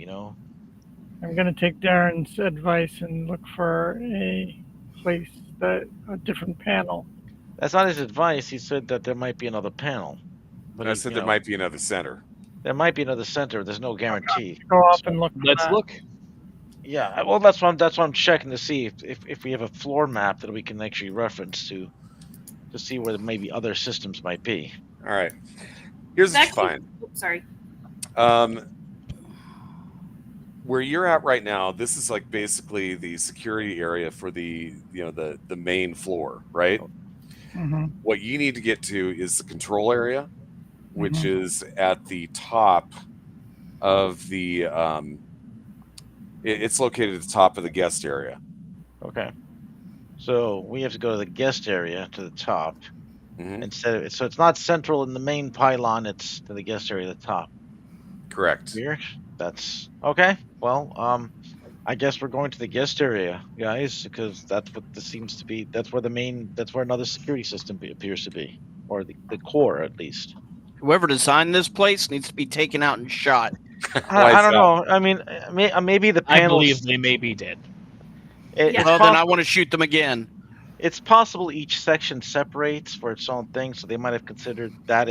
Speaker 5: I'm going to take Darren's advice and look for a different panel.
Speaker 6: That's not his advice. He said that there might be another panel.
Speaker 3: But I said there might be another center.
Speaker 6: There might be another center. There's no guarantee.
Speaker 5: Go up and look.
Speaker 1: Let's look.
Speaker 6: Yeah, well, that's what I'm checking to see if we have a floor map that we can actually reference to see where maybe other systems might be.
Speaker 3: All right. Here's what you find.
Speaker 2: Sorry.
Speaker 3: Where you're at right now, this is like basically the security area for the main floor, right?
Speaker 5: Mm-hmm.
Speaker 3: What you need to get to is the control area, which is at the top of the. It's located at the top of the guest area.
Speaker 6: Okay. So we have to go to the guest area to the top.
Speaker 3: Mm-hmm.
Speaker 6: So it's not central in the main pylon. It's to the guest area at the top.
Speaker 3: Correct.
Speaker 6: Weird. That's okay. Well, I guess we're going to the guest area, guys, because that's what this seems to be. That's where another security system appears to be, or the core at least.
Speaker 4: Whoever designed this place needs to be taken out and shot.
Speaker 6: I don't know. I mean, maybe the panels.
Speaker 1: I believe they may be dead.
Speaker 4: Then I want to shoot them again.
Speaker 6: It's possible each section separates for its own thing, so they might have considered that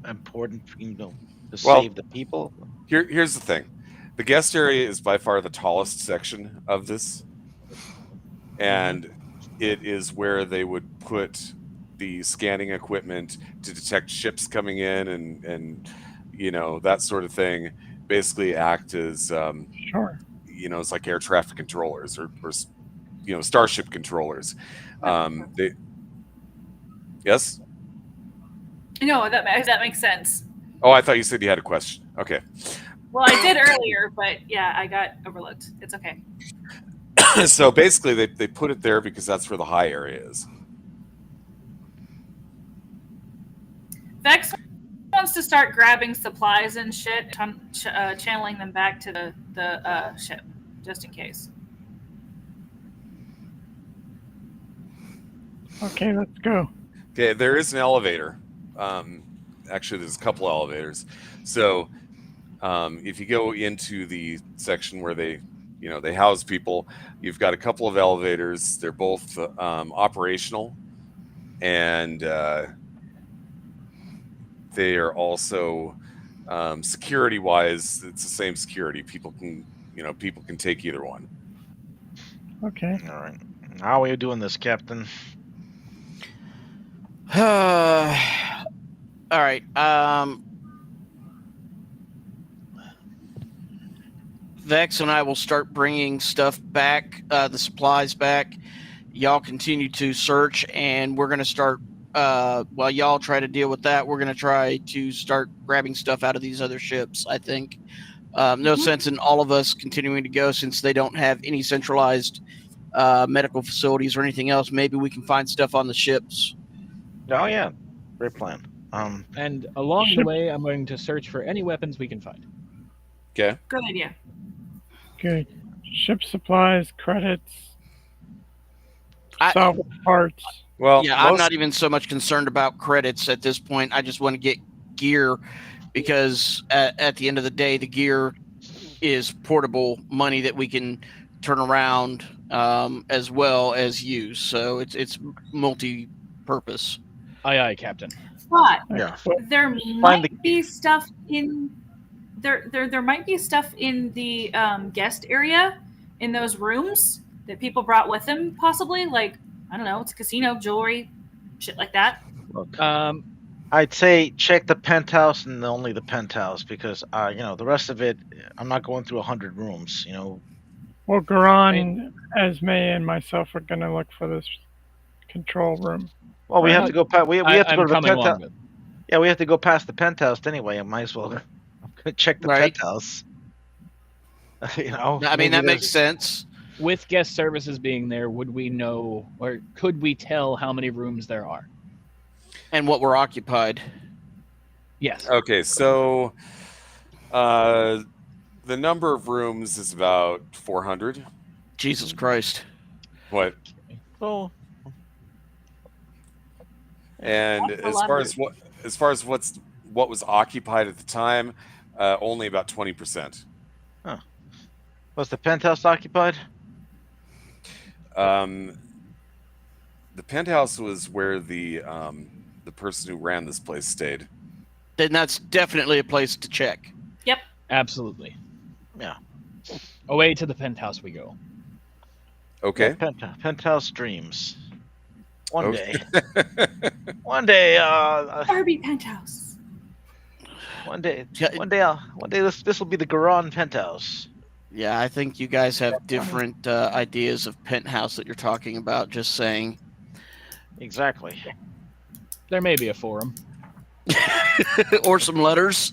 Speaker 6: important, to save the people.
Speaker 3: Here's the thing. The guest area is by far the tallest section of this, and it is where they would put the scanning equipment to detect ships coming in and that sort of thing. Basically act as it's like air traffic controllers or starship controllers. Yes?
Speaker 2: No, that makes sense.
Speaker 3: Oh, I thought you said you had a question. Okay.
Speaker 2: Well, I did earlier, but yeah, I got overlooked. It's okay.
Speaker 3: So basically they put it there because that's where the high area is.
Speaker 2: Vex wants to start grabbing supplies and shit, channeling them back to the ship, just in case.
Speaker 5: Okay, let's go.
Speaker 3: Okay, there is an elevator. Actually, there's a couple elevators. So if you go into the section where they house people, you've got a couple of elevators. They're both operational, and they are also security-wise. It's the same security. People can take either one.
Speaker 5: Okay.
Speaker 6: All right. How are we doing this, Captain?
Speaker 4: All right. Vex and I will start bringing stuff back, the supplies back. Y'all continue to search, and we're going to start, while y'all try to deal with that, we're going to try to start grabbing stuff out of these other ships, I think. No sense in all of us continuing to go since they don't have any centralized medical facilities or anything else. Maybe we can find stuff on the ships.
Speaker 6: Oh yeah, great plan.
Speaker 1: And along the
Speaker 5: Ship-
Speaker 1: way, I'm going to search for any weapons we can find.
Speaker 3: Okay.
Speaker 2: Good idea.
Speaker 5: Good. Ship supplies, credits,
Speaker 4: I-
Speaker 5: salvage parts.
Speaker 3: Well,
Speaker 4: Yeah, I'm not even so much concerned about credits at this point. I just want to get gear because at the end of the day, the gear is portable money that we can turn around as well as use. So it's multi-purpose.
Speaker 1: Aye, aye, Captain.
Speaker 2: But
Speaker 6: Yeah.
Speaker 2: there
Speaker 6: Find
Speaker 2: might be stuff in there might be stuff in the guest area in those rooms that people brought with them, possibly. Like, I don't know, it's a casino, jewelry, shit like that.
Speaker 6: Look,
Speaker 7: I'd say check the penthouse and only the penthouse because the rest of it, I'm not going through 100 rooms.
Speaker 5: Well, Garan, Esme, and myself are gonna look for this control room.
Speaker 7: Well, we have to go. We have to go
Speaker 1: I'm
Speaker 7: to the
Speaker 1: coming
Speaker 7: penthouse.
Speaker 1: along with.
Speaker 7: Yeah, we have to go past the penthouse anyway. I might as well check the
Speaker 4: Right.
Speaker 7: penthouse.
Speaker 4: I mean,
Speaker 7: maybe
Speaker 4: that makes
Speaker 7: there's-
Speaker 4: sense.
Speaker 1: With guest services being there, would we know or could we tell how many rooms there are?
Speaker 4: And what we're occupied.
Speaker 1: Yes.
Speaker 3: Okay, so the number of rooms is about 400.
Speaker 4: Jesus Christ.
Speaker 3: What?
Speaker 7: Oh,
Speaker 3: And
Speaker 2: That's a
Speaker 3: as
Speaker 2: lot
Speaker 3: far
Speaker 2: of-
Speaker 3: as what was occupied at the time, only about 20%.
Speaker 7: was the penthouse occupied?
Speaker 3: The penthouse was where the person who ran this place stayed.
Speaker 4: Then that's definitely a place to check.
Speaker 1: Absolutely.
Speaker 7: Yeah.
Speaker 1: Away to the penthouse we go.
Speaker 3: Okay.
Speaker 7: Penthouse dreams. One
Speaker 3: Okay.
Speaker 7: day. One day.
Speaker 2: Barbie penthouse.
Speaker 7: One day.
Speaker 4: Yeah,
Speaker 7: One day. This will be the Garan penthouse.
Speaker 4: Yeah, I think you guys have different ideas of penthouse that you're talking about. Just saying.
Speaker 7: Exactly.
Speaker 1: There may be a forum.
Speaker 4: Or some letters.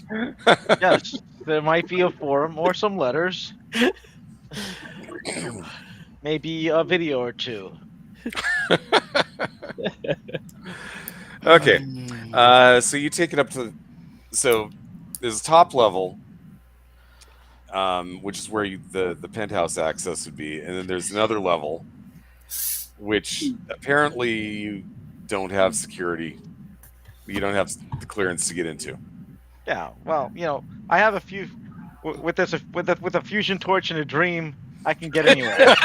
Speaker 7: Yes, there might be a forum or some letters. Maybe a video or two.
Speaker 3: Okay. So you take it up to. So there's a top level, which is where the penthouse access would be, and then there's another level, which apparently you don't have security. You don't have the clearance to get into.
Speaker 7: Yeah. Well, I have a few. With a fusion torch and a dream, I can get anywhere.
Speaker 2: Fusion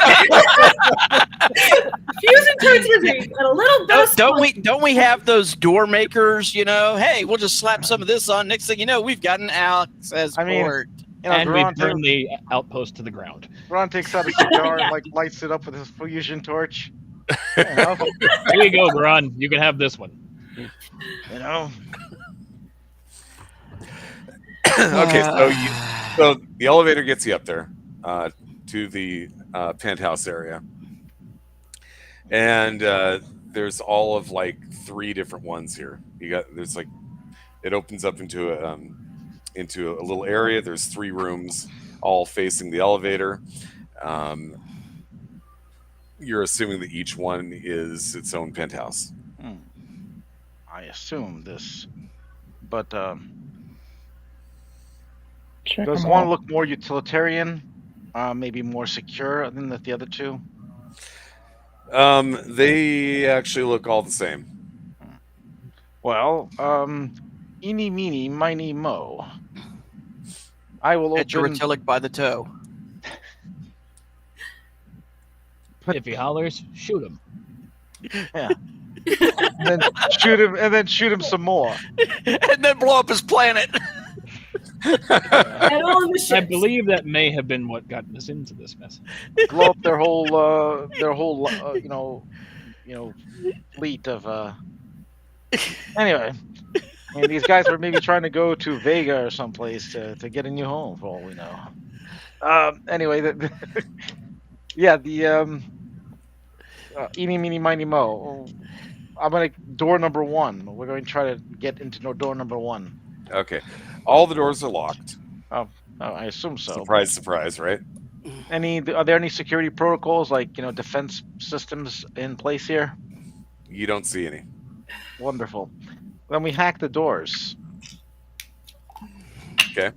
Speaker 2: torch with me and a little dust.
Speaker 4: Don't we have those door makers? Hey, we'll just slap some of this on. Next thing you know, we've got an access
Speaker 7: I mean,
Speaker 4: port.
Speaker 1: And we
Speaker 7: Garan
Speaker 1: burn the outpost to the ground.
Speaker 7: takes out a cigar and lights it up with his fusion torch.
Speaker 1: Here you go, Garan. You can have this one.
Speaker 3: Okay, so the elevator gets you up there to the penthouse area, and there's all of 3 different ones here. It opens up into a little area. There's 3 rooms, all facing the elevator. You're assuming that each one is its own penthouse.
Speaker 7: I assume this, but
Speaker 5: Check
Speaker 7: does
Speaker 5: them
Speaker 7: one
Speaker 5: all.
Speaker 7: look more utilitarian? Maybe more secure than the other two?
Speaker 3: They actually look all the same.
Speaker 7: Well, eeny, meeny, miny, mo. I will open.
Speaker 4: Heterotilic by the toe.
Speaker 1: If he hollers, shoot him.
Speaker 7: Yeah. and then shoot him some more.
Speaker 4: And then blow up his planet.
Speaker 2: And all of the
Speaker 1: I
Speaker 2: ships.
Speaker 1: believe that may have been what got us into this mess.
Speaker 7: Blow up their whole fleet of. Anyway, I mean, these guys were maybe trying to go to Vega or someplace to get a new home, for all we know. Anyway, yeah, the eeny, meeny, miny, mo. I'm gonna door number 1. We're going to try to get into door number 1.
Speaker 3: Okay. All the doors are locked.
Speaker 7: Oh, I assume so.
Speaker 3: Surprise, surprise, right?
Speaker 7: Are there any security protocols, like defense systems in place here?
Speaker 3: You don't see any.
Speaker 7: Wonderful. Then we hack the doors.
Speaker 3: Okay.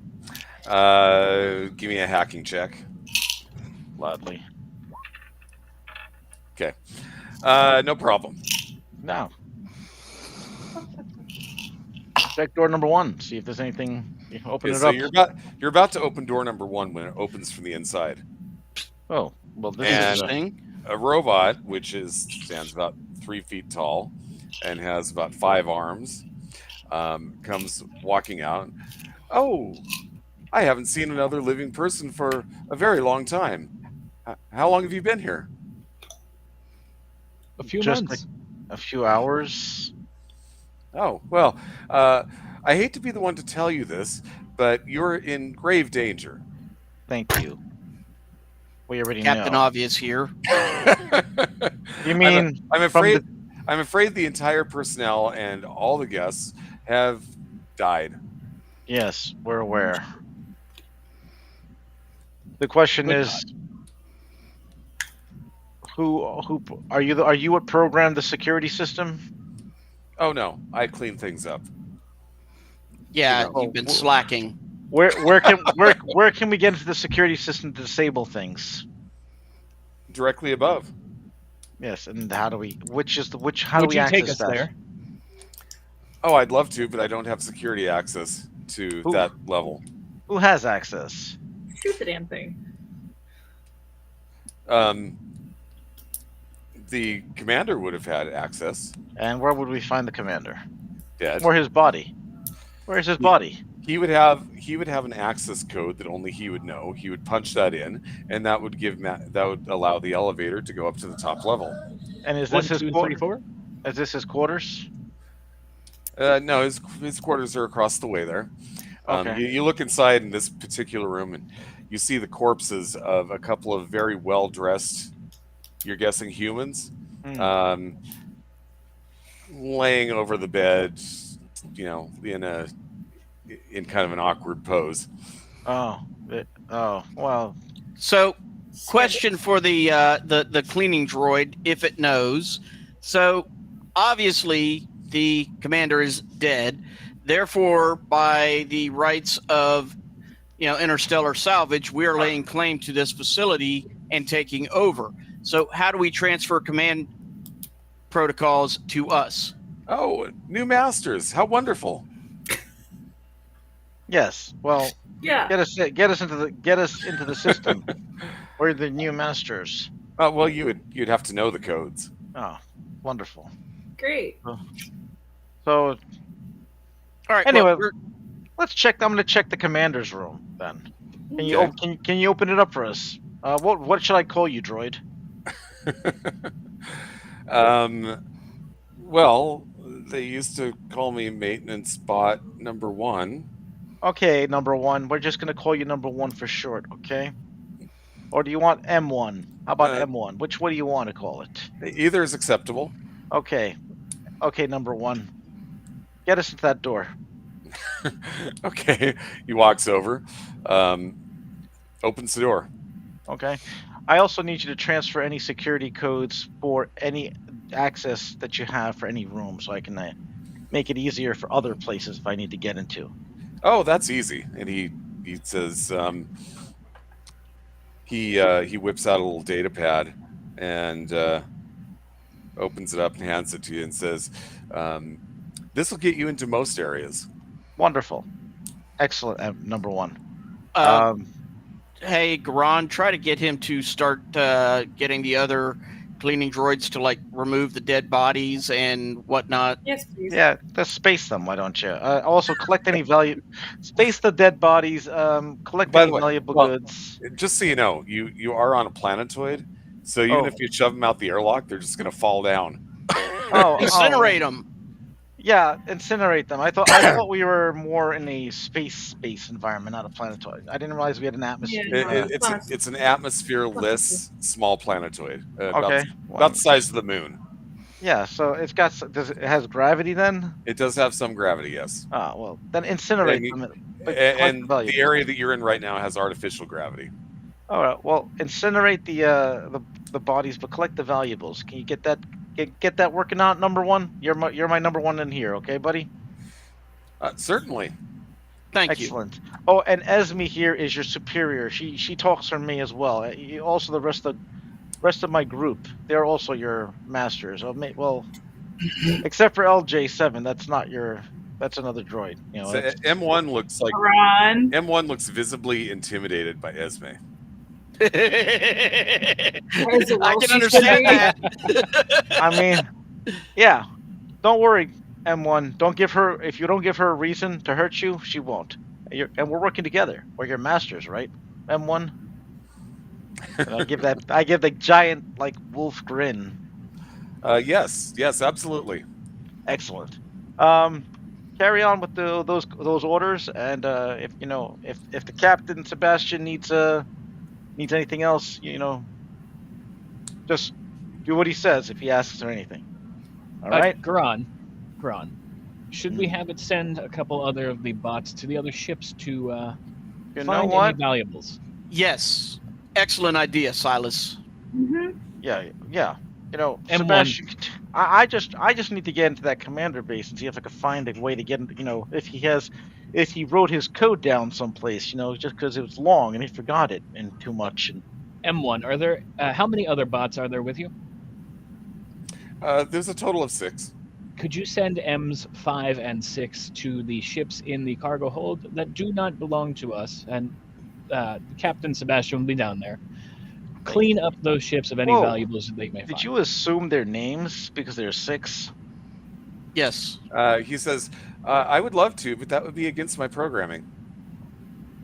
Speaker 3: Give me a hacking check.
Speaker 7: Gladly.
Speaker 3: Okay. No problem.
Speaker 7: Now, check door number 1. See if there's anything. You can open
Speaker 3: Okay,
Speaker 7: it
Speaker 3: so
Speaker 7: up.
Speaker 3: you're about to open door number 1 when it opens from the inside.
Speaker 7: Oh, well, this
Speaker 3: And-
Speaker 7: is
Speaker 4: Interesting.
Speaker 3: A robot, which stands about 3 feet tall and has about 5 arms, comes walking out. Oh, I haven't seen another living person for a very long time. How long have you been here?
Speaker 1: A few
Speaker 7: Just
Speaker 1: months.
Speaker 7: a few hours.
Speaker 3: Oh, well, I hate to be the one to tell you this, but you're in grave danger.
Speaker 7: Thank you. We already
Speaker 4: Captain
Speaker 7: know.
Speaker 4: Obvious here.
Speaker 7: You mean
Speaker 3: I'm
Speaker 7: from
Speaker 3: afraid I'm afraid the entire personnel and all the guests have died.
Speaker 7: Yes, we're aware. The question
Speaker 1: Good
Speaker 7: is, who are you? Are you what programmed the security system?
Speaker 3: Oh no, I clean things up.
Speaker 4: Yeah,
Speaker 3: You know,
Speaker 4: you've been slacking.
Speaker 7: Where can we get into the security system to disable things?
Speaker 3: Directly above.
Speaker 7: Yes, and how do we? How
Speaker 1: Would
Speaker 7: do we
Speaker 1: you
Speaker 7: access
Speaker 1: take us
Speaker 7: that?
Speaker 1: there?
Speaker 3: Oh, I'd love to, but I don't have security access to
Speaker 7: Who-
Speaker 3: that level.
Speaker 7: Who has access?
Speaker 2: Shoot the damn thing.
Speaker 3: The commander would have had access.
Speaker 7: And where would we find the commander?
Speaker 3: Dead.
Speaker 7: Or his body? Where's his body?
Speaker 3: He would have an access code that only he would know. He would punch that in, and that would allow the elevator to go up to the top level.
Speaker 7: And is
Speaker 1: 1,
Speaker 7: this his
Speaker 1: 2, 3,
Speaker 7: quarters?
Speaker 1: 4.
Speaker 7: Is this his quarters?
Speaker 3: No, his quarters are across the way there.
Speaker 7: Okay.
Speaker 3: You look inside in this particular room, and you see the corpses of a couple of very well dressed, you're guessing humans, laying over the bed, in kind of an awkward pose.
Speaker 7: Well.
Speaker 4: So, question for the cleaning droid, if it knows. So, obviously, the commander is dead. Therefore, by the rights of interstellar salvage, we are laying claim to this facility and taking over. So, how do we transfer command protocols to us?
Speaker 3: Oh, new masters! How wonderful!
Speaker 7: Yes. Well,
Speaker 2: Yeah.
Speaker 7: get us into the system. We're the new masters.
Speaker 3: Well, you'd have to know the codes.
Speaker 7: Oh, wonderful.
Speaker 2: Great.
Speaker 7: So
Speaker 4: All right.
Speaker 7: Anyway,
Speaker 4: well,
Speaker 7: let's check. I'm going to check the commander's room then. Can you
Speaker 3: Okay.
Speaker 7: can you open it up for us? What should I call you, droid?
Speaker 3: Well, they used to call me maintenance bot number 1.
Speaker 7: Okay, number 1. We're just going to call you number 1 for short, okay? Or do you want M1? How about M1? What do you want to call it?
Speaker 3: Either is acceptable.
Speaker 7: Okay, number 1. Get us into that door.
Speaker 3: Okay, he walks over, opens the door.
Speaker 7: Okay. I also need you to transfer any security codes for any access that you have for any room, so I can make it easier for other places if I need to get into.
Speaker 3: Oh, that's easy. And he says he whips out a little data pad and opens it up and hands it to you and says, "This will get you into most areas."
Speaker 7: Wonderful. Excellent. Number one.
Speaker 4: Hey, Garon, try to get him to start getting the other cleaning droids to like remove the dead bodies and whatnot.
Speaker 2: Yes, please.
Speaker 7: Yeah, just space them. Why don't you? Also, collect any value. Space the dead bodies. Collect
Speaker 3: By
Speaker 7: any
Speaker 3: the way,
Speaker 7: valuable
Speaker 3: well,
Speaker 7: goods.
Speaker 3: Just so you know, you are on a planetoid, so even if you shove them out the airlock, they're just going to fall down.
Speaker 4: Incinerate them.
Speaker 7: Yeah, incinerate them. I thought we were more in a space environment, not a planetoid. I didn't realize we had an atmosphere.
Speaker 2: Yeah.
Speaker 3: It's an atmosphere-less small planetoid,
Speaker 7: Okay.
Speaker 3: about the size of the moon.
Speaker 7: Yeah, so it has gravity then?
Speaker 3: It does have some gravity, yes.
Speaker 7: Ah, well, then incinerate them.
Speaker 3: And the area that you're in right now has artificial gravity.
Speaker 7: All right. Well, incinerate the bodies, but collect the valuables. Can you get that working out? Number one, you're my number one in here, okay, buddy?
Speaker 3: Certainly.
Speaker 4: Thank you.
Speaker 7: Excellent. Oh, and Esme here is your superior. She talks for me as well. Also, the rest of my group, they're also your masters. Well, except for LJ7, that's another droid. You know,
Speaker 3: so M1 looks like
Speaker 2: Ron.
Speaker 3: M1 looks visibly intimidated by Esme.
Speaker 4: I can understand that.
Speaker 7: I mean, yeah. Don't worry, M1. If you don't give her a reason to hurt you, she won't. And we're working together. We're your masters, right, M1? And I give the giant like wolf grin.
Speaker 3: Yes, absolutely.
Speaker 7: Excellent. Carry on with those orders, and if the Captain Sebastian needs anything else, just do what he says if he asks or anything. All right,
Speaker 1: Garon, should we have it send a couple other of the bots to the other ships to find any valuables?
Speaker 4: Yes, excellent idea, Silas.
Speaker 2: Mm-hmm.
Speaker 7: Yeah.
Speaker 1: M1.
Speaker 7: Sebastian, I just need to get into that commander base and see if I can find a way to get, if he wrote his code down someplace, just because it was long and he forgot it and too much.
Speaker 1: M1, are there how many other bots are there with you?
Speaker 3: There's a total of 6.
Speaker 1: Could you send M's 5 and 6 to the ships in the cargo hold that do not belong to us, and Captain Sebastian will be down there. Clean up those ships of any valuables that they may find.
Speaker 7: Did you assume their names because there's 6?
Speaker 4: Yes.
Speaker 3: He says, I would love to, but that would be against my programming.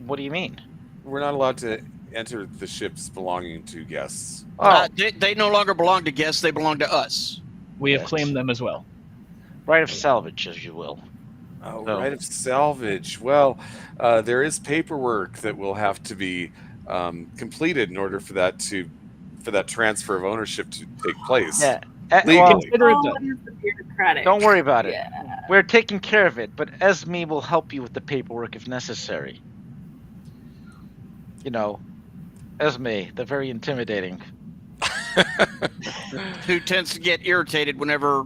Speaker 7: What do you mean?
Speaker 3: We're not allowed to enter the ships belonging to guests.
Speaker 4: They no longer belong to guests. They belong to us.
Speaker 1: We have claimed them as well.
Speaker 7: Right of salvage, as you will.
Speaker 3: Oh, right of salvage. Well, there is paperwork that will have to be completed in order for that transfer of ownership to take place.
Speaker 7: Yeah.
Speaker 3: Legally.
Speaker 7: Don't worry about it. We're taking care of it, but Esme will help you with the paperwork if necessary. Esme, the very intimidating.
Speaker 4: Who tends to get irritated whenever,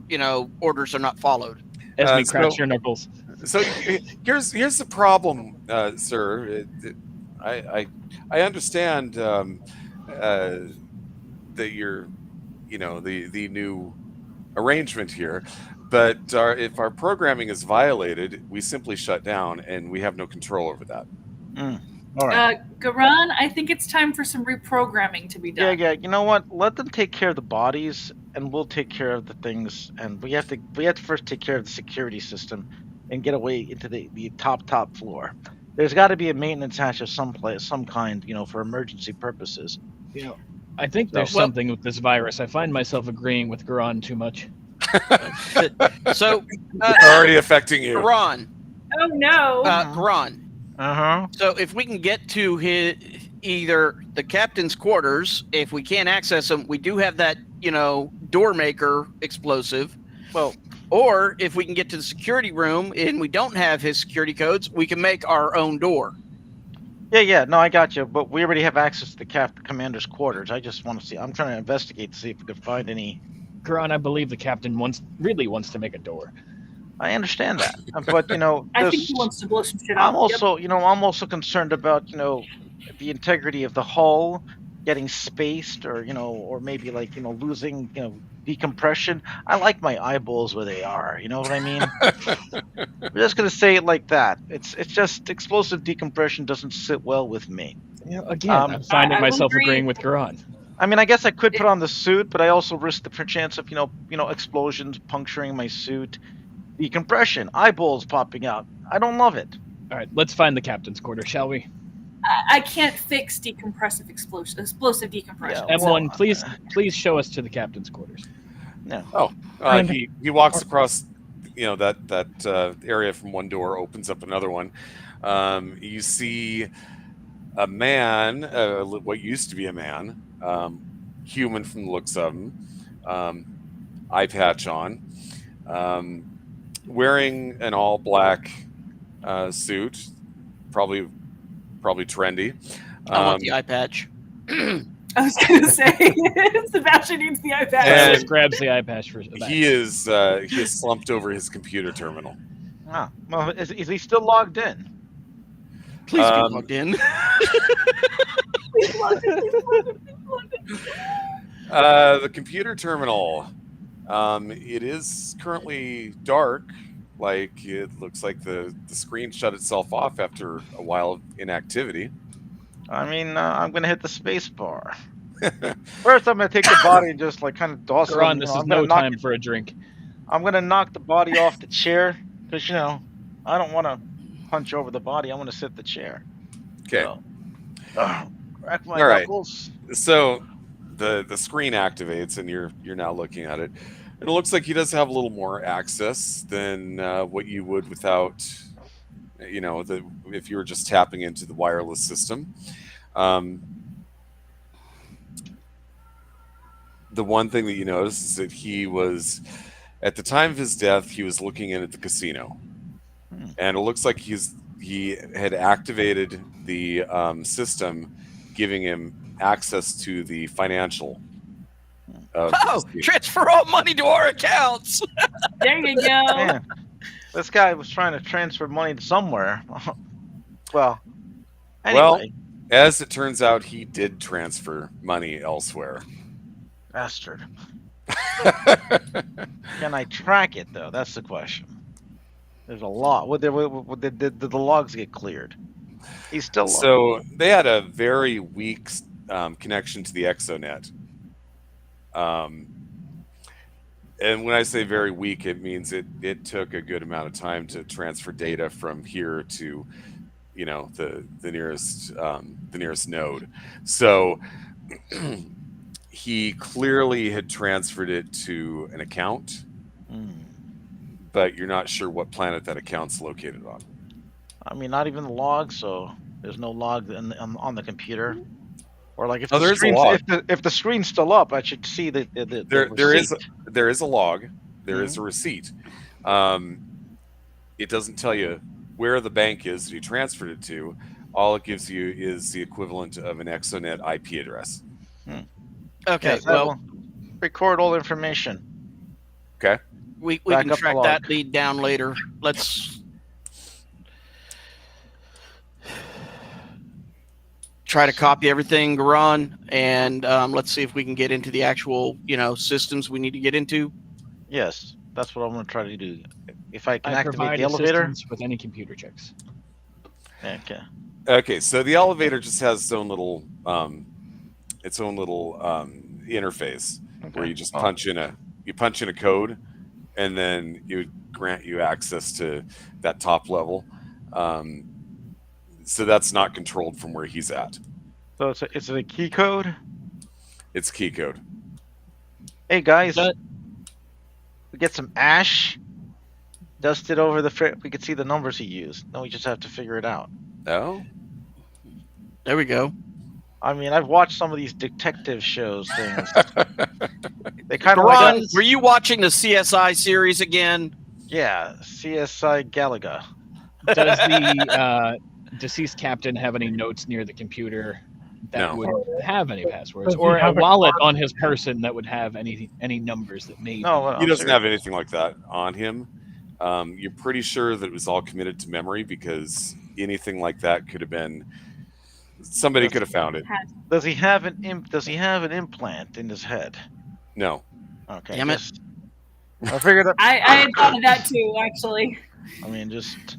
Speaker 4: orders are not followed.
Speaker 1: Esme cracks your knuckles.
Speaker 3: So here's the problem, sir. I understand that you're, the new arrangement here, but if our programming is violated, we simply shut down, and we have no control over that.
Speaker 7: All right.
Speaker 2: Garan, I think it's time for some reprogramming to be done.
Speaker 7: Yeah. You know what? Let them take care of the bodies, and we'll take care of the things. And we have to first take care of the security system, and get away into the top floor. There's got to be a maintenance hatch of some kind, for emergency purposes.
Speaker 1: I think there's something with this virus. I find myself agreeing with Garan too much.
Speaker 4: So
Speaker 3: it's already affecting you.
Speaker 4: Garan.
Speaker 2: Oh no.
Speaker 4: Garan.
Speaker 7: Uh-huh.
Speaker 4: So if we can get to either the captain's quarters, if we can't access them, we do have that, door maker explosive.
Speaker 7: Well,
Speaker 4: or if we can get to the security room and we don't have his security codes, we can make our own door.
Speaker 7: Yeah. No, I got you. But we already have access to the commander's quarters. I just want to see. I'm trying to investigate to see if we can find any.
Speaker 1: Garan, I believe the captain really wants to make a door.
Speaker 7: I understand that, but
Speaker 2: I think he wants to blow some shit up.
Speaker 7: I'm also concerned about the integrity of the hull getting spaced, or maybe losing decompression. I like my eyeballs where they are. You know what I mean? We're just gonna say it like that. It's just explosive decompression doesn't sit well with me.
Speaker 1: Again, I'm finding
Speaker 2: I will
Speaker 1: myself
Speaker 2: agree.
Speaker 1: agreeing with Garan.
Speaker 7: I mean, I guess I could put on the suit, but I also risk the chance of explosions puncturing my suit, decompression, eyeballs popping out. I don't love it.
Speaker 1: All right, let's find the captain's quarter, shall we?
Speaker 2: I can't fix explosive decompression.
Speaker 7: Yeah, well,
Speaker 1: M1, please show us to the captain's quarters.
Speaker 7: No.
Speaker 3: He walks across, that area from one door, opens up another one. You see a man, what used to be a man, human from the looks of him, eye patch on, wearing an all black suit, probably trendy.
Speaker 4: I want the eye patch.
Speaker 2: I was going to say, Sebastian needs the iPad.
Speaker 1: Silas grabs the eye patch for that.
Speaker 3: He is slumped over his computer terminal.
Speaker 7: Ah, well, is he still logged in?
Speaker 4: Please be logged in.
Speaker 3: The computer terminal. It is currently dark. Like, it looks like the screen shut itself off after a while of inactivity.
Speaker 7: I mean, I'm gonna hit the space bar. First, I'm gonna take the body and just kind of toss it.
Speaker 1: Garan, this is no time for a drink.
Speaker 7: I'm gonna knock the body off the chair because I don't want to punch over the body. I want to sit the chair.
Speaker 3: Okay.
Speaker 7: So, crack my
Speaker 3: All right.
Speaker 7: knuckles.
Speaker 3: So the screen activates, and you're now looking at it. And it looks like he does have a little more access than what you would without, if you were just tapping into the wireless system. The one thing that you notice is that he was, at the time of his death, he was looking in at the casino. And it looks like he had activated the system, giving him access to the financial.
Speaker 4: Transfer all money to our accounts.
Speaker 2: There you go.
Speaker 7: Man, this guy was trying to transfer money to somewhere. Well, anyway.
Speaker 3: Well, as it turns out, he did transfer money elsewhere.
Speaker 7: Bastard. Can I track it, though? That's the question. There's a lot. Did the logs get cleared? He's still logged.
Speaker 3: So they had a very weak connection to the exonet. And when I say very weak, it means it took a good amount of time to transfer data from here to, the nearest node. So he clearly had transferred it to an account, but you're not sure what planet that account's located on.
Speaker 7: I mean, not even the log, so there's no log on the computer. Or if the screen's still up, I should see the
Speaker 3: there is a log, there is a receipt. It doesn't tell you where the bank is that you transferred it to. All it gives you is the equivalent of an exonet IP address.
Speaker 4: Okay,
Speaker 7: yes, well, record all information.
Speaker 3: Okay,
Speaker 4: we can track that lead down later. Let's try to copy everything, Garan, and let's see if we can get into the actual, systems we need to get into.
Speaker 7: Yes, that's what I'm going to try to do. If I can activate
Speaker 1: provide
Speaker 7: the elevator
Speaker 1: assistance with any computer checks.
Speaker 7: Okay.
Speaker 3: Okay, so the elevator just has its own little interface where you just punch in a code, and then it would grant you access to that top level. So that's not controlled from where he's at.
Speaker 7: So it's a key code?
Speaker 3: It's key code.
Speaker 7: Hey, guys. We get some ash. Dust it over we could see the numbers he used. Now we just have to figure it out.
Speaker 3: Oh?
Speaker 4: There we go.
Speaker 7: I mean, I've watched some of these detective shows things. They kind of
Speaker 4: Garan, were you watching the CSI series again?
Speaker 7: Yeah, CSI Galaga.
Speaker 1: Does the deceased captain have any notes near the computer that would have any passwords, or a wallet on his person that would have any numbers that may?
Speaker 3: No, he doesn't have anything like that on him. You're pretty sure that it was all committed to memory, because anything like that could have been somebody could have found it.
Speaker 7: Does he have an implant in his head?
Speaker 3: No.
Speaker 6: Okay.
Speaker 4: Damn it.
Speaker 6: I figured that.
Speaker 2: I had thought of that too, actually.
Speaker 6: I mean, just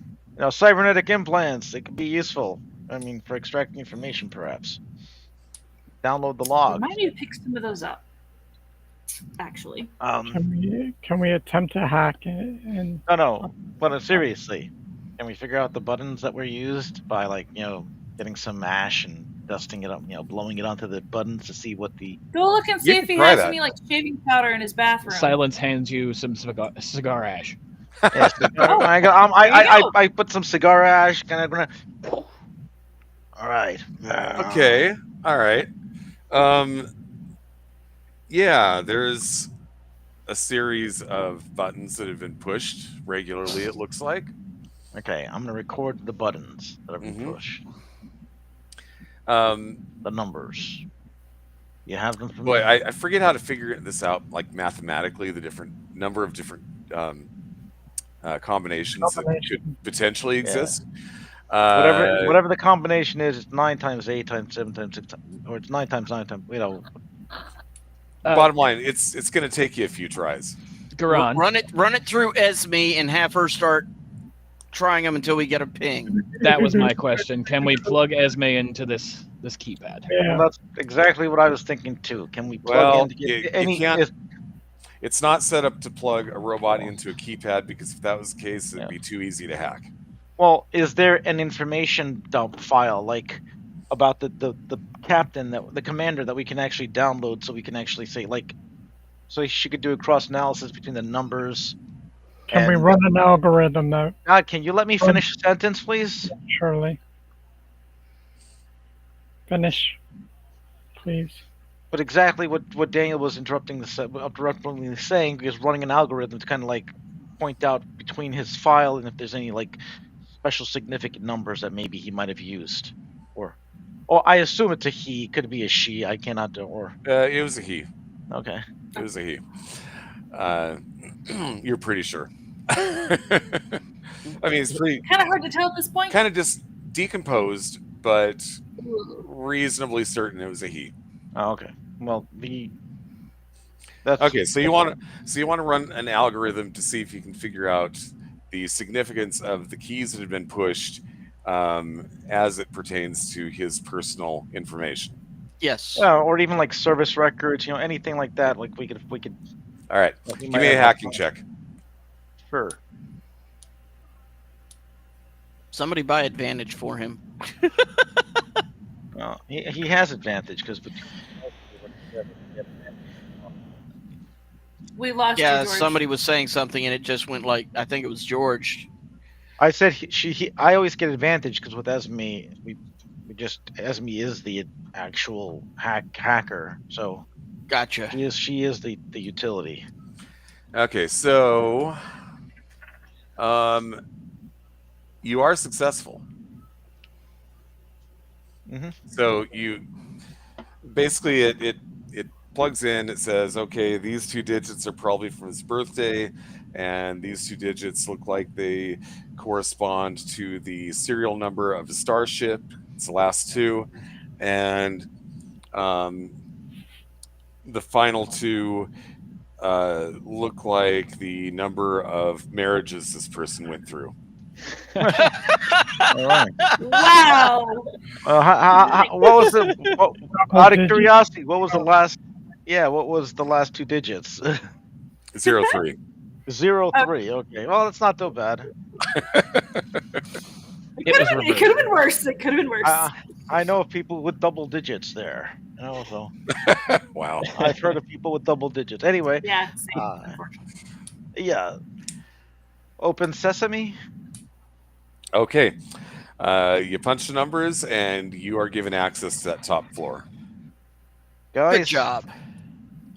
Speaker 6: cybernetic implants. They could be useful. I mean, for extracting information, perhaps. Download the
Speaker 2: We
Speaker 6: log.
Speaker 2: might need to pick some of those up. Actually.
Speaker 5: Can we attempt to hack it? And
Speaker 6: No. But seriously, can we figure out the buttons that were used by getting some ash and dusting it up, blowing it onto the buttons to see what the
Speaker 2: Go look and see
Speaker 3: You
Speaker 2: if
Speaker 3: can
Speaker 2: he
Speaker 3: try
Speaker 2: has
Speaker 3: that.
Speaker 2: any shaving powder in his bathroom.
Speaker 1: Silence hands you some cigar ash.
Speaker 6: Yes.
Speaker 2: Oh,
Speaker 6: I put some cigar ash. Kind of. All right.
Speaker 3: Okay. All right. Yeah, there's a series of buttons that have been pushed regularly, it looks like.
Speaker 6: Okay, I'm gonna record the buttons that have been
Speaker 3: Mhm.
Speaker 6: pushed.
Speaker 3: Um,
Speaker 6: The numbers. You have them from
Speaker 3: boy, I forget how to figure this out, like mathematically, the different number of different combinations that could potentially exist.
Speaker 6: whatever the combination is. It's 9 times 8 times 7 times 6, or it's 9 times 9 times.
Speaker 3: Bottom line, it's going to take you a few tries.
Speaker 1: Garan,
Speaker 4: Run it through Esme and have her start trying them until we get a ping.
Speaker 1: that was my question. Can we plug Esme into this keypad?
Speaker 5: yeah,
Speaker 6: Well, that's exactly what I was thinking too. Can we plug
Speaker 3: Well,
Speaker 6: in to get
Speaker 3: you
Speaker 6: any?
Speaker 3: can't- It's not set up to plug a robot into a keypad, because if that was the case, it'd be too easy to hack.
Speaker 6: Well, is there an information dump file about the captain, the commander, that we can actually download, so we can actually say so she could do a cross analysis between the numbers?
Speaker 5: can we run an algorithm though?
Speaker 6: God, can you let me finish the sentence, please?
Speaker 5: Surely. Finish, please.
Speaker 6: But exactly what Daniel was interrupting saying, because running an algorithm to kind of point out between his file and if there's any special significant numbers that maybe he might have used, or I assume it's a he, could be a she. I cannot do or
Speaker 3: It was a he.
Speaker 6: okay.
Speaker 3: It was a he. You're pretty sure. I mean, it's pretty
Speaker 2: kind of hard to tell at this point.
Speaker 3: kind of just decomposed, but reasonably certain it was a he.
Speaker 6: Oh, okay. Well, that's
Speaker 3: Okay, so you want to run an algorithm to see if you can figure out the significance of the keys that have been pushed as it pertains to his personal information.
Speaker 4: Yes.
Speaker 6: or even service records, anything like that. We could.
Speaker 3: All right,
Speaker 6: we
Speaker 3: give
Speaker 6: might
Speaker 3: me a
Speaker 6: have
Speaker 3: hacking check.
Speaker 6: Sure.
Speaker 4: Somebody buy advantage for him.
Speaker 6: Well, he has advantage because.
Speaker 2: We lost
Speaker 4: Yeah,
Speaker 2: you, George.
Speaker 4: somebody was saying something and it just went I think it was George.
Speaker 6: I said I always get advantage because with Esme, we Esme is the actual hacker, so
Speaker 4: Gotcha.
Speaker 6: she is the utility.
Speaker 3: Okay, so you are successful.
Speaker 6: Mhm.
Speaker 3: So you basically it plugs in. It says, okay, these 2 digits are probably from his birthday, and these 2 digits look like they correspond to the serial number of the starship. It's the last 2, and the final 2 look like the number of marriages this person went through.
Speaker 6: All right.
Speaker 2: Wow.
Speaker 6: What was out of curiosity? What was the last? Yeah, what was the last 2 digits?
Speaker 3: 03.
Speaker 6: 03. Okay, well, that's not too bad.
Speaker 2: It could have been worse. It could have been worse.
Speaker 6: I know of people with double digits there. So
Speaker 3: Wow.
Speaker 6: I've heard of people with double digits. Anyway,
Speaker 2: yeah, same, unfortunately.
Speaker 6: yeah. Open sesame.
Speaker 3: Okay. You punch the numbers, and you are given access to that top floor.
Speaker 6: Guys,
Speaker 4: Good job.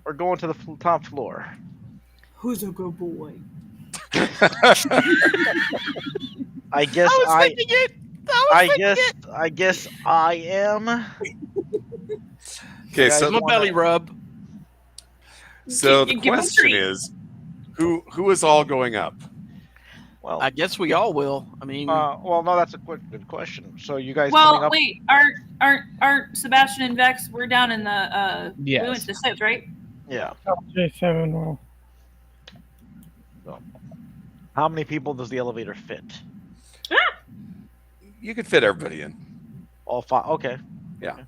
Speaker 6: we're going to the top floor.
Speaker 2: Who's a good boy?
Speaker 6: I guess
Speaker 4: I
Speaker 6: guess I am.
Speaker 3: Okay,
Speaker 6: guys
Speaker 3: so
Speaker 4: My belly rub.
Speaker 3: the
Speaker 2: Give him a
Speaker 3: question
Speaker 2: treat.
Speaker 3: is, who is all going up?
Speaker 6: Well,
Speaker 4: I guess we all will. I mean,
Speaker 6: well, no, that's a good question. So you guys coming
Speaker 2: Well,
Speaker 6: up?
Speaker 2: wait, aren't Sebastian and Vex? We're down in the we went to the south, right?
Speaker 7: Yeah.
Speaker 5: J7 will.
Speaker 7: How many people does the elevator fit?
Speaker 3: You could fit everybody in.
Speaker 7: All 5. Okay.
Speaker 3: Yeah.
Speaker 7: Okay.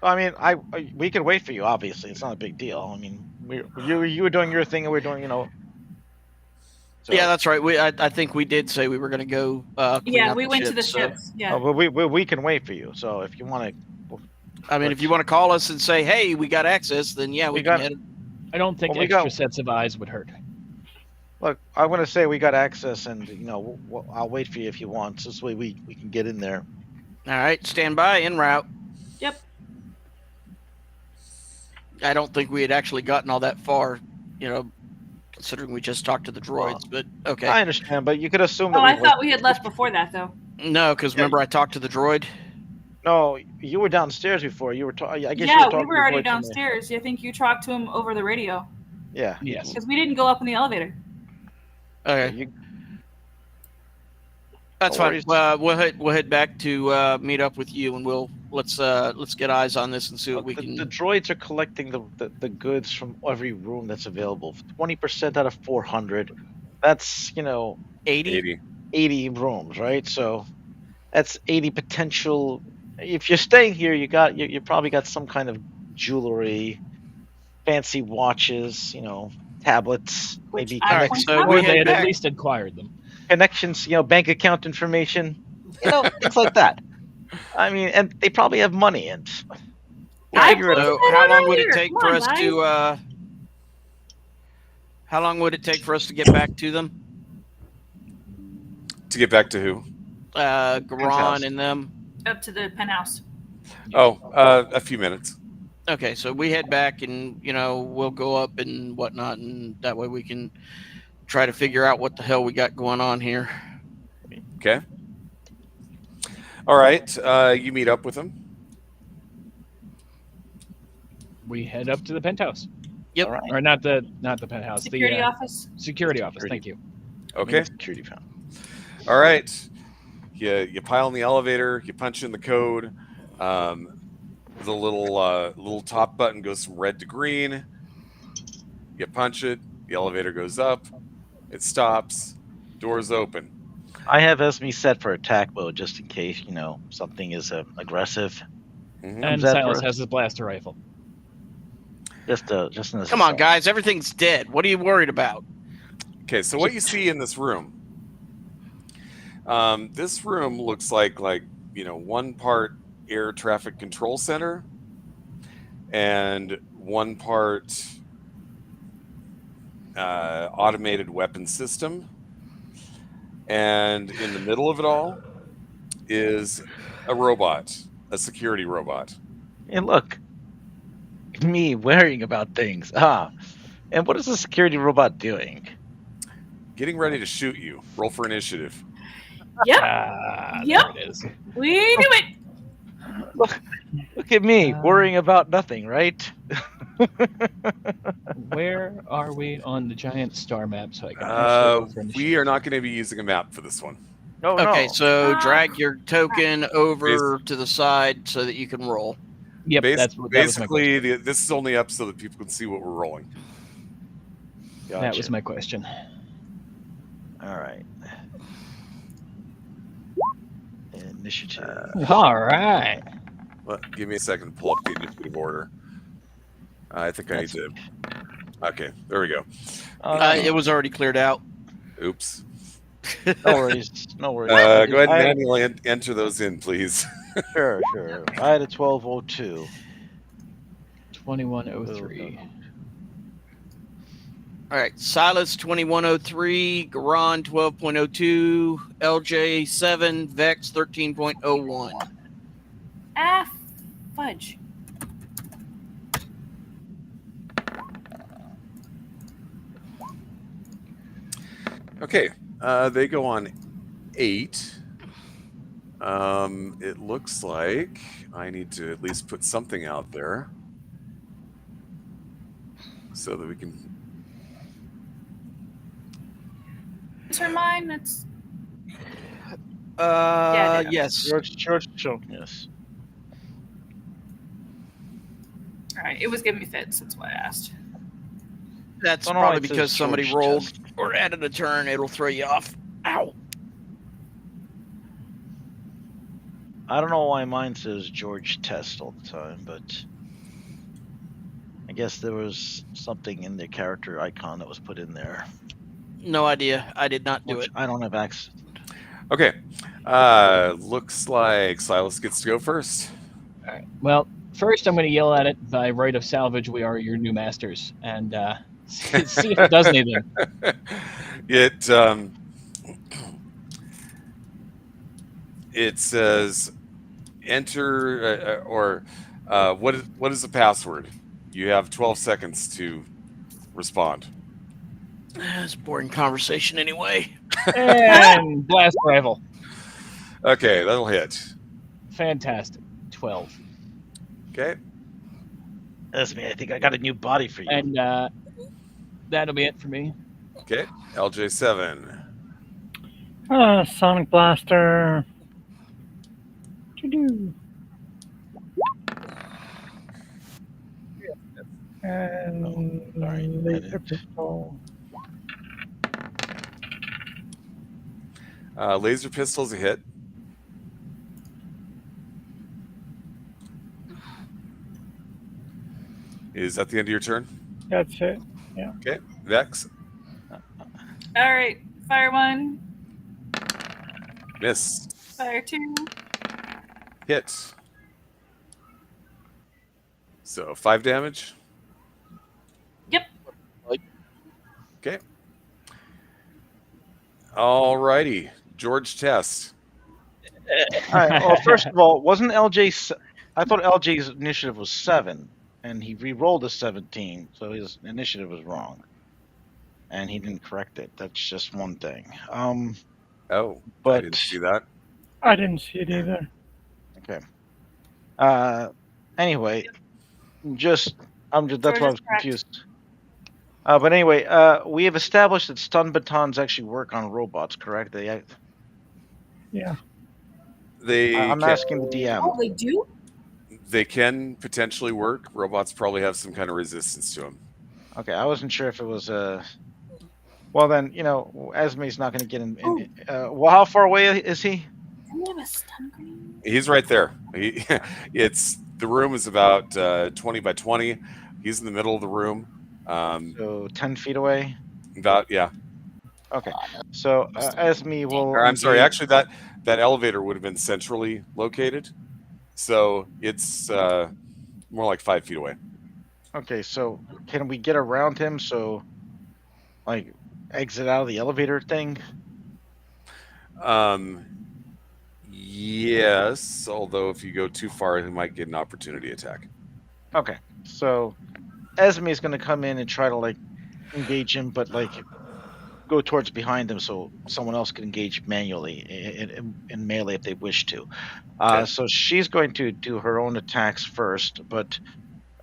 Speaker 7: I mean, we could wait for you. Obviously, it's not a big deal. I mean, you were doing your thing, and we're doing, So,
Speaker 4: Yeah, that's right. I think we did say we were going to go. Clean
Speaker 2: Yeah,
Speaker 4: out
Speaker 2: we
Speaker 4: the
Speaker 2: went to the
Speaker 4: ships, so-
Speaker 2: ships. Yeah.
Speaker 7: but we can wait for you. So if you want to,
Speaker 4: I mean, if you want to call us and say, "Hey, we got access," then yeah, we
Speaker 7: We
Speaker 4: can
Speaker 7: got-
Speaker 4: hit it.
Speaker 1: I don't think
Speaker 7: Well, we
Speaker 1: extra
Speaker 7: got-
Speaker 1: sets of eyes would hurt.
Speaker 7: look, I want to say we got access, and I'll wait for you if you want. So this way we can get in there.
Speaker 4: All right, stand by, en route.
Speaker 2: Yep.
Speaker 4: I don't think we had actually gotten all that far, considering we just talked to the droids. But okay,
Speaker 7: I understand, but you could assume that.
Speaker 2: Oh, I thought we had left before that though.
Speaker 4: no, because remember I talked to the droid.
Speaker 7: No, you were downstairs before. You were. I guess you
Speaker 2: Yeah,
Speaker 7: were talking
Speaker 2: we were
Speaker 7: to
Speaker 2: already
Speaker 7: Void from
Speaker 2: downstairs. I think you talked to him over the radio
Speaker 7: there. Yeah.
Speaker 1: Yes.
Speaker 2: because we didn't go up in the elevator.
Speaker 4: Okay,
Speaker 7: You,
Speaker 4: that's
Speaker 7: no
Speaker 4: fine.
Speaker 7: worries.
Speaker 4: We'll head back to meet up with you, and let's get eyes on this and see what we
Speaker 7: the,
Speaker 4: can.
Speaker 7: the droids are collecting the goods from every room that's available. 20% out of 400. That's
Speaker 4: 80.
Speaker 3: 80.
Speaker 7: 80 rooms, right? So that's 80 potential. If you're staying here, you probably got some kind of jewelry, fancy watches, tablets,
Speaker 2: Which
Speaker 7: maybe
Speaker 2: I
Speaker 7: connections,
Speaker 4: so
Speaker 1: Or
Speaker 4: we
Speaker 1: they
Speaker 4: head
Speaker 1: had
Speaker 4: back.
Speaker 1: at least acquired them.
Speaker 7: bank account information, things like that. I mean, and they probably have money, and
Speaker 2: I
Speaker 7: figure it out.
Speaker 4: So
Speaker 2: put it
Speaker 4: how
Speaker 2: on
Speaker 4: long would it
Speaker 2: earlier.
Speaker 4: take
Speaker 2: Come
Speaker 4: for
Speaker 2: on,
Speaker 4: us
Speaker 2: guys.
Speaker 4: to? How long would it take for us to get back to them?
Speaker 3: To get back to who?
Speaker 4: Garon and them.
Speaker 2: Up to the penthouse.
Speaker 3: Oh, a few minutes.
Speaker 4: Okay, so we head back and we'll go up and whatnot, and that way we can try to figure out what the hell we got going on here.
Speaker 3: Okay. All right. You meet up with him.
Speaker 1: We head up to the penthouse,
Speaker 4: Yep.
Speaker 7: All right.
Speaker 1: or not the penthouse.
Speaker 2: Security
Speaker 1: the
Speaker 2: office.
Speaker 1: security office.
Speaker 7: Security.
Speaker 1: Thank you.
Speaker 3: Okay.
Speaker 7: Security found.
Speaker 3: All right. You pile in the elevator. You punch in the code. The little top button goes from red to green. You punch it. The elevator goes up. It stops. Doors open.
Speaker 7: I have Esme set for attack mode just in case something is aggressive.
Speaker 3: Mhm.
Speaker 1: And
Speaker 7: that
Speaker 1: Silas
Speaker 7: for-
Speaker 1: has his blaster rifle.
Speaker 7: Just in a
Speaker 4: Come on, guys, everything's dead. What are you worried about?
Speaker 3: Okay, so what you see in this room? This room looks like one part air traffic control center and one part automated weapon system, and in the middle of it all is a robot, a security robot.
Speaker 7: And look, me worrying about things. And what is the security robot doing?
Speaker 3: Getting ready to shoot you. Roll for initiative.
Speaker 2: Yep.
Speaker 1: There it is.
Speaker 2: We knew it.
Speaker 7: Look at me worrying about nothing, right?
Speaker 1: Where are we on the giant star map? So I can actually roll for initiative?
Speaker 3: We are not going to be using a map for this one.
Speaker 7: No,
Speaker 4: Okay,
Speaker 7: no.
Speaker 4: so
Speaker 2: Ah.
Speaker 4: drag your token over to the side so that you can roll.
Speaker 1: Yep, that was my
Speaker 3: Basically,
Speaker 1: question.
Speaker 3: this is only up so that people can see what we're rolling.
Speaker 1: That was my question.
Speaker 7: All right. Initiative.
Speaker 1: All right.
Speaker 3: Well, give me a second to pull up the initiative order. I think I need to. Okay, there we go.
Speaker 4: It was already cleared out.
Speaker 3: Oops.
Speaker 7: No worries. No worries.
Speaker 3: Go ahead and
Speaker 7: I-
Speaker 3: manually enter those in, please.
Speaker 7: Sure. I had a 1202.
Speaker 1: 2103.
Speaker 4: All right, Silas 2103, Garon 12.02, LJ 7, Vex 13.01.
Speaker 2: Ah, fudge.
Speaker 3: Okay, they go on 8. It looks like I need to at least put something out there so that we can.
Speaker 2: Is her mine? That's Yeah, it is.
Speaker 4: Yes.
Speaker 7: George, yes.
Speaker 2: all right. It was giving me fits. That's why I asked.
Speaker 4: That's
Speaker 7: Don't know why
Speaker 4: probably
Speaker 7: it says
Speaker 4: because somebody
Speaker 7: George
Speaker 4: rolled
Speaker 7: Test.
Speaker 4: or added a turn. It'll throw you off. Ow.
Speaker 7: I don't know why mine says George Test all the time, but I guess there was something in the character icon that was put in there,
Speaker 4: No idea. I did not do
Speaker 7: which
Speaker 4: it.
Speaker 7: I don't have access.
Speaker 3: Okay. Looks like Silas gets to go first.
Speaker 1: All right. Well, first I'm going to yell at it by right of salvage. We are your new masters, and see if it does anything.
Speaker 3: It says enter what is the password? You have 12 seconds to respond.
Speaker 4: It's a boring conversation anyway.
Speaker 1: And blast rifle.
Speaker 3: Okay, that'll hit.
Speaker 1: Fantastic. 12.
Speaker 3: Okay.
Speaker 7: That's me. I think I got a new body for you.
Speaker 1: And that'll be it for me.
Speaker 3: Okay. LJ7.
Speaker 5: Sonic Blaster. Doo-doo. And
Speaker 7: sorry,
Speaker 5: laser pistol.
Speaker 3: Laser pistol's a hit. Is that the end of your turn?
Speaker 5: That's it. Yeah.
Speaker 3: Okay. Vex.
Speaker 2: All right, fire 1,
Speaker 3: Miss.
Speaker 2: fire 2.
Speaker 3: Hit. So 5 damage.
Speaker 2: Yep.
Speaker 3: Okay. Alrighty. George Test.
Speaker 7: All right. Well, first of all, wasn't LJ? I thought LJ's initiative was 7, and he re-rolled a 17, so his initiative was wrong, and he didn't correct it. That's just one thing.
Speaker 3: Oh,
Speaker 7: but
Speaker 3: I didn't see that.
Speaker 5: I didn't see it either.
Speaker 7: Okay. Anyway, that's why I was
Speaker 2: George is correct.
Speaker 7: confused. But anyway, we have established that stun batons actually work on robots, correct?
Speaker 5: Yeah.
Speaker 7: I'm asking the DM.
Speaker 2: Oh, they do?
Speaker 3: They can potentially work. Robots probably have some kind of resistance to them.
Speaker 7: Okay, I wasn't sure if it was Well, then Esme's not going to get in. Well, how far away is he?
Speaker 2: Do we have a stun grenade?
Speaker 3: He's right there. The room is about 20 by 20. He's in the middle of the room.
Speaker 7: So 10 feet away.
Speaker 3: About yeah.
Speaker 7: Okay. So Esme will.
Speaker 3: Or, I'm sorry. Actually, that elevator would have been centrally located, so it's more like 5 feet away.
Speaker 7: Okay. So can we get around him? So, like, exit out of the elevator thing.
Speaker 3: Yes. Although if you go too far, he might get an opportunity attack.
Speaker 7: Okay. So Esme is going to come in and try to engage him, but go towards behind him so someone else can engage manually in melee if they wish to.
Speaker 3: Okay.
Speaker 7: So she's going to do her own attacks first, but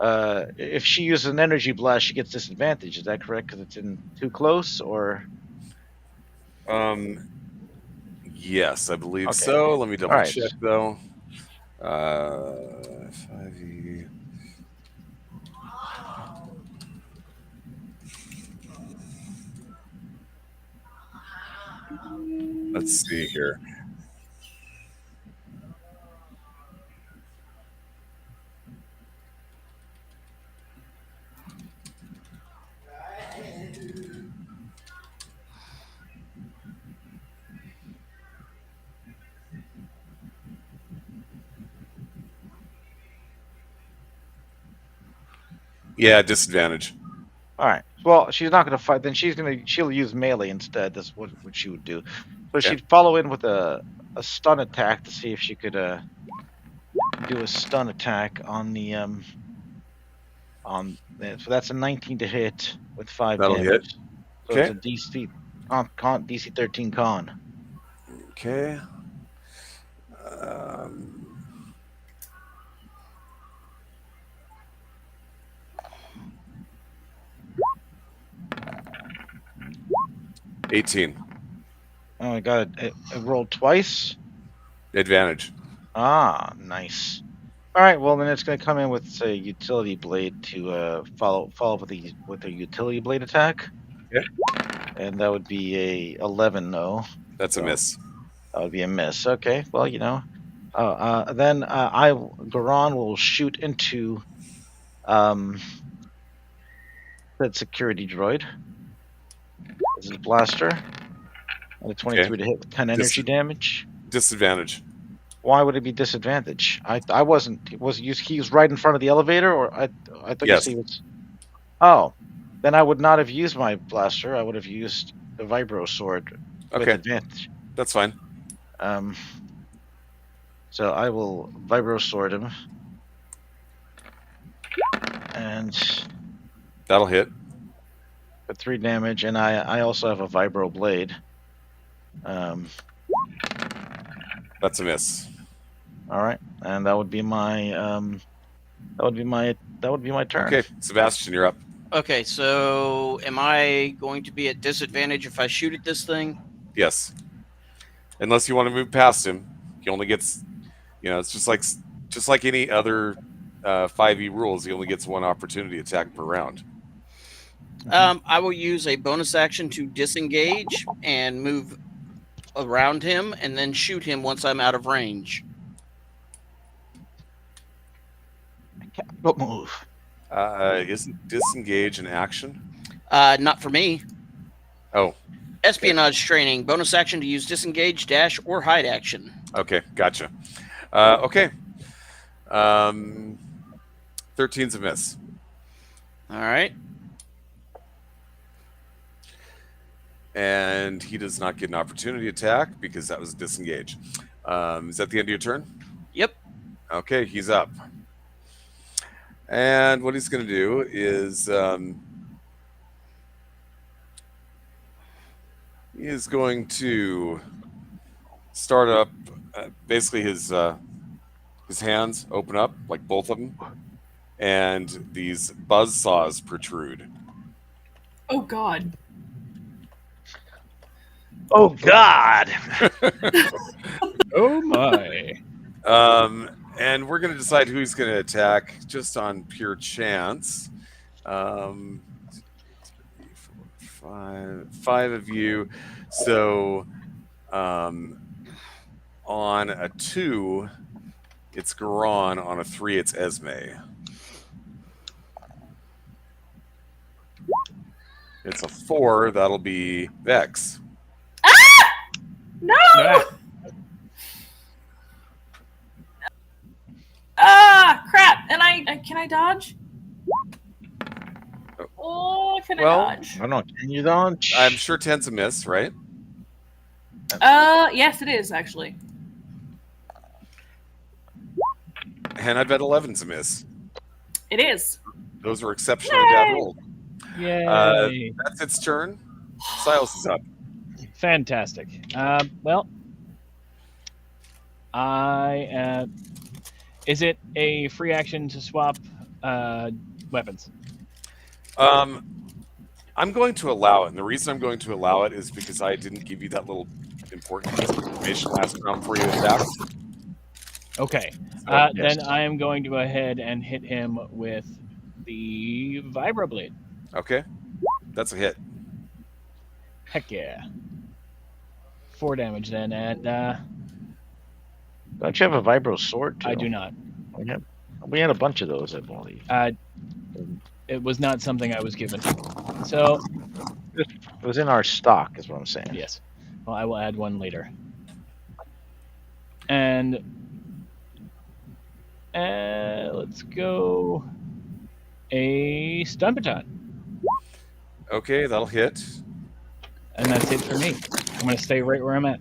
Speaker 7: if she uses an energy blast, she gets disadvantage. Is that correct? Because it's in too close, or?
Speaker 3: Yes, I believe
Speaker 7: Okay.
Speaker 3: so. Let me double
Speaker 7: All right.
Speaker 3: check though. 5e. Let's see here. Yeah, disadvantage.
Speaker 7: All right. Well, she's not going to fight. Then she'll use melee instead. That's what she would do. So
Speaker 3: Okay.
Speaker 7: she'd follow in with a stun attack to see if she could do a stun attack on the So that's a 19 to hit with 5
Speaker 3: That'll
Speaker 7: damage.
Speaker 3: hit.
Speaker 7: So
Speaker 3: Okay.
Speaker 7: it's a DC 13 con.
Speaker 3: Okay. 18.
Speaker 7: Oh, I got it. It rolled twice.
Speaker 3: Advantage.
Speaker 7: Ah, nice. All right. Well, then it's going to come in with say utility blade to follow up with a utility blade attack.
Speaker 3: Okay.
Speaker 7: And that would be a 11. No,
Speaker 3: That's a
Speaker 7: So-
Speaker 3: miss.
Speaker 7: that would be a miss. Okay. Well, then Garan will shoot into that security droid. This is blaster. And a 23 to hit with 10 energy damage.
Speaker 3: Disadvantage.
Speaker 7: Why would it be disadvantage? I wasn't. He was right in front of the elevator, or I thought
Speaker 3: Yes.
Speaker 7: he was. Oh, then I would not have used my blaster. I would have used the vibro sword with
Speaker 3: Okay,
Speaker 7: advantage.
Speaker 3: that's fine.
Speaker 7: So I will vibro sword him, and
Speaker 3: That'll hit.
Speaker 7: for 3 damage, and I also have a vibro blade.
Speaker 3: That's a miss.
Speaker 7: All right, and that would be my turn.
Speaker 3: Okay, Sebastian, you're up.
Speaker 4: Okay, so am I going to be at disadvantage if I shoot at this thing?
Speaker 3: Yes. Unless you want to move past him, he only gets. It's just like any other 5e rules. He only gets 1 opportunity attack per round.
Speaker 4: I will use a bonus action to disengage and move around him, and then shoot him once I'm out of range.
Speaker 7: What move?
Speaker 3: Isn't disengage an action?
Speaker 4: Not for me.
Speaker 3: Oh,
Speaker 4: Espionage training. Bonus action to use disengage, dash, or hide action.
Speaker 3: okay, gotcha. Okay. 13's a miss.
Speaker 4: All right.
Speaker 3: And he does not get an opportunity attack because that was disengage. Is that the end of your turn?
Speaker 4: Yep.
Speaker 3: Okay, he's up. And what he's going to do is he is going to start up. Basically, his hands open up, like both of them, and these buzz saws protrude.
Speaker 2: Oh God.
Speaker 7: Oh God!
Speaker 1: Oh my.
Speaker 3: And we're going to decide who he's going to attack just on pure chance. 3, 4, 5 of you. So on a 2, it's Garan. On a 3, it's Esme. It's a 4. That'll be Vex.
Speaker 2: No!
Speaker 1: Ah!
Speaker 2: Ah, crap! And can I dodge? Oh, can I
Speaker 3: Well,
Speaker 2: dodge?
Speaker 7: I don't know. Can you dodge?
Speaker 3: I'm sure 10's a miss, right?
Speaker 2: Yes, it is actually.
Speaker 3: And I bet 11's a miss.
Speaker 2: It is.
Speaker 3: Those were exceptionally bad
Speaker 2: Yay!
Speaker 3: rolls.
Speaker 1: Yay.
Speaker 3: That's its turn. Silas is up.
Speaker 1: Fantastic. Well, is it a free action to swap weapons?
Speaker 3: I'm going to allow it, and the reason I'm going to allow it is because I didn't give you that little important piece of information last round before you attacked.
Speaker 1: Okay.
Speaker 3: Yes.
Speaker 1: Then I am going to go ahead and hit him with the vibroblade.
Speaker 3: Okay, that's a hit.
Speaker 1: Heck yeah. 4 damage then, and
Speaker 7: Don't you have a vibro sword too?
Speaker 1: I do not.
Speaker 7: We had a bunch of those, I believe.
Speaker 1: It was not something I was given. So,
Speaker 7: It was in our stock, is what I'm saying.
Speaker 1: yes. Well, I will add 1 later. And let's go a stun baton.
Speaker 3: Okay, that'll hit.
Speaker 1: And that's it for me. I'm going to stay right where I'm at.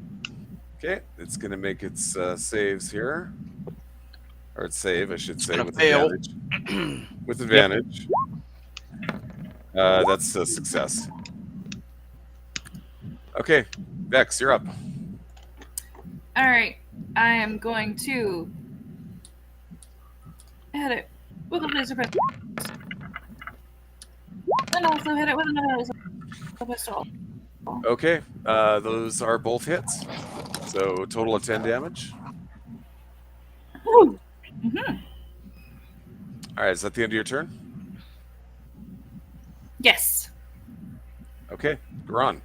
Speaker 3: Okay, it's going to make its saves here. Or its save, I should say,
Speaker 4: gonna
Speaker 3: with
Speaker 4: fail.
Speaker 3: advantage. With advantage. That's a success. Okay, Vex, you're up.
Speaker 2: All right, I am going to hit it with a laser pistol, and also hit it with another laser pistol.
Speaker 3: Okay, those are both hits. So total of 10 damage.
Speaker 2: Mm-hmm.
Speaker 3: All right, is that the end of your turn?
Speaker 2: Yes.
Speaker 3: Okay, Garan.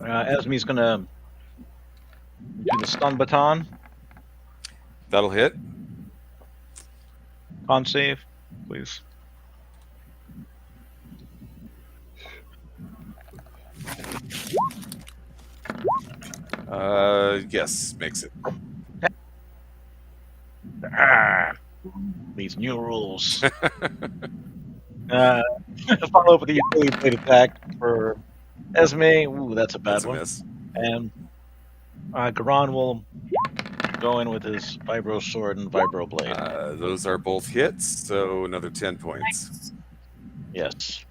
Speaker 7: Esme's gonna do the stun baton.
Speaker 3: That'll hit.
Speaker 7: Con save, please.
Speaker 3: Yes, makes it.
Speaker 7: These new rules. Follow up with the utility blade attack for Esme. Ooh, that's a bad
Speaker 3: That's a
Speaker 7: one.
Speaker 3: miss.
Speaker 7: And Garan will go in with his vibro sword and vibro blade.
Speaker 3: Those are both hits, so another 10 points.
Speaker 7: Yes.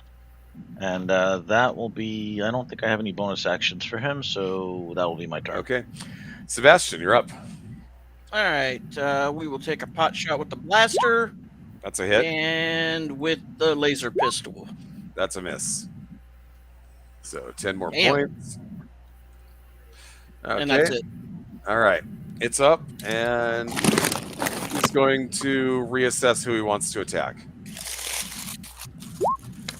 Speaker 7: And that will be. I don't think I have any bonus actions for him, so that will be my turn.
Speaker 3: Okay. Sebastian, you're up.
Speaker 4: All right. We will take a pot shot with the blaster
Speaker 3: That's a hit.
Speaker 4: and with the laser pistol.
Speaker 3: That's a miss. So 10 more
Speaker 4: Damn.
Speaker 3: points. Okay.
Speaker 4: And that's it.
Speaker 3: All right. It's up, and he's going to reassess who he wants to attack.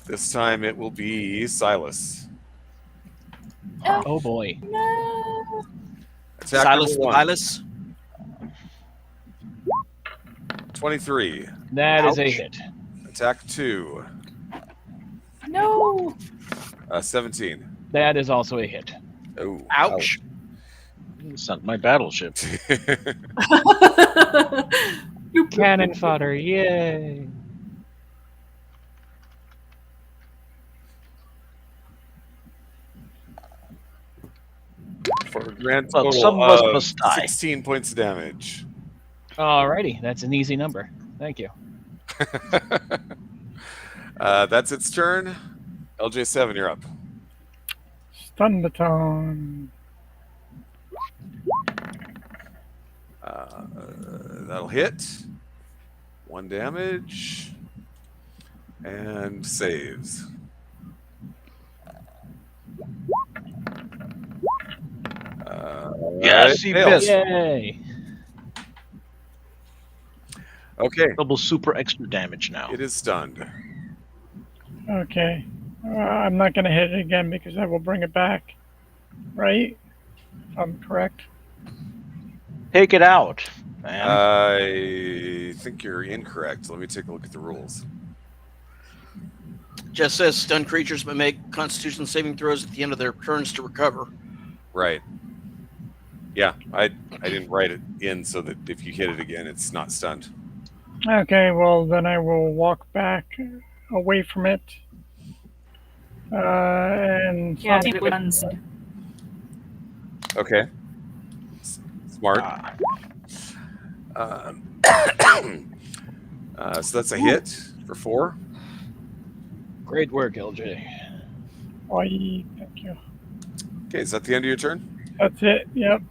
Speaker 3: This time it will be Silas.
Speaker 1: Oh boy.
Speaker 2: No.
Speaker 3: Attack
Speaker 4: Silas
Speaker 3: number 1.
Speaker 4: Silas.
Speaker 3: 23.
Speaker 1: That is a
Speaker 7: Ouch.
Speaker 1: hit.
Speaker 3: Attack 2.
Speaker 2: No.
Speaker 3: 17.
Speaker 1: That is also a hit.
Speaker 3: Oh,
Speaker 4: Ouch.
Speaker 7: It's not my battleship.
Speaker 1: Cannon fodder, yay.
Speaker 3: For a grand
Speaker 7: Well,
Speaker 3: total
Speaker 7: some of us
Speaker 3: of
Speaker 7: must die.
Speaker 3: 16 points of damage.
Speaker 1: Alrighty, that's an easy number. Thank you.
Speaker 3: That's its turn. LJ7, you're up.
Speaker 5: Stun baton.
Speaker 3: That'll hit. 1 damage. And saves.
Speaker 7: Yes, he
Speaker 3: fails.
Speaker 7: missed.
Speaker 1: Yay.
Speaker 3: Okay,
Speaker 7: Double super extra damage now.
Speaker 3: it is stunned.
Speaker 5: Okay. I'm not going to hit it again because I will bring it back. Right? If I'm correct.
Speaker 7: Take it out, man.
Speaker 3: I think you're incorrect. Let me take a look at the rules.
Speaker 4: Just says stunned creatures may make Constitution saving throws at the end of their turns to recover.
Speaker 3: Right. Yeah, I didn't write it in so that if you hit it again, it's not stunned.
Speaker 5: Okay, well, then I will walk back away from it. And
Speaker 2: Yeah, it runs.
Speaker 3: Okay. Smart. So that's a hit for 4.
Speaker 1: Great work, LJ.
Speaker 5: Oi, thank you.
Speaker 3: Okay, is that the end of your turn?
Speaker 5: That's it. Yep.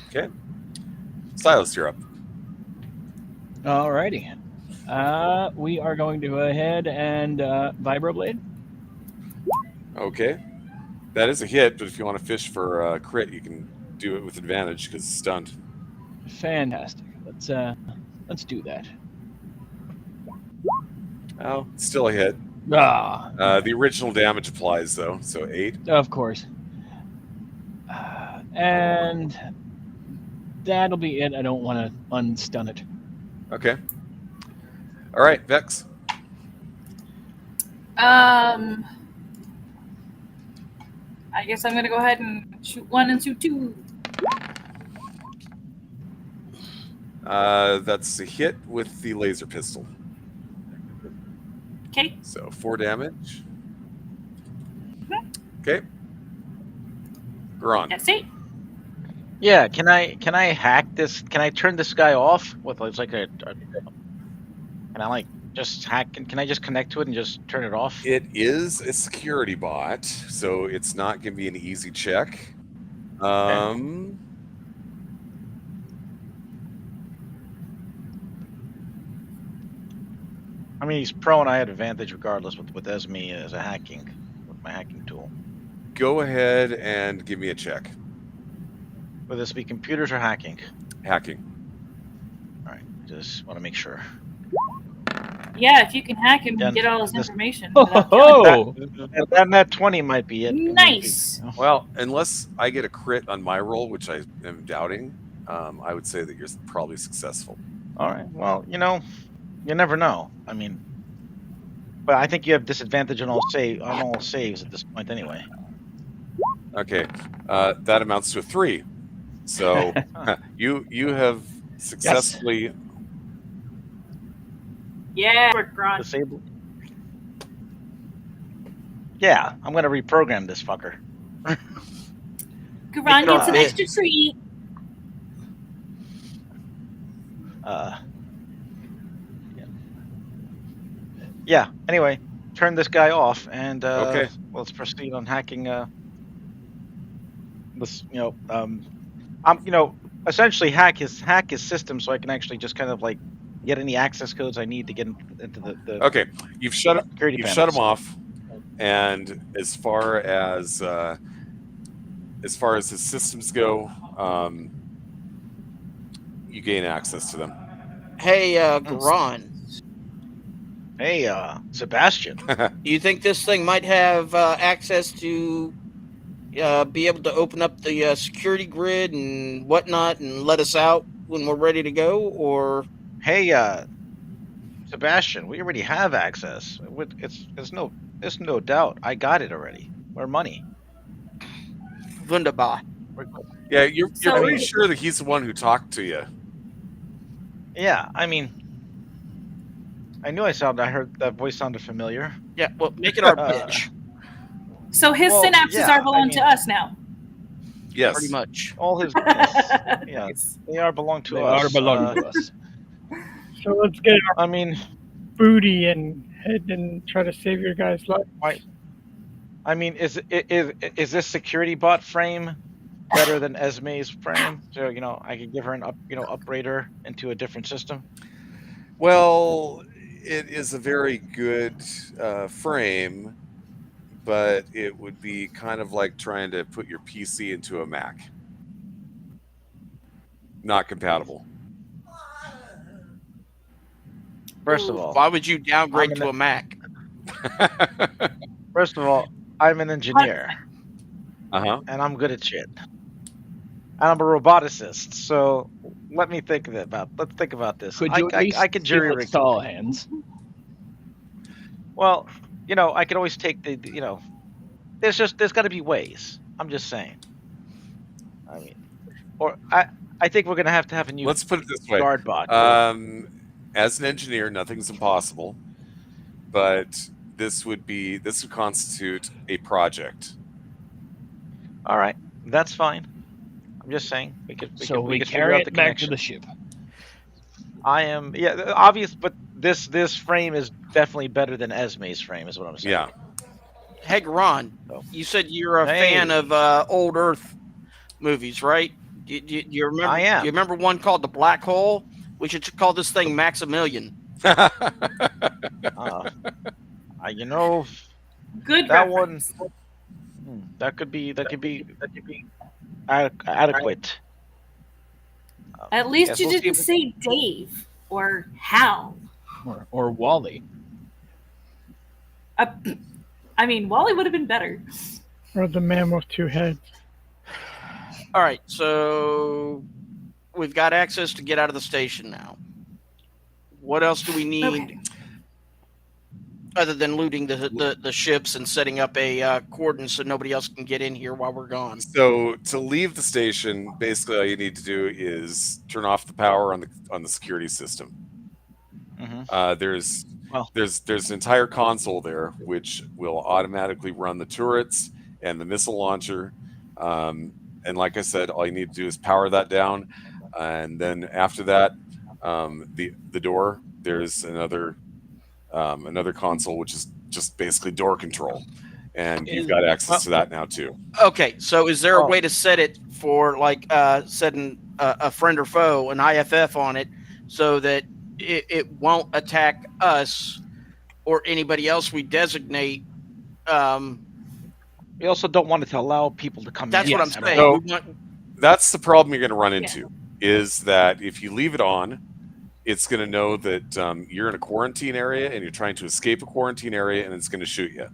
Speaker 3: Okay. Silas, you're up.
Speaker 1: Alrighty. We are going to go ahead and Vibroblade.
Speaker 3: Okay. That is a hit, but if you want to fish for a crit, you can do it with advantage because it's stunned.
Speaker 1: Fantastic. Let's do that.
Speaker 3: Oh, it's still a hit. The original damage applies, though, so 8.
Speaker 1: Of course. And that'll be it. I don't want to unstun it.
Speaker 3: Okay. All right, Vex.
Speaker 2: I guess I'm gonna go ahead and shoot 1 and shoot 2.
Speaker 3: That's a hit with the laser pistol.
Speaker 2: Okay.
Speaker 3: So 4 damage. Okay. Garan.
Speaker 2: That's it.
Speaker 7: Yeah, can I hack this? Can I turn this guy off with like can I like just hack? Can I just connect to it and just turn it off?
Speaker 3: It is a security bot, so it's not going to be an easy check.
Speaker 7: I mean, he's prone. I had advantage regardless with Esme as a hacking with my hacking tool.
Speaker 3: Go ahead and give me a check.
Speaker 7: Would this be computers or hacking?
Speaker 3: Hacking.
Speaker 6: Just want to make sure.
Speaker 2: Yeah, if you can hack him
Speaker 6: Yeah,
Speaker 2: and get all his
Speaker 6: this-
Speaker 2: information. without killing
Speaker 1: Oh,
Speaker 6: That 20 might be it.
Speaker 2: him. Nice.
Speaker 3: Well, unless I get a crit on my roll, which I am doubting, I would say that you're probably successful.
Speaker 6: All right. Well, you never know. I mean, but I think you have disadvantage on all saves at this point anyway.
Speaker 3: Okay, that amounts to a 3. So you have successfully.
Speaker 2: Yeah, work, Gron.
Speaker 6: Disable. Yeah, I'm gonna reprogram this fucker.
Speaker 2: Gron
Speaker 4: it
Speaker 2: gets an
Speaker 4: our
Speaker 2: extra treat.
Speaker 6: Yeah. Anyway, turn this guy off, and
Speaker 3: Okay.
Speaker 6: let's proceed on hacking. This, essentially hack his system, so I can actually just kind of like get any access codes I need to get into the
Speaker 3: Okay, you've shut
Speaker 6: security
Speaker 3: you've
Speaker 6: panels.
Speaker 3: shut him off, and as far as his systems go, you gain access to them.
Speaker 4: Hey, Garon,
Speaker 6: Hey, Sebastian.
Speaker 4: do you think this thing might have access to be able to open up the security grid and whatnot and let us out when we're ready to go? Or
Speaker 6: Hey, Sebastian, we already have access. There's no doubt. I got it already. We're money.
Speaker 4: wunderbar.
Speaker 3: Yeah, you're
Speaker 2: So-
Speaker 3: pretty sure that he's the one who talked to you.
Speaker 6: Yeah, I mean, I heard that voice sounded familiar.
Speaker 4: Yeah, well, make it our
Speaker 6: Uh,
Speaker 4: bitch,
Speaker 2: So his
Speaker 6: Well,
Speaker 2: synapses
Speaker 6: yeah,
Speaker 2: are belong
Speaker 6: I
Speaker 2: to
Speaker 6: mean-
Speaker 2: us now.
Speaker 3: Yes.
Speaker 4: pretty much.
Speaker 6: All his, yeah,
Speaker 2: Nice.
Speaker 6: they are belong to
Speaker 1: they
Speaker 6: us.
Speaker 1: are belong to us.
Speaker 5: So let's get our
Speaker 6: I mean,
Speaker 5: booty and head and try to save your guy's life.
Speaker 6: is this security bot frame better than Esme's frame? So I could give her an upgrade her into a different system.
Speaker 3: Well, it is a very good frame, but it would be kind of like trying to put your PC into a Mac. Not compatible.
Speaker 6: First of all,
Speaker 4: Why would you downgrade
Speaker 6: I'm
Speaker 4: to a Mac?
Speaker 6: I'm an engineer
Speaker 3: Uh-huh.
Speaker 6: and I'm good at shit. And I'm a roboticist, so let's think about this.
Speaker 1: Could you at least
Speaker 6: I could
Speaker 1: give
Speaker 6: jury
Speaker 1: us
Speaker 6: rig.
Speaker 1: tall hands?
Speaker 6: Well, I could always take there's got to be ways. I'm just saying. I mean, or I think we're gonna have to have a new
Speaker 3: Let's put it this way.
Speaker 6: guard bot.
Speaker 3: As an engineer, nothing's impossible, but this would constitute a project.
Speaker 6: All right, that's fine. I'm just saying we could
Speaker 1: So we
Speaker 6: could figure
Speaker 1: carry
Speaker 6: out the
Speaker 1: it back to
Speaker 6: connection.
Speaker 1: the ship.
Speaker 6: I am obvious, but this frame is definitely better than Esme's frame, is what I'm saying.
Speaker 3: Yeah.
Speaker 4: Hey, Garon,
Speaker 6: Oh.
Speaker 4: you said you're a
Speaker 6: Hey.
Speaker 4: fan of old Earth movies, right? Do you remember?
Speaker 6: I am.
Speaker 4: Do you remember one called The Black Hole? We should call this thing Maximilian.
Speaker 2: Good
Speaker 6: That
Speaker 2: reference.
Speaker 6: that could be adequate.
Speaker 2: At least
Speaker 6: Yes,
Speaker 2: you
Speaker 6: we'll see
Speaker 2: didn't
Speaker 6: if
Speaker 2: say Dave or Hal.
Speaker 1: Or Wally.
Speaker 2: I mean, Wally would have been better.
Speaker 5: Or the man with two heads.
Speaker 4: All right, so we've got access to get out of the station now. What else do we need
Speaker 2: Okay.
Speaker 4: other than looting the ships and setting up a cordon so nobody else can get in here while we're gone?
Speaker 3: So to leave the station, basically all you need to do is turn off the power on the security system.
Speaker 6: Mhm.
Speaker 3: There's
Speaker 6: Well-
Speaker 3: there's an entire console there which will automatically run the turrets and the missile launcher. And like I said, all you need to do is power that down, and then after that, the door, there's another console which is just basically door control, and you've got access to that now too.
Speaker 4: Okay, so is there a
Speaker 6: Oh.
Speaker 4: way to set it for like setting a friend or foe, an IFF on it, so that it won't attack us or anybody else we designate?
Speaker 6: We also don't want it to allow people to come
Speaker 4: That's
Speaker 6: in.
Speaker 4: what I'm
Speaker 6: at
Speaker 4: saying.
Speaker 6: all.
Speaker 3: So-
Speaker 4: We want-
Speaker 3: That's the problem you're going to run into, is that if you leave it on, it's going to know that you're in a quarantine area and you're trying to escape a quarantine area, and it's going to shoot you.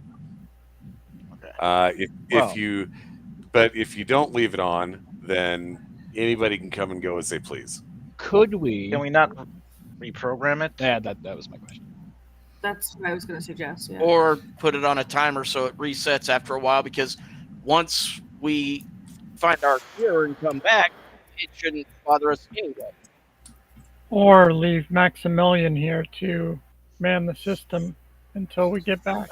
Speaker 6: Okay.
Speaker 3: If you don't leave it on, then anybody can come and go as they please.
Speaker 1: Could we?
Speaker 7: Can we not reprogram it?
Speaker 1: Yeah, that was my question.
Speaker 2: That's what I was going to suggest. Yeah.
Speaker 4: Or put it on a timer so it resets after a while, because once we find our cure and come back, it shouldn't bother us anyway.
Speaker 5: Or leave Maximilian here to man the system until we get back.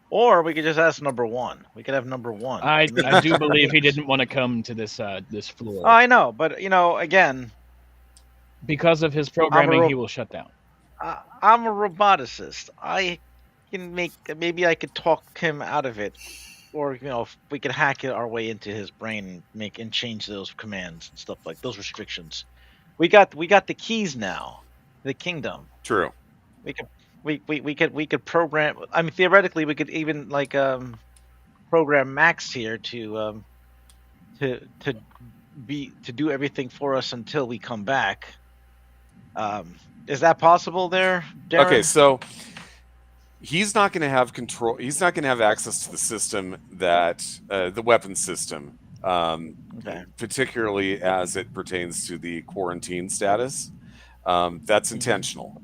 Speaker 7: Or we could just ask number one. We could have number one.
Speaker 1: I do believe he didn't want to come to this floor.
Speaker 7: Oh, I know, but again,
Speaker 1: because of his programming, he will shut down.
Speaker 7: I'm a roboticist. I can maybe I could talk him out of it, or if we could hack it our way into his brain and change those commands and stuff like those restrictions. We got the keys now, the kingdom.
Speaker 3: True.
Speaker 7: We could program. I mean, theoretically, we could even program Max here to do everything for us until we come back. Is that possible there, Darren?
Speaker 3: Okay, so he's not going to have control. He's not going to have access to the system that the weapon system, particularly as it pertains to the quarantine status. That's intentional.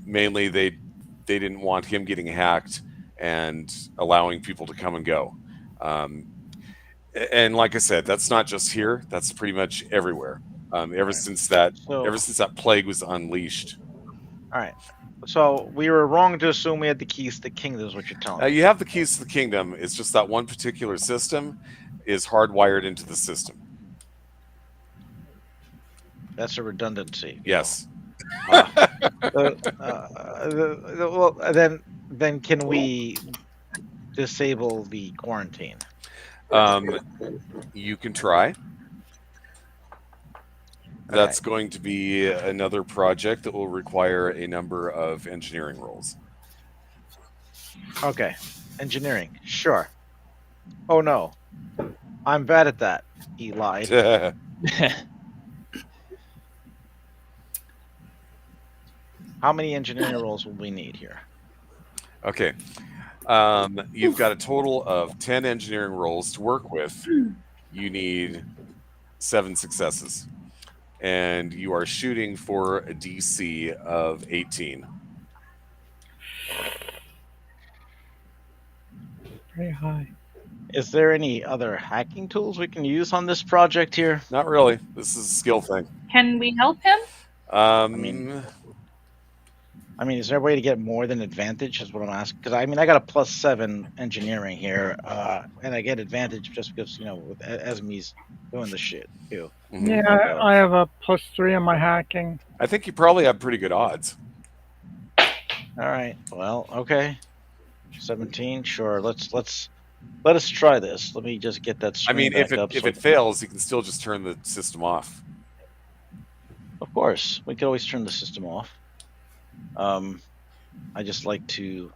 Speaker 3: Mainly, they didn't want him getting hacked and allowing people to come and go. And like I said, that's not just here. That's pretty much everywhere. Ever since that plague was unleashed.
Speaker 7: All right. So we were wrong to assume we had the keys to the kingdom, is what you're telling me.
Speaker 3: You have the keys to the kingdom. It's just that one particular system is hardwired into the system.
Speaker 7: That's a redundancy.
Speaker 3: Yes.
Speaker 7: Well, then can we disable the quarantine?
Speaker 3: You can try. That's going to be another project that will require a number of engineering roles.
Speaker 7: Okay. Engineering. Sure. Oh, no. I'm bad at that. He lied. How many engineering roles will we need here?
Speaker 3: Okay. You've got a total of 10 engineering roles to work with. You need 7 successes. And you are shooting for a DC of 18.
Speaker 5: Very high.
Speaker 7: Is there any other hacking tools we can use on this project here?
Speaker 3: Not really. This is a skill thing.
Speaker 2: Can we help him?
Speaker 7: I mean, is there a way to get more than advantage? Is what I'm asking. Because I got a +7 engineering here, and I get advantage just because with Esme's doing the shit too.
Speaker 3: Mm-hmm.
Speaker 5: Yeah, I have a +3 on my hacking.
Speaker 3: I think you probably have pretty good odds.
Speaker 7: All right. Well, okay. 17. Sure. Let us try this. Let me just get that.
Speaker 3: If it fails, you can still just turn the system off.
Speaker 7: Of course, we could always turn the system off. I just like to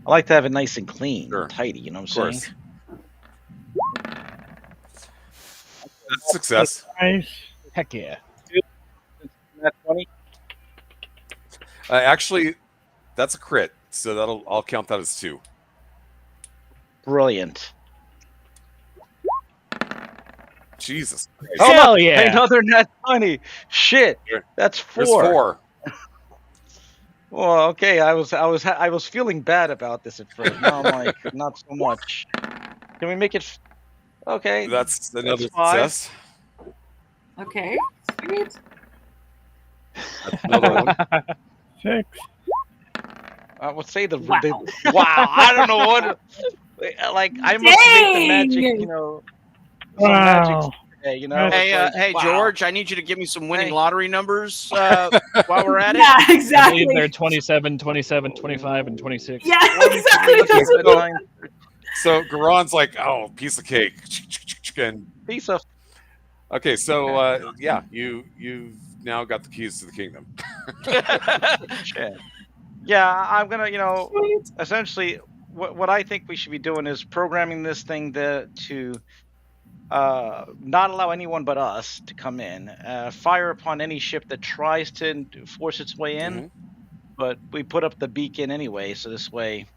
Speaker 7: have it nice and clean, and tidy. You know what I'm saying?
Speaker 3: That's success.
Speaker 5: Nice.
Speaker 1: Heck yeah.
Speaker 7: That's 20.
Speaker 3: Actually, that's a crit, so I'll count that as 2.
Speaker 7: Brilliant.
Speaker 3: Jesus.
Speaker 1: Hell yeah.
Speaker 7: Another nat 20. Shit. That's 4.
Speaker 3: There's 4.
Speaker 7: Well, okay. I was feeling bad about this at first. Now I'm like, not so much. Can we make it? Okay.
Speaker 3: That's another
Speaker 7: That's
Speaker 3: success.
Speaker 2: Okay. Sweet.
Speaker 3: That's another one.
Speaker 5: 6.
Speaker 7: I would say
Speaker 2: Wow.
Speaker 7: Wow. I don't know what. Like I must make the magic. Some magic. Today,
Speaker 4: Hey,
Speaker 7: Wow.
Speaker 4: George, I need you to give me some winning lottery numbers while we're at it.
Speaker 2: Yeah,
Speaker 1: I
Speaker 2: exactly.
Speaker 1: believe they're 27, 27, 25, and 26.
Speaker 2: Yeah, exactly.
Speaker 3: So Garon's like, oh, piece of cake. And
Speaker 7: Piece of.
Speaker 3: okay, so you've now got the keys to the kingdom.
Speaker 7: Shit. Yeah, I'm gonna, essentially, what I think we should be doing is programming this thing to not allow anyone but us to come in. Fire upon any ship that tries to force its way in.
Speaker 3: Mhm.
Speaker 7: But we put up the beacon anyway, so this way.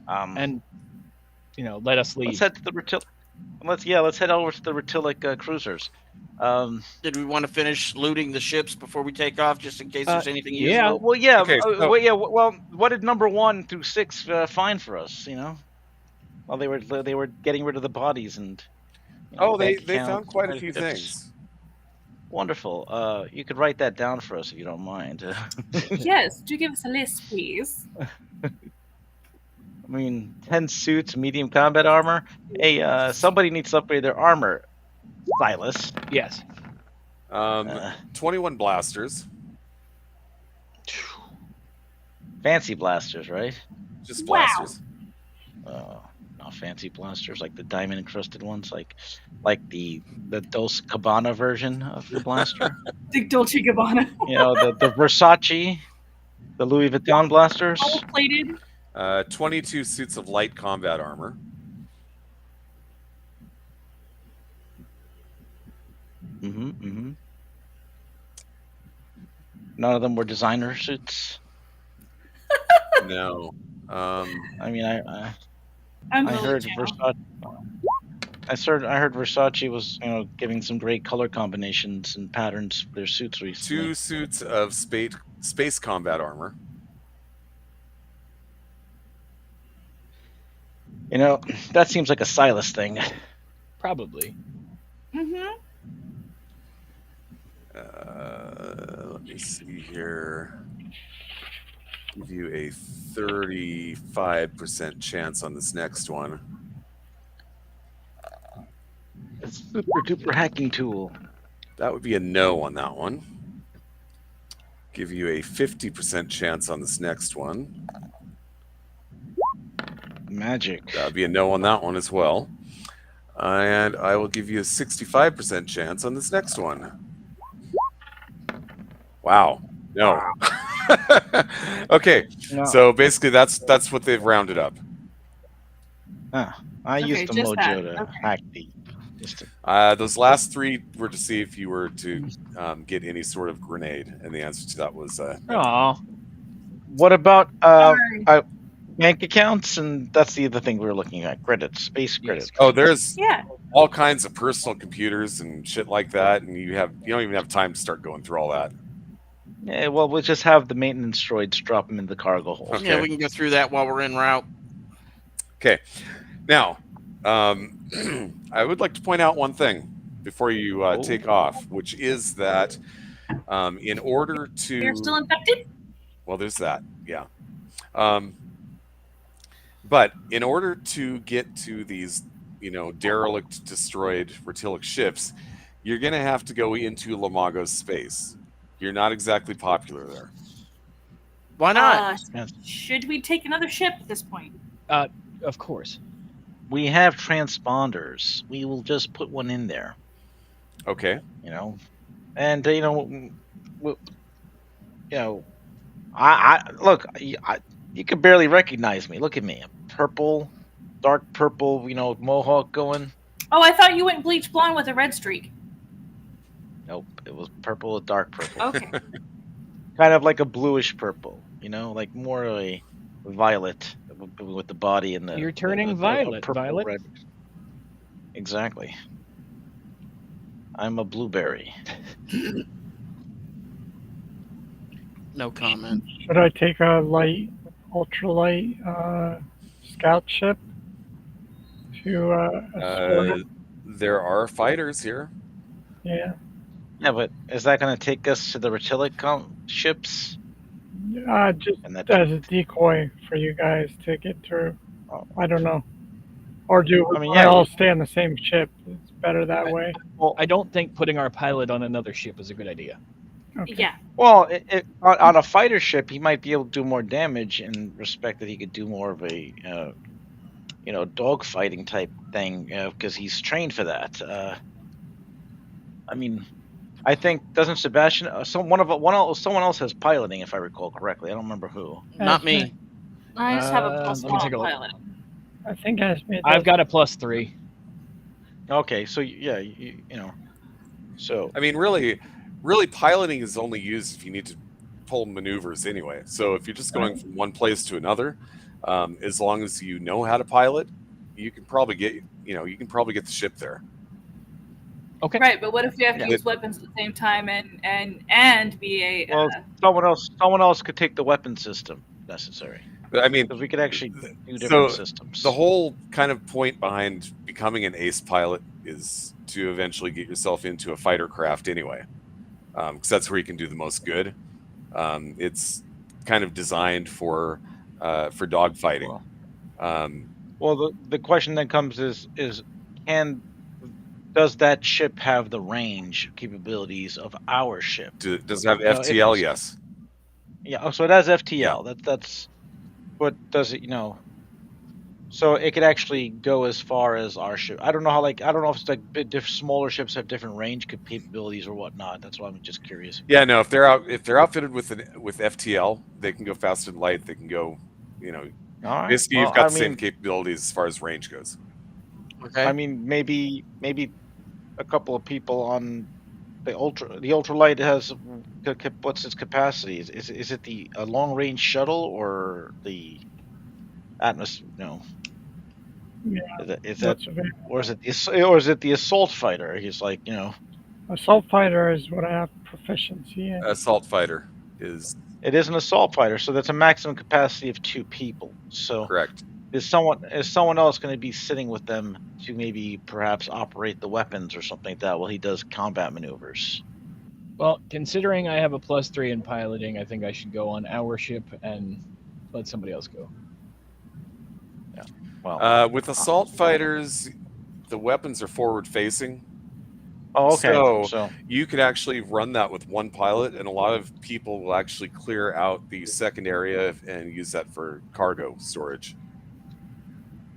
Speaker 1: And let us leave.
Speaker 7: Let's head to the let's head over to the Retilic cruisers.
Speaker 4: Did we want to finish looting the ships before we take off, just in case there's anything
Speaker 1: yeah.
Speaker 4: useful?
Speaker 7: Well, yeah.
Speaker 3: Okay, so-
Speaker 7: Well, what did number 1 through 6 find for us? While they were getting rid of the bodies and.
Speaker 3: They
Speaker 7: bank
Speaker 3: found
Speaker 7: accounts,
Speaker 3: quite a few
Speaker 7: it's
Speaker 3: things.
Speaker 7: Wonderful. You could write that down for us if you don't mind.
Speaker 2: Yes, do give us a list, please.
Speaker 7: I mean, 10 suits, medium combat armor. Hey, somebody needs to upgrade their armor. Silas.
Speaker 1: Yes.
Speaker 3: 21 blasters,
Speaker 7: Fancy blasters, right?
Speaker 3: just
Speaker 2: Wow.
Speaker 3: blasters.
Speaker 7: Not fancy blasters like the diamond encrusted ones, like the Dolce Gabbana version of the blaster.
Speaker 2: The Dolce Gabbana.
Speaker 7: The Versace, the Louis Vuitton blasters.
Speaker 2: Gold plated.
Speaker 3: 22 suits of light combat armor.
Speaker 7: Mm-hmm. None of them were designer suits.
Speaker 3: No.
Speaker 7: I mean,
Speaker 2: I'm
Speaker 7: I
Speaker 2: the
Speaker 7: heard
Speaker 2: channel.
Speaker 7: Versace. I heard Versace was, giving some great color combinations and patterns for their suits recently.
Speaker 3: 2 suits of space combat armor.
Speaker 7: That seems like a Silas thing.
Speaker 1: Probably.
Speaker 2: Mm-hmm.
Speaker 3: Let me see here. Give you a 35% chance on this next one.
Speaker 7: A super duper hacking tool.
Speaker 3: That would be a no on that one. Give you a 50% chance on this next one.
Speaker 7: Magic.
Speaker 3: That would be a no on that one as well. And I will give you a 65% chance on this next one. Wow. No. Okay.
Speaker 7: No.
Speaker 3: So basically that's what they've rounded up.
Speaker 7: I used the
Speaker 2: just
Speaker 7: mojo
Speaker 2: that.
Speaker 7: to
Speaker 2: Okay.
Speaker 7: hack the. Just to,
Speaker 3: Those last 3 were to see if you were to get any sort of grenade, and the answer to that was no.
Speaker 1: Aw.
Speaker 7: what about
Speaker 2: Darn.
Speaker 7: bank accounts? And that's the other thing we were looking at. Credits, space credits.
Speaker 3: Oh, there's
Speaker 2: Yeah.
Speaker 3: all kinds of personal computers and shit like that, and you don't even have time to start going through all that.
Speaker 7: Yeah, well, we'll just have the maintenance droids drop them in the cargo hold.
Speaker 3: Okay.
Speaker 4: Yeah, we can go through that while we're en route.
Speaker 3: Okay. Now, I would like to point out one thing before you take off, which is that in order to...
Speaker 2: You're still infected?
Speaker 3: Well, there's that, yeah. But in order to get to these, derelict, destroyed Retilic ships, you're going to have to go into Lamago's space. You're not exactly popular there.
Speaker 4: Why not?
Speaker 2: Should we take another ship at this point?
Speaker 1: Of course.
Speaker 7: We have transponders. We will just put one in there.
Speaker 3: Okay.
Speaker 7: And I look. You can barely recognize me. Look at me. I'm purple, dark purple. Mohawk going.
Speaker 2: Oh, I thought you went bleach blonde with a red streak.
Speaker 7: Nope, it was purple with dark purple.
Speaker 2: Okay.
Speaker 7: Kind of like a bluish purple. Like more of a violet with the body and the.
Speaker 1: You're turning
Speaker 7: the
Speaker 1: violet,
Speaker 7: purple
Speaker 1: Violet.
Speaker 7: red. Exactly. I'm a blueberry.
Speaker 4: No comment.
Speaker 5: Should I take a ultralight scout ship to escort it?
Speaker 3: There are fighters here.
Speaker 5: Yeah.
Speaker 7: Yeah, but is that going to take us to the Retilic ships?
Speaker 5: Just
Speaker 7: And that
Speaker 5: as a decoy for you guys to get through.
Speaker 7: Oh.
Speaker 5: I don't know. Or do
Speaker 7: I mean,
Speaker 5: we
Speaker 7: yeah,
Speaker 5: all stay on the same ship? It's better that way.
Speaker 1: I don't think putting our pilot on another ship is a good idea.
Speaker 5: Okay.
Speaker 2: Yeah.
Speaker 7: Well, on a fighter ship, he might be able to do more damage in respect that he could do more of a, dogfighting type thing because he's trained for that. I mean, I think doesn't Sebastian? Someone else has piloting, if I recall correctly. I don't remember who.
Speaker 4: Not me.
Speaker 2: I just have a plus
Speaker 1: let me take a
Speaker 2: one
Speaker 1: look.
Speaker 2: pilot.
Speaker 5: I think Esme
Speaker 1: I've got a +3.
Speaker 7: Okay, so yeah, so
Speaker 3: I mean, really, piloting is only used if you need to pull maneuvers anyway. So if you're just going from one place to another, as long as you know how to pilot, you can probably get the ship there.
Speaker 1: Okay.
Speaker 2: Right, but what if we have to
Speaker 7: Yeah.
Speaker 2: use weapons at the same time and be a
Speaker 7: well, someone else could take the weapon system if necessary,
Speaker 3: But I mean,
Speaker 7: because we could actually do different
Speaker 3: so
Speaker 7: systems.
Speaker 3: the whole kind of point behind becoming an ace pilot is to eventually get yourself into a fighter craft anyway, because that's where you can do the most good. It's kind of designed for dogfighting.
Speaker 7: Well, the question then comes is can does that ship have the range capabilities of our ship?
Speaker 3: Does it have
Speaker 7: You know, if
Speaker 3: FTL?
Speaker 7: it's-
Speaker 3: Yes.
Speaker 7: Yeah, oh, so it has FTL. That's what does it, so it could actually go as far as our ship. I don't know how, I don't know if it's like smaller ships have different range capabilities or whatnot. That's why I'm just curious.
Speaker 3: Yeah, no. If they're outfitted with FTL, they can go fast and light. They can go,
Speaker 7: All right.
Speaker 3: basically
Speaker 7: Well,
Speaker 3: you've got the same capabilities as far as range goes.
Speaker 4: Okay.
Speaker 7: I mean, maybe a couple of people on the ultralight has what's its capacity? Is it the long range shuttle or the atmosphere? No.
Speaker 5: Yeah,
Speaker 7: Is that
Speaker 5: what's available.
Speaker 7: or is it the assault fighter? He's like,
Speaker 5: Assault fighter is what I have proficiency in.
Speaker 3: Assault fighter is
Speaker 7: it is an assault fighter, so that's a maximum capacity of 2 people. So
Speaker 3: correct.
Speaker 7: is someone else going to be sitting with them to maybe perhaps operate the weapons or something like that while he does combat maneuvers?
Speaker 1: Well, considering I have a +3 in piloting, I think I should go on our ship and let somebody else go.
Speaker 7: Yeah. Well,
Speaker 3: With assault fighters, the weapons are forward facing.
Speaker 7: oh, okay.
Speaker 3: So you could actually run that with one pilot, and a lot of people will actually clear out the second area and use that for cargo storage.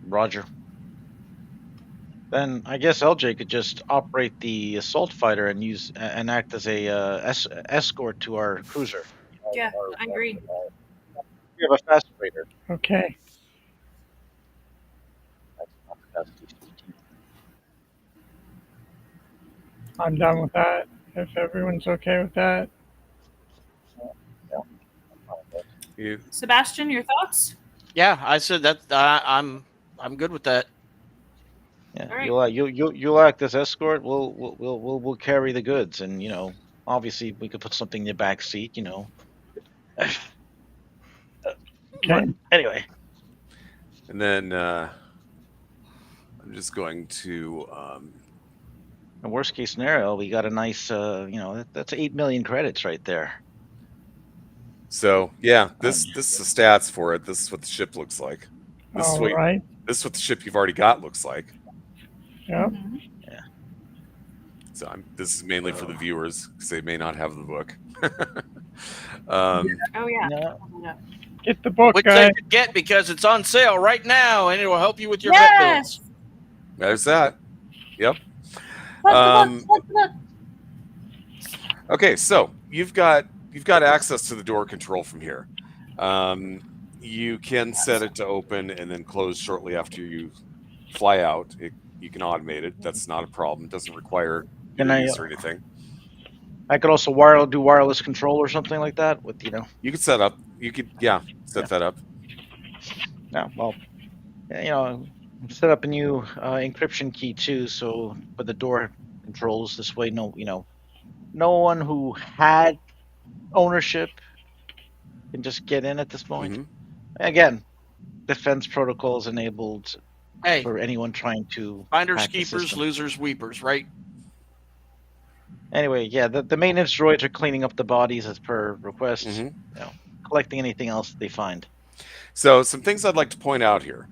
Speaker 7: Roger. Then I guess LJ could just operate the assault fighter and act as a escort to our cruiser.
Speaker 2: Yeah, I agree.
Speaker 7: We have a fast freighter.
Speaker 5: Okay. I'm done with that. If everyone's okay with that.
Speaker 2: Sebastian, your thoughts?
Speaker 4: Yeah, I said that. I'm good with that.
Speaker 7: Yeah,
Speaker 2: All right.
Speaker 7: you'll act as escort. We'll carry the goods, and obviously we could put something in the back seat.
Speaker 5: Okay.
Speaker 7: Anyway,
Speaker 3: And then I'm just going to.
Speaker 7: in worst case scenario, we got a nice, that's 8 million credits right there.
Speaker 3: So yeah, this is the stats for it. This is what the ship looks like. This
Speaker 5: All right.
Speaker 3: This is what the ship you've already got looks like.
Speaker 5: Yep.
Speaker 2: Mhm.
Speaker 3: So this is mainly for the viewers because they may not have the book.
Speaker 2: Oh yeah.
Speaker 7: Yeah.
Speaker 5: Get the book,
Speaker 4: Which
Speaker 5: guys.
Speaker 4: they could get because it's on sale right now, and it will help you with your vet bills.
Speaker 2: Yes.
Speaker 3: There's that. Yep.
Speaker 2: What's the book?
Speaker 3: Okay, so you've got access to the door control from here. You can set it to open and then close shortly after you fly out. You can automate it. That's not a problem. It doesn't require
Speaker 7: Can I,
Speaker 3: use or anything.
Speaker 7: I could also do wireless control or something like that with
Speaker 3: You could set up. You could set that up.
Speaker 7: Yeah, well, set up a new encryption key too, so for the door controls. This way, no one who had ownership can just get in at this point.
Speaker 3: Mhm.
Speaker 7: Again, defense protocols enabled
Speaker 4: Hey,
Speaker 7: for anyone trying to
Speaker 4: finders,
Speaker 7: hack the
Speaker 4: keepers,
Speaker 7: system.
Speaker 4: losers, weepers, right?
Speaker 7: Anyway, yeah, the maintenance droids are cleaning up the bodies as per request.
Speaker 3: Mhm.
Speaker 7: Collecting anything else that they find.
Speaker 3: So some things I'd like to point out here.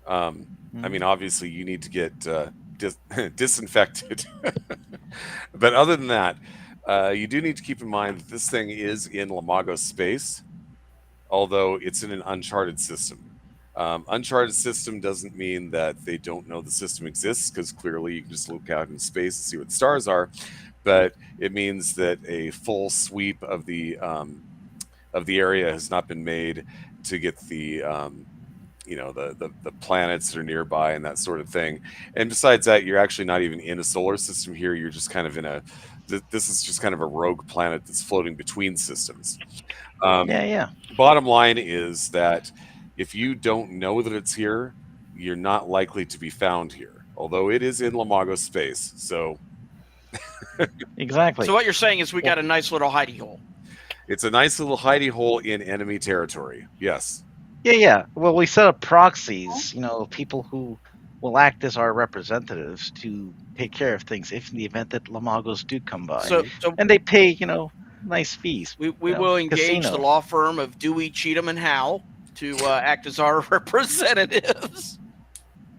Speaker 3: I mean, obviously you need to get disinfected, but other than that, you do need to keep in mind that this thing is in Lamago space, although it's in an uncharted system. Uncharted system doesn't mean that they don't know the system exists, because clearly you can just look out in space and see what the stars are, but it means that a full sweep of the area has not been made to get the the planets that are nearby and that sort of thing. And besides that, you're actually not even in a solar system here. You're just kind of this is just kind of a rogue planet that's floating between systems.
Speaker 6: Yeah.
Speaker 3: Bottom line is that if you don't know that it's here, you're not likely to be found here, although it is in Lamago space. So
Speaker 6: Exactly.
Speaker 4: So what you're saying is we got a nice little hidey hole.
Speaker 3: it's a nice little hidey hole in enemy territory. Yes.
Speaker 6: Yeah. Well, we set up proxies, people who will act as our representatives to take care of things if in the event that Lamagos do come by.
Speaker 4: So
Speaker 6: And they pay, nice fees.
Speaker 4: we will engage
Speaker 6: casino.
Speaker 4: the law firm of Dewey, Cheatham, and Howe to act as our representatives.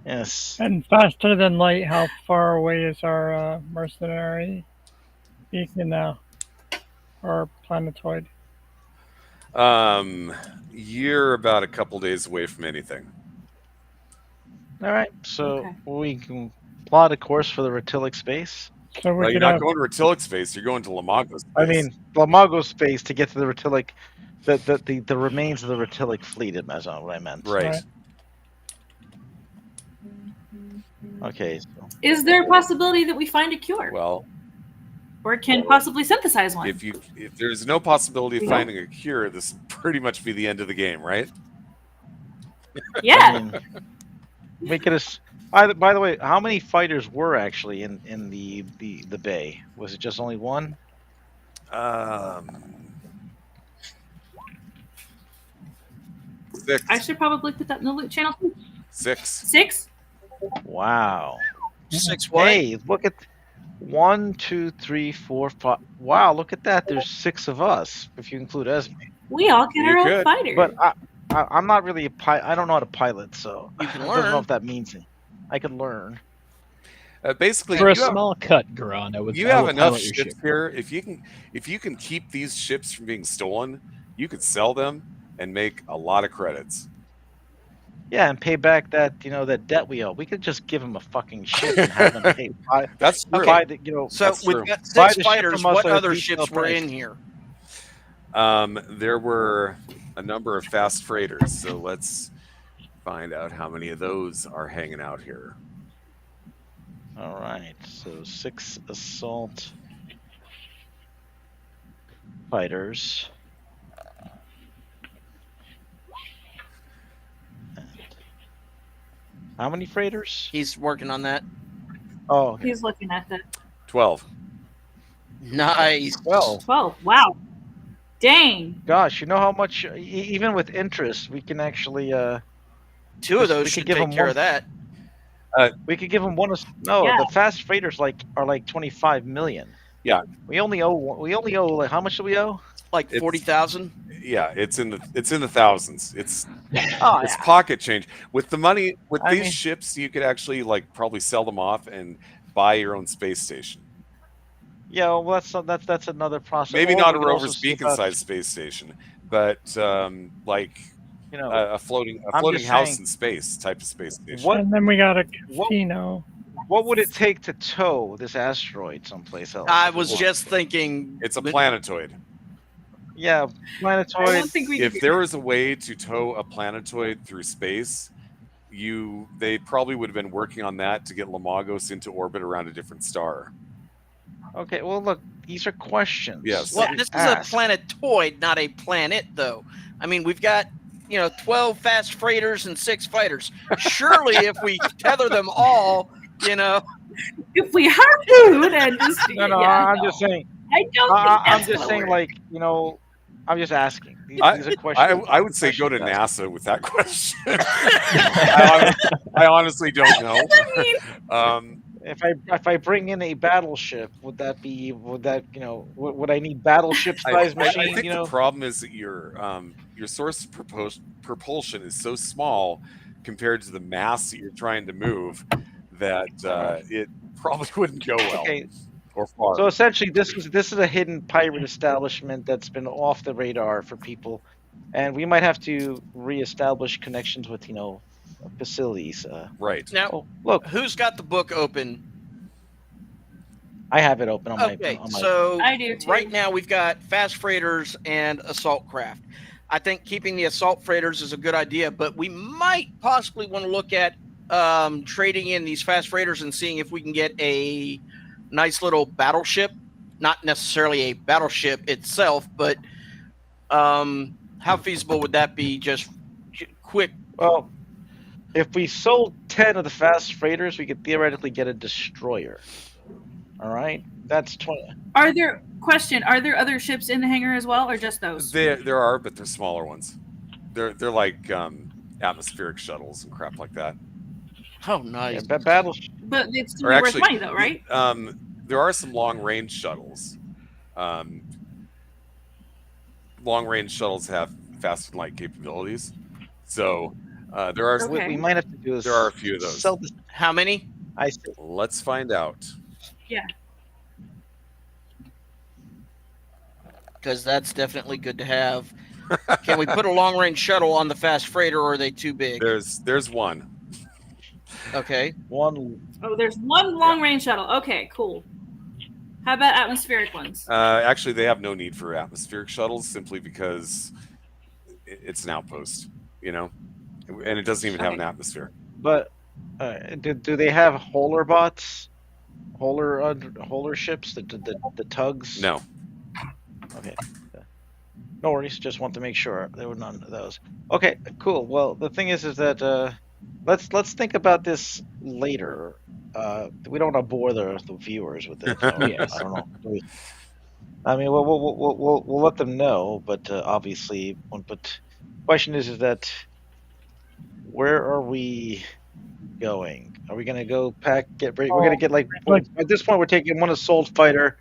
Speaker 6: Yes.
Speaker 5: And faster than light, how far away is our mercenary beacon now? Or planetoid?
Speaker 3: You're about a couple days away from anything.
Speaker 6: All right. So
Speaker 2: Okay.
Speaker 6: we can plot a course for the Retilic space.
Speaker 5: So we
Speaker 3: Well, you're
Speaker 5: could
Speaker 3: not
Speaker 5: have,
Speaker 3: going to Retilic space. You're going to Lamago space.
Speaker 6: I mean, Lamago space to get to the Retilic, the remains of the Retilic fleet. That's not what I meant.
Speaker 3: right.
Speaker 5: Right.
Speaker 6: Okay. So,
Speaker 2: Is there a possibility that we find a cure,
Speaker 3: Well,
Speaker 2: or can possibly synthesize one?
Speaker 3: if there's no possibility of
Speaker 2: Yeah.
Speaker 3: finding a cure, this would pretty much be the end of the game, right?
Speaker 2: Yeah.
Speaker 6: I mean, we could have. By the way, how many fighters were actually in the bay? Was it just only one?
Speaker 3: Six.
Speaker 2: I should probably put that in the loot channel too.
Speaker 3: 6.
Speaker 2: 6?
Speaker 6: Wow.
Speaker 4: 6 what?
Speaker 6: Hey, look at 1, 2, 3, 4, 5. Wow, look at that. There's 6 of us if you include Esme.
Speaker 2: We all get
Speaker 3: You
Speaker 2: our
Speaker 3: could,
Speaker 2: own fighter.
Speaker 6: But I'm not really a pilot. I don't know how to pilot, so
Speaker 4: You can
Speaker 6: I don't know
Speaker 4: learn.
Speaker 6: if that means anything. I could learn.
Speaker 3: Basically,
Speaker 1: For a
Speaker 3: you have,
Speaker 1: small cut, Garon, I would.
Speaker 3: you
Speaker 1: I
Speaker 3: have
Speaker 1: would
Speaker 3: enough
Speaker 1: pilot your
Speaker 3: ships
Speaker 1: ship.
Speaker 3: here. If you can keep these ships from being stolen, you could sell them and make a lot of credits.
Speaker 6: Yeah, and pay back that that debt we owe. We could just give them a fucking ship and have them pay.
Speaker 3: That's true.
Speaker 6: Buy the
Speaker 4: So
Speaker 3: That's
Speaker 4: we've
Speaker 3: true.
Speaker 4: got
Speaker 6: Buy
Speaker 4: 6
Speaker 6: the ship
Speaker 4: fighters.
Speaker 6: from us
Speaker 4: What
Speaker 6: at a
Speaker 4: other
Speaker 6: retail
Speaker 4: ships were
Speaker 6: price.
Speaker 4: in here?
Speaker 3: There were a number of fast freighters, so let's find out how many of those are hanging out here.
Speaker 6: All right, so 6 assault fighters. And how many freighters?
Speaker 4: He's working on that.
Speaker 6: Oh,
Speaker 2: He's looking at the
Speaker 3: 12.
Speaker 4: Nice.
Speaker 6: well,
Speaker 2: 12. Wow. Dang.
Speaker 6: gosh, you know how much? Even with interest, we can actually
Speaker 4: 2 of
Speaker 6: we
Speaker 4: those
Speaker 6: could
Speaker 4: should
Speaker 6: give
Speaker 4: take
Speaker 6: him
Speaker 4: care
Speaker 6: one-
Speaker 4: of that.
Speaker 6: we could give them one. No,
Speaker 2: Yeah.
Speaker 6: the fast freighters are like 25 million.
Speaker 3: Yeah.
Speaker 6: We only owe like, how much do we owe?
Speaker 4: Like
Speaker 3: It's-
Speaker 4: 40,000.
Speaker 3: Yeah, it's in the thousands. It's
Speaker 6: Oh,
Speaker 3: it's pocket change. With the money with
Speaker 6: I
Speaker 3: these
Speaker 6: mean-
Speaker 3: ships, you could actually probably sell them off and buy your own space station.
Speaker 6: yeah. Well, that's another process.
Speaker 3: Maybe
Speaker 6: Or
Speaker 3: not a
Speaker 6: we could also
Speaker 3: rover's
Speaker 6: see
Speaker 3: beacon
Speaker 6: about,
Speaker 3: sized space station, but a floating
Speaker 6: I'm just
Speaker 3: house
Speaker 6: saying-
Speaker 3: in space type of space station.
Speaker 6: What-
Speaker 5: and then we got a
Speaker 6: what-
Speaker 5: casino.
Speaker 6: What would it take to tow this asteroid someplace else?
Speaker 4: I was just thinking.
Speaker 3: It's a planetoid.
Speaker 6: Yeah,
Speaker 2: I
Speaker 6: planetoid.
Speaker 2: don't think we
Speaker 3: If
Speaker 2: can
Speaker 3: there was a way to tow a planetoid through space, they probably would have been working on that to get Lamagos into orbit around a different star.
Speaker 6: Okay, well, look, these are questions.
Speaker 3: Yes.
Speaker 4: Well,
Speaker 6: that we
Speaker 4: this is
Speaker 6: ask.
Speaker 4: a planetoid, not a planet, though. I mean, we've got 12 fast freighters and 6 fighters. Surely, if we tether them all,
Speaker 2: if we harpoon and just
Speaker 6: No,
Speaker 2: yeah,
Speaker 6: I'm just saying.
Speaker 2: I don't think
Speaker 6: I'm
Speaker 2: that's
Speaker 6: just
Speaker 2: gonna
Speaker 6: saying,
Speaker 2: work.
Speaker 6: I'm just asking. These
Speaker 3: I-
Speaker 6: are questions.
Speaker 3: I would say go to
Speaker 6: questions asked.
Speaker 3: NASA with that question. I honestly don't know.
Speaker 2: I mean,
Speaker 6: If I bring in a battleship, would that would I need battleship size
Speaker 3: I
Speaker 6: machine?
Speaker 3: think the problem is that your source of propulsion is so small compared to the mass that you're trying to move that it probably wouldn't go well
Speaker 6: Okay.
Speaker 3: or far.
Speaker 6: So essentially, this is a hidden pirate establishment that's been off the radar for people, and we might have to reestablish connections with facilities.
Speaker 3: Right.
Speaker 4: Now,
Speaker 6: Oh, look,
Speaker 4: who's got the book open?
Speaker 6: I have it open on my.
Speaker 4: Okay,
Speaker 6: on my
Speaker 4: so
Speaker 2: I do too.
Speaker 4: right now we've got fast freighters and assault craft. I think keeping the assault freighters is a good idea, but we might possibly want to look at trading in these fast freighters and seeing if we can get a nice little battleship. Not necessarily a battleship itself, but how feasible would that be? Just quick.
Speaker 7: Well, if we sold 10 of the fast freighters, we could theoretically get a destroyer. All right, that's 20.
Speaker 2: Are there other ships in the hangar as well, or just those?
Speaker 3: There are, but they're smaller ones. They're like atmospheric shuttles and crap like that.
Speaker 4: Oh, nice.
Speaker 7: Yeah, battle.
Speaker 2: But it's
Speaker 3: Or
Speaker 2: worth
Speaker 3: actually,
Speaker 2: money, though, right?
Speaker 3: There are some long-range shuttles. Long-range shuttles have fast and light capabilities, so there are.
Speaker 2: Okay.
Speaker 7: What we might have to do is
Speaker 3: There are a few of those.
Speaker 7: sell this.
Speaker 4: How many?
Speaker 7: I see.
Speaker 3: Let's find out.
Speaker 2: Yeah.
Speaker 4: Because that's definitely good to have. Can we put a long range shuttle on the fast freighter, or are they too big?
Speaker 3: There's one.
Speaker 4: Okay.
Speaker 7: One.
Speaker 2: Oh, there's one long range shuttle. Okay, cool. How about atmospheric ones?
Speaker 3: Actually, they have no need for atmospheric shuttles simply because it's an outpost, and it doesn't even have an atmosphere.
Speaker 7: But do they have holer bots? Holer ships? The tugs?
Speaker 3: No.
Speaker 7: Okay. No worries. Just want to make sure there were none of those. Okay, cool. Well, the thing is that let's think about this later. We don't want to bore the viewers with it. So
Speaker 1: Yes.
Speaker 7: I don't know. I mean, we'll let them know, but obviously, but question is that where are we going? Are we gonna go get ready? We're gonna get like at this point we're taking one assault fighter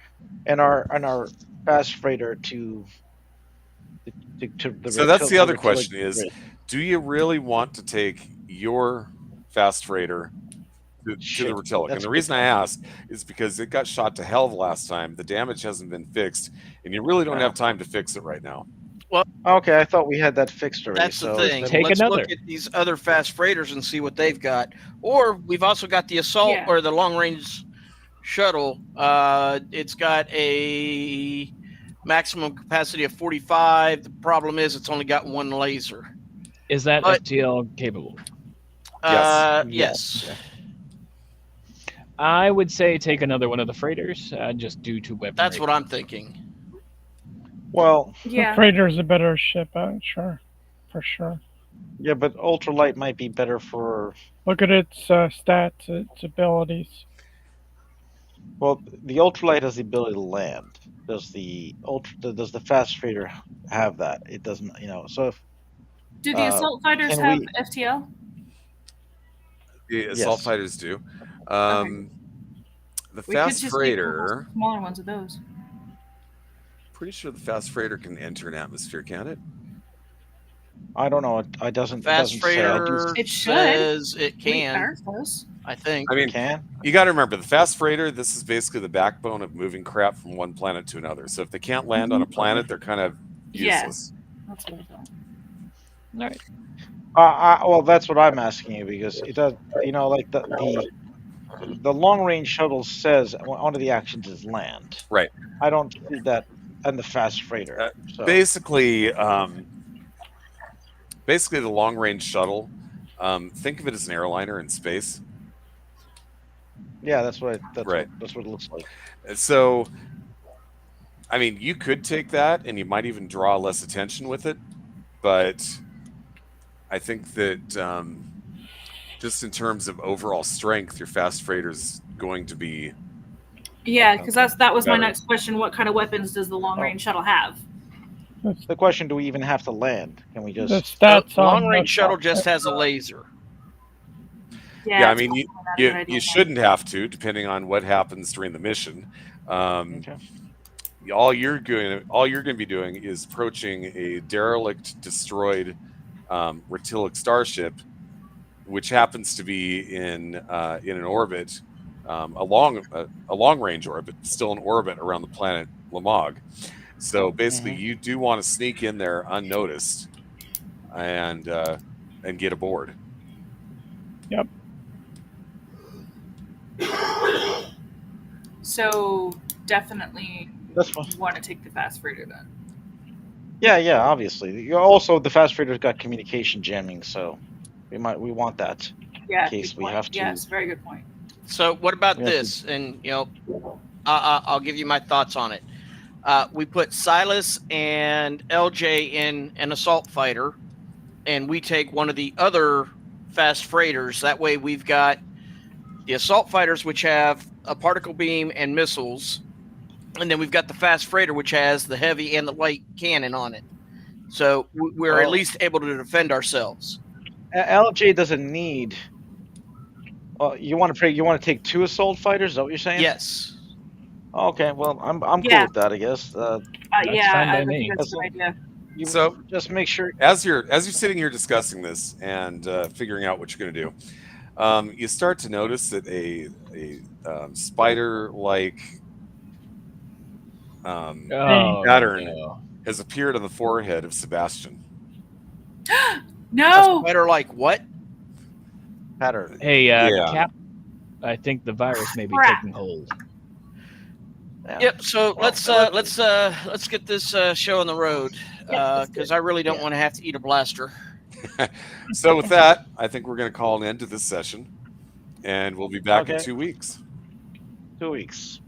Speaker 7: and our fast freighter to the
Speaker 3: So that's the other
Speaker 7: to
Speaker 3: question is, do you really want to take your fast freighter to the Rotilic? And the reason I ask is because it got shot to hell the last time. The damage hasn't been fixed, and you really don't have time to fix it right now.
Speaker 7: Okay, I thought we had that fixed already.
Speaker 4: That's the thing.
Speaker 1: Take
Speaker 4: Let's
Speaker 1: another.
Speaker 4: look at these other fast freighters and see what they've got. Or we've also got the assault or the long range shuttle. It's got a maximum capacity of 45. The problem is it's only got one laser.
Speaker 1: Is that FTL capable?
Speaker 4: Yes.
Speaker 1: I would say take another one of the freighters, just due to weapon.
Speaker 4: That's what I'm thinking.
Speaker 7: Well,
Speaker 2: Yeah.
Speaker 5: The freighter is a better ship, sure, for sure.
Speaker 7: yeah, but ultralight might be better for.
Speaker 5: Look at its stats, its abilities.
Speaker 7: Well, the ultralight has the ability to land. Does the fast freighter have that? It doesn't. So if
Speaker 2: Do the assault fighters
Speaker 7: can
Speaker 2: have
Speaker 7: we-
Speaker 2: FTL?
Speaker 3: The assault fighters do. The
Speaker 2: We could
Speaker 3: fast
Speaker 2: just
Speaker 3: freighter.
Speaker 2: make smaller ones of those.
Speaker 3: Pretty sure the fast freighter can enter an atmosphere, can it?
Speaker 7: I don't know. It doesn't.
Speaker 4: Fast
Speaker 7: it doesn't say. I do-
Speaker 4: freighter
Speaker 2: It should.
Speaker 4: says it can.
Speaker 2: Ours does.
Speaker 4: I think.
Speaker 3: I mean,
Speaker 7: Can.
Speaker 3: you got to remember the fast freighter. This is basically the backbone of moving crap from one planet to another. So if they can't land on a planet, they're kind of useless.
Speaker 2: That's what I thought.
Speaker 1: All right.
Speaker 7: Well, that's what I'm asking you because it does. Like the long range shuttle says one of the actions is land.
Speaker 3: Right.
Speaker 7: I don't see that in the fast freighter. So.
Speaker 3: Basically, the long range shuttle. Think of it as an airliner in space.
Speaker 7: Yeah, that's what.
Speaker 3: Right.
Speaker 7: That's what it looks like.
Speaker 3: So, I mean, you could take that, and you might even draw less attention with it. But I think that just in terms of overall strength, your fast freighter is going to be.
Speaker 2: Yeah, because that was my
Speaker 3: Better.
Speaker 2: next question. What kind of weapons does the long range shuttle have?
Speaker 7: The question: do we even have to land? Can we
Speaker 5: The
Speaker 7: just?
Speaker 5: stats
Speaker 4: Long
Speaker 5: on
Speaker 4: range
Speaker 5: the-
Speaker 4: shuttle just has a laser.
Speaker 3: Yeah, I
Speaker 2: it's
Speaker 3: mean,
Speaker 2: probably not a good idea.
Speaker 3: you shouldn't have to, depending on what happens during the mission.
Speaker 7: Okay.
Speaker 3: All you're going to be doing is approaching a derelict, destroyed Rotilic starship, which happens to be in an orbit, a long range orbit, still in orbit around the planet Lamog. So basically, you do want to sneak in there unnoticed and get aboard.
Speaker 5: Yep.
Speaker 2: So definitely
Speaker 7: That's fine.
Speaker 2: want to take the fast freighter then.
Speaker 7: Yeah, obviously. Also, the fast freighters got communication jamming, so we want that
Speaker 2: Yeah,
Speaker 7: in case
Speaker 2: good
Speaker 7: we
Speaker 2: point.
Speaker 7: have to.
Speaker 2: Yes, very good point.
Speaker 4: So what about
Speaker 7: We have to-
Speaker 4: this? And I'll give you my thoughts on it. We put Silas and LJ in an assault fighter, and we take one of the other fast freighters. That way, we've got the assault fighters, which have a particle beam and missiles, and then we've got the fast freighter, which has the heavy and the light cannon on it. So we're at least able to defend ourselves.
Speaker 7: LJ doesn't need. Well, you want to take 2 assault fighters? Is that what you're saying?
Speaker 4: Yes.
Speaker 7: Okay. Well, I'm cool
Speaker 2: Yeah.
Speaker 7: with that. I guess.
Speaker 2: Yeah,
Speaker 1: fine by
Speaker 2: I think
Speaker 1: me.
Speaker 2: that's a good idea.
Speaker 7: You
Speaker 3: So-
Speaker 7: just make sure.
Speaker 3: As you're sitting here discussing this and figuring out what you're going to do, you start to notice that a spider-like
Speaker 1: Oh,
Speaker 3: pattern
Speaker 1: no.
Speaker 3: has appeared on the forehead of Sebastian.
Speaker 2: No.
Speaker 4: Better like what?
Speaker 7: Pattern.
Speaker 1: Hey,
Speaker 3: Yeah.
Speaker 1: Cap. I think the virus may be
Speaker 2: Crap.
Speaker 1: taking hold.
Speaker 7: Yeah.
Speaker 4: Yep. So let's get this show on the road because I really don't want to have to eat a blaster.
Speaker 3: So with that, I think we're going to call an end to this session, and we'll be back in
Speaker 7: Okay.
Speaker 3: 2 weeks.
Speaker 7: 2 weeks.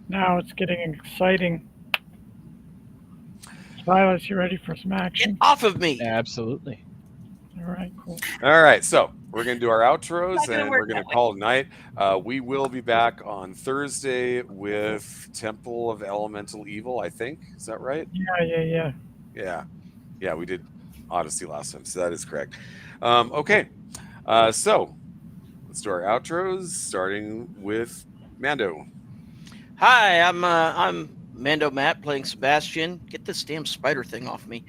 Speaker 5: Now it's getting exciting. Silas, you ready for some
Speaker 4: Get
Speaker 5: action?
Speaker 4: off of me!
Speaker 1: Absolutely.
Speaker 5: All right, cool.
Speaker 3: All right, so we're going to do our outros,
Speaker 2: Not gonna
Speaker 3: and
Speaker 2: work
Speaker 3: we're going
Speaker 2: that
Speaker 3: to
Speaker 2: way.
Speaker 3: call it a night. We will be back on Thursday with Temple of Elemental Evil, I think. Is that right?
Speaker 5: Yeah.
Speaker 3: We did Odyssey last time, so that is correct. Okay, so let's do our outros, starting with Mando.
Speaker 4: Hi, I'm Mando Matt playing Sebastian. Get this damn spider thing off me.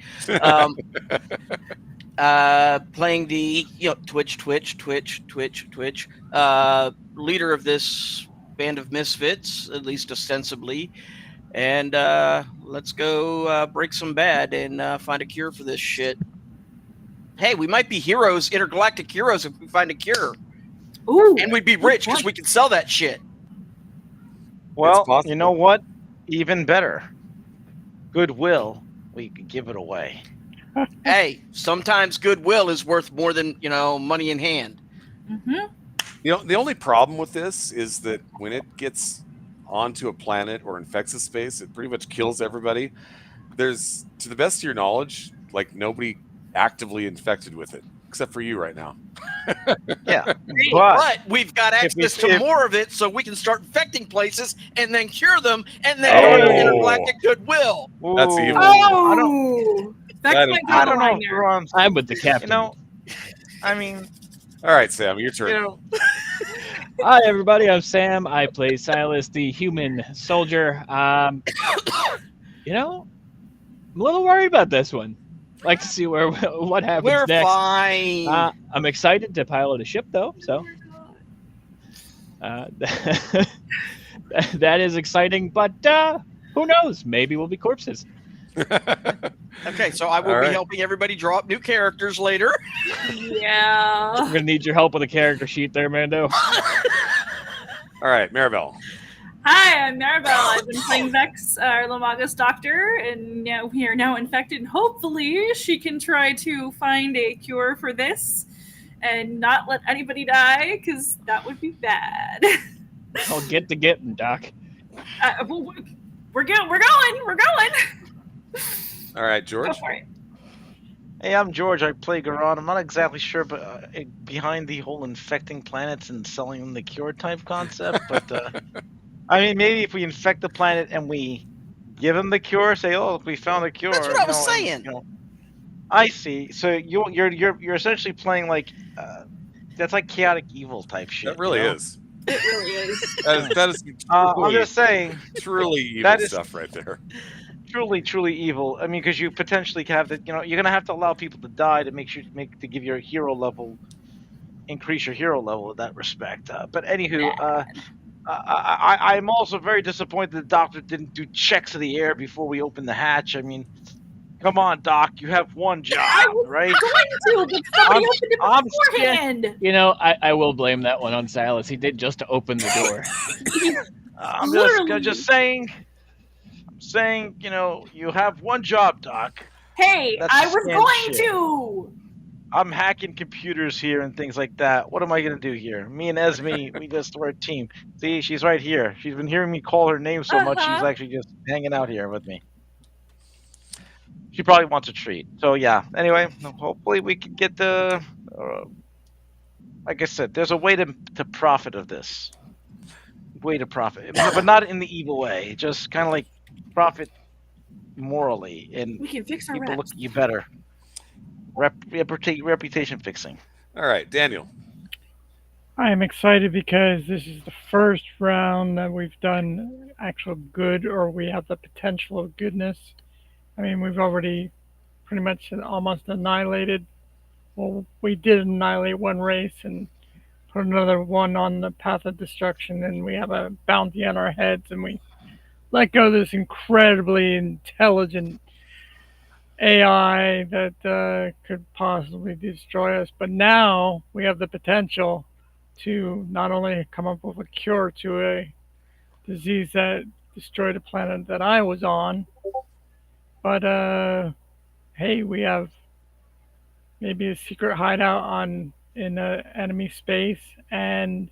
Speaker 4: Playing the Twitch, leader of this band of misfits, at least ostensibly. And let's go break some bad and find a cure for this shit. Hey, we might be heroes, intergalactic heroes, if we find a cure.
Speaker 2: Ooh.
Speaker 4: And we'd be rich because we could sell that shit.
Speaker 7: Well,
Speaker 3: possible.
Speaker 7: you know what? Even better. Goodwill. We could give it away.
Speaker 4: Hey, sometimes goodwill is worth more than, money in hand.
Speaker 2: Mm-hmm.
Speaker 3: The only problem with this is that when it gets onto a planet or infects a space, it pretty much kills everybody. There's, to the best of your knowledge, like nobody actively infected with it, except for you right now.
Speaker 7: Yeah.
Speaker 4: But we've got access
Speaker 7: if-
Speaker 4: to more of it, so we can start infecting places and then cure them and then go to
Speaker 3: Oh.
Speaker 4: intergalactic goodwill.
Speaker 3: That's
Speaker 7: Ooh,
Speaker 3: evil.
Speaker 2: Oh. That
Speaker 3: That
Speaker 2: might
Speaker 3: is-
Speaker 2: go
Speaker 7: I
Speaker 2: the
Speaker 7: don't know,
Speaker 2: line there.
Speaker 7: Ron.
Speaker 1: I'm with the captain.
Speaker 7: You know, I mean,
Speaker 3: All right, Sam, your turn.
Speaker 7: you know,
Speaker 1: Hi, everybody. I'm Sam. I play Silas, the human soldier. I'm a little worried about this one. Like to see what happens
Speaker 4: We're
Speaker 1: next.
Speaker 4: fine.
Speaker 1: I'm excited to pilot a ship, though. So that is exciting. But who knows? Maybe we'll be corpses.
Speaker 4: Okay, so I will
Speaker 3: All
Speaker 4: be
Speaker 3: right.
Speaker 4: helping everybody draw up new characters later.
Speaker 2: Yeah.
Speaker 1: I'm gonna need your help with a character sheet, there, Mando.
Speaker 3: All right, Maribel.
Speaker 2: Hi, I'm Maribel. I've been playing Vex, our Lomagos doctor, and we are now infected. And hopefully, she can try to find a cure for this and not let anybody die, because that would be bad.
Speaker 1: I'll get to getting, Doc.
Speaker 2: We're going.
Speaker 3: All right,
Speaker 2: Go
Speaker 3: George.
Speaker 2: for it.
Speaker 7: hey, I'm George. I play Garon. I'm not exactly sure, but behind the whole infecting planets and selling them the cure type concept, but I mean, maybe if we infect the planet and we give them the cure, say, "Oh, look, we found the cure."
Speaker 4: That's what I was
Speaker 7: and,
Speaker 4: saying.
Speaker 7: I see. So you're essentially playing like that's like chaotic evil type shit.
Speaker 3: That really
Speaker 7: you know?
Speaker 3: is.
Speaker 2: It really is.
Speaker 3: That is
Speaker 7: I'm
Speaker 3: truly,
Speaker 7: just saying,
Speaker 3: truly evil
Speaker 7: that is-
Speaker 3: stuff right there.
Speaker 7: truly evil. I mean, because you potentially have that. You're gonna have to allow people to die to give your hero level, increase your hero level in that respect. But anywho, I'm also very disappointed the doctor didn't do checks of the air before we opened the hatch. I mean, come on, Doc, you have one job, right?
Speaker 2: Going to, but somebody opened it
Speaker 7: I'm
Speaker 2: beforehand.
Speaker 1: I will blame that one on Silas. He did just to open the door.
Speaker 7: I'm
Speaker 2: Literally.
Speaker 7: just saying. saying, you have one job, Doc.
Speaker 2: Hey,
Speaker 7: That's
Speaker 2: I was
Speaker 7: scam
Speaker 2: going
Speaker 7: shit.
Speaker 2: to.
Speaker 7: I'm hacking computers here and things like that. What am I gonna do here? Me and Esme, we just we're a team. See, she's right here. She's been hearing me call her name so much, she's actually just hanging out here with me. She probably wants a treat. So yeah. Anyway, hopefully we can get the. Like I said, there's a way to profit of this. Way to profit, but not in the evil way. Just kind of like profit morally, and
Speaker 2: We can fix our
Speaker 7: people look
Speaker 2: reps.
Speaker 7: at you better. Reputation fixing.
Speaker 3: All right, Daniel.
Speaker 5: I am excited because this is the first round that we've done actual good, or we have the potential of goodness. I mean, we've already pretty much almost annihilated. Well, we did annihilate one race and put another one on the path of destruction, and we have a bounty on our heads, and we let go of this incredibly intelligent AI that could possibly destroy us. But now we have the potential to not only come up with a cure to a disease that destroyed a planet that I was on, but hey, we have maybe a secret hideout in enemy space and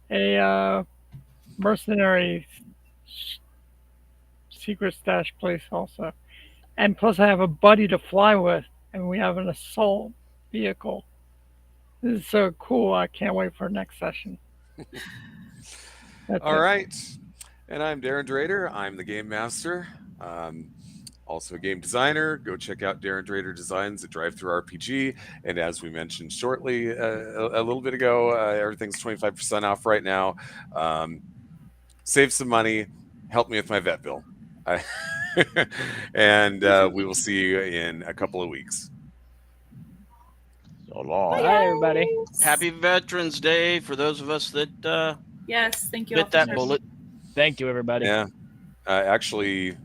Speaker 5: a mercenary secret stash place also. And plus, I have a buddy to fly with, and we have an assault vehicle. This is so cool. I can't wait for next session.
Speaker 3: All right. And I'm Darren Drader. I'm the game master. Also a game designer. Go check out Darren Drader Designs at Drive Through RPG. And as we mentioned shortly a little bit ago, everything's 25% off right now. Save some money. Help me with my vet bill. And we will see you in a couple of weeks.
Speaker 7: So long.
Speaker 1: Bye, everybody.
Speaker 4: Happy Veterans Day for those of us that
Speaker 2: Yes, thank you. all
Speaker 4: bit
Speaker 2: for
Speaker 4: that
Speaker 2: serving.
Speaker 4: bullet.
Speaker 1: Thank you, everybody.
Speaker 3: Yeah. Actually,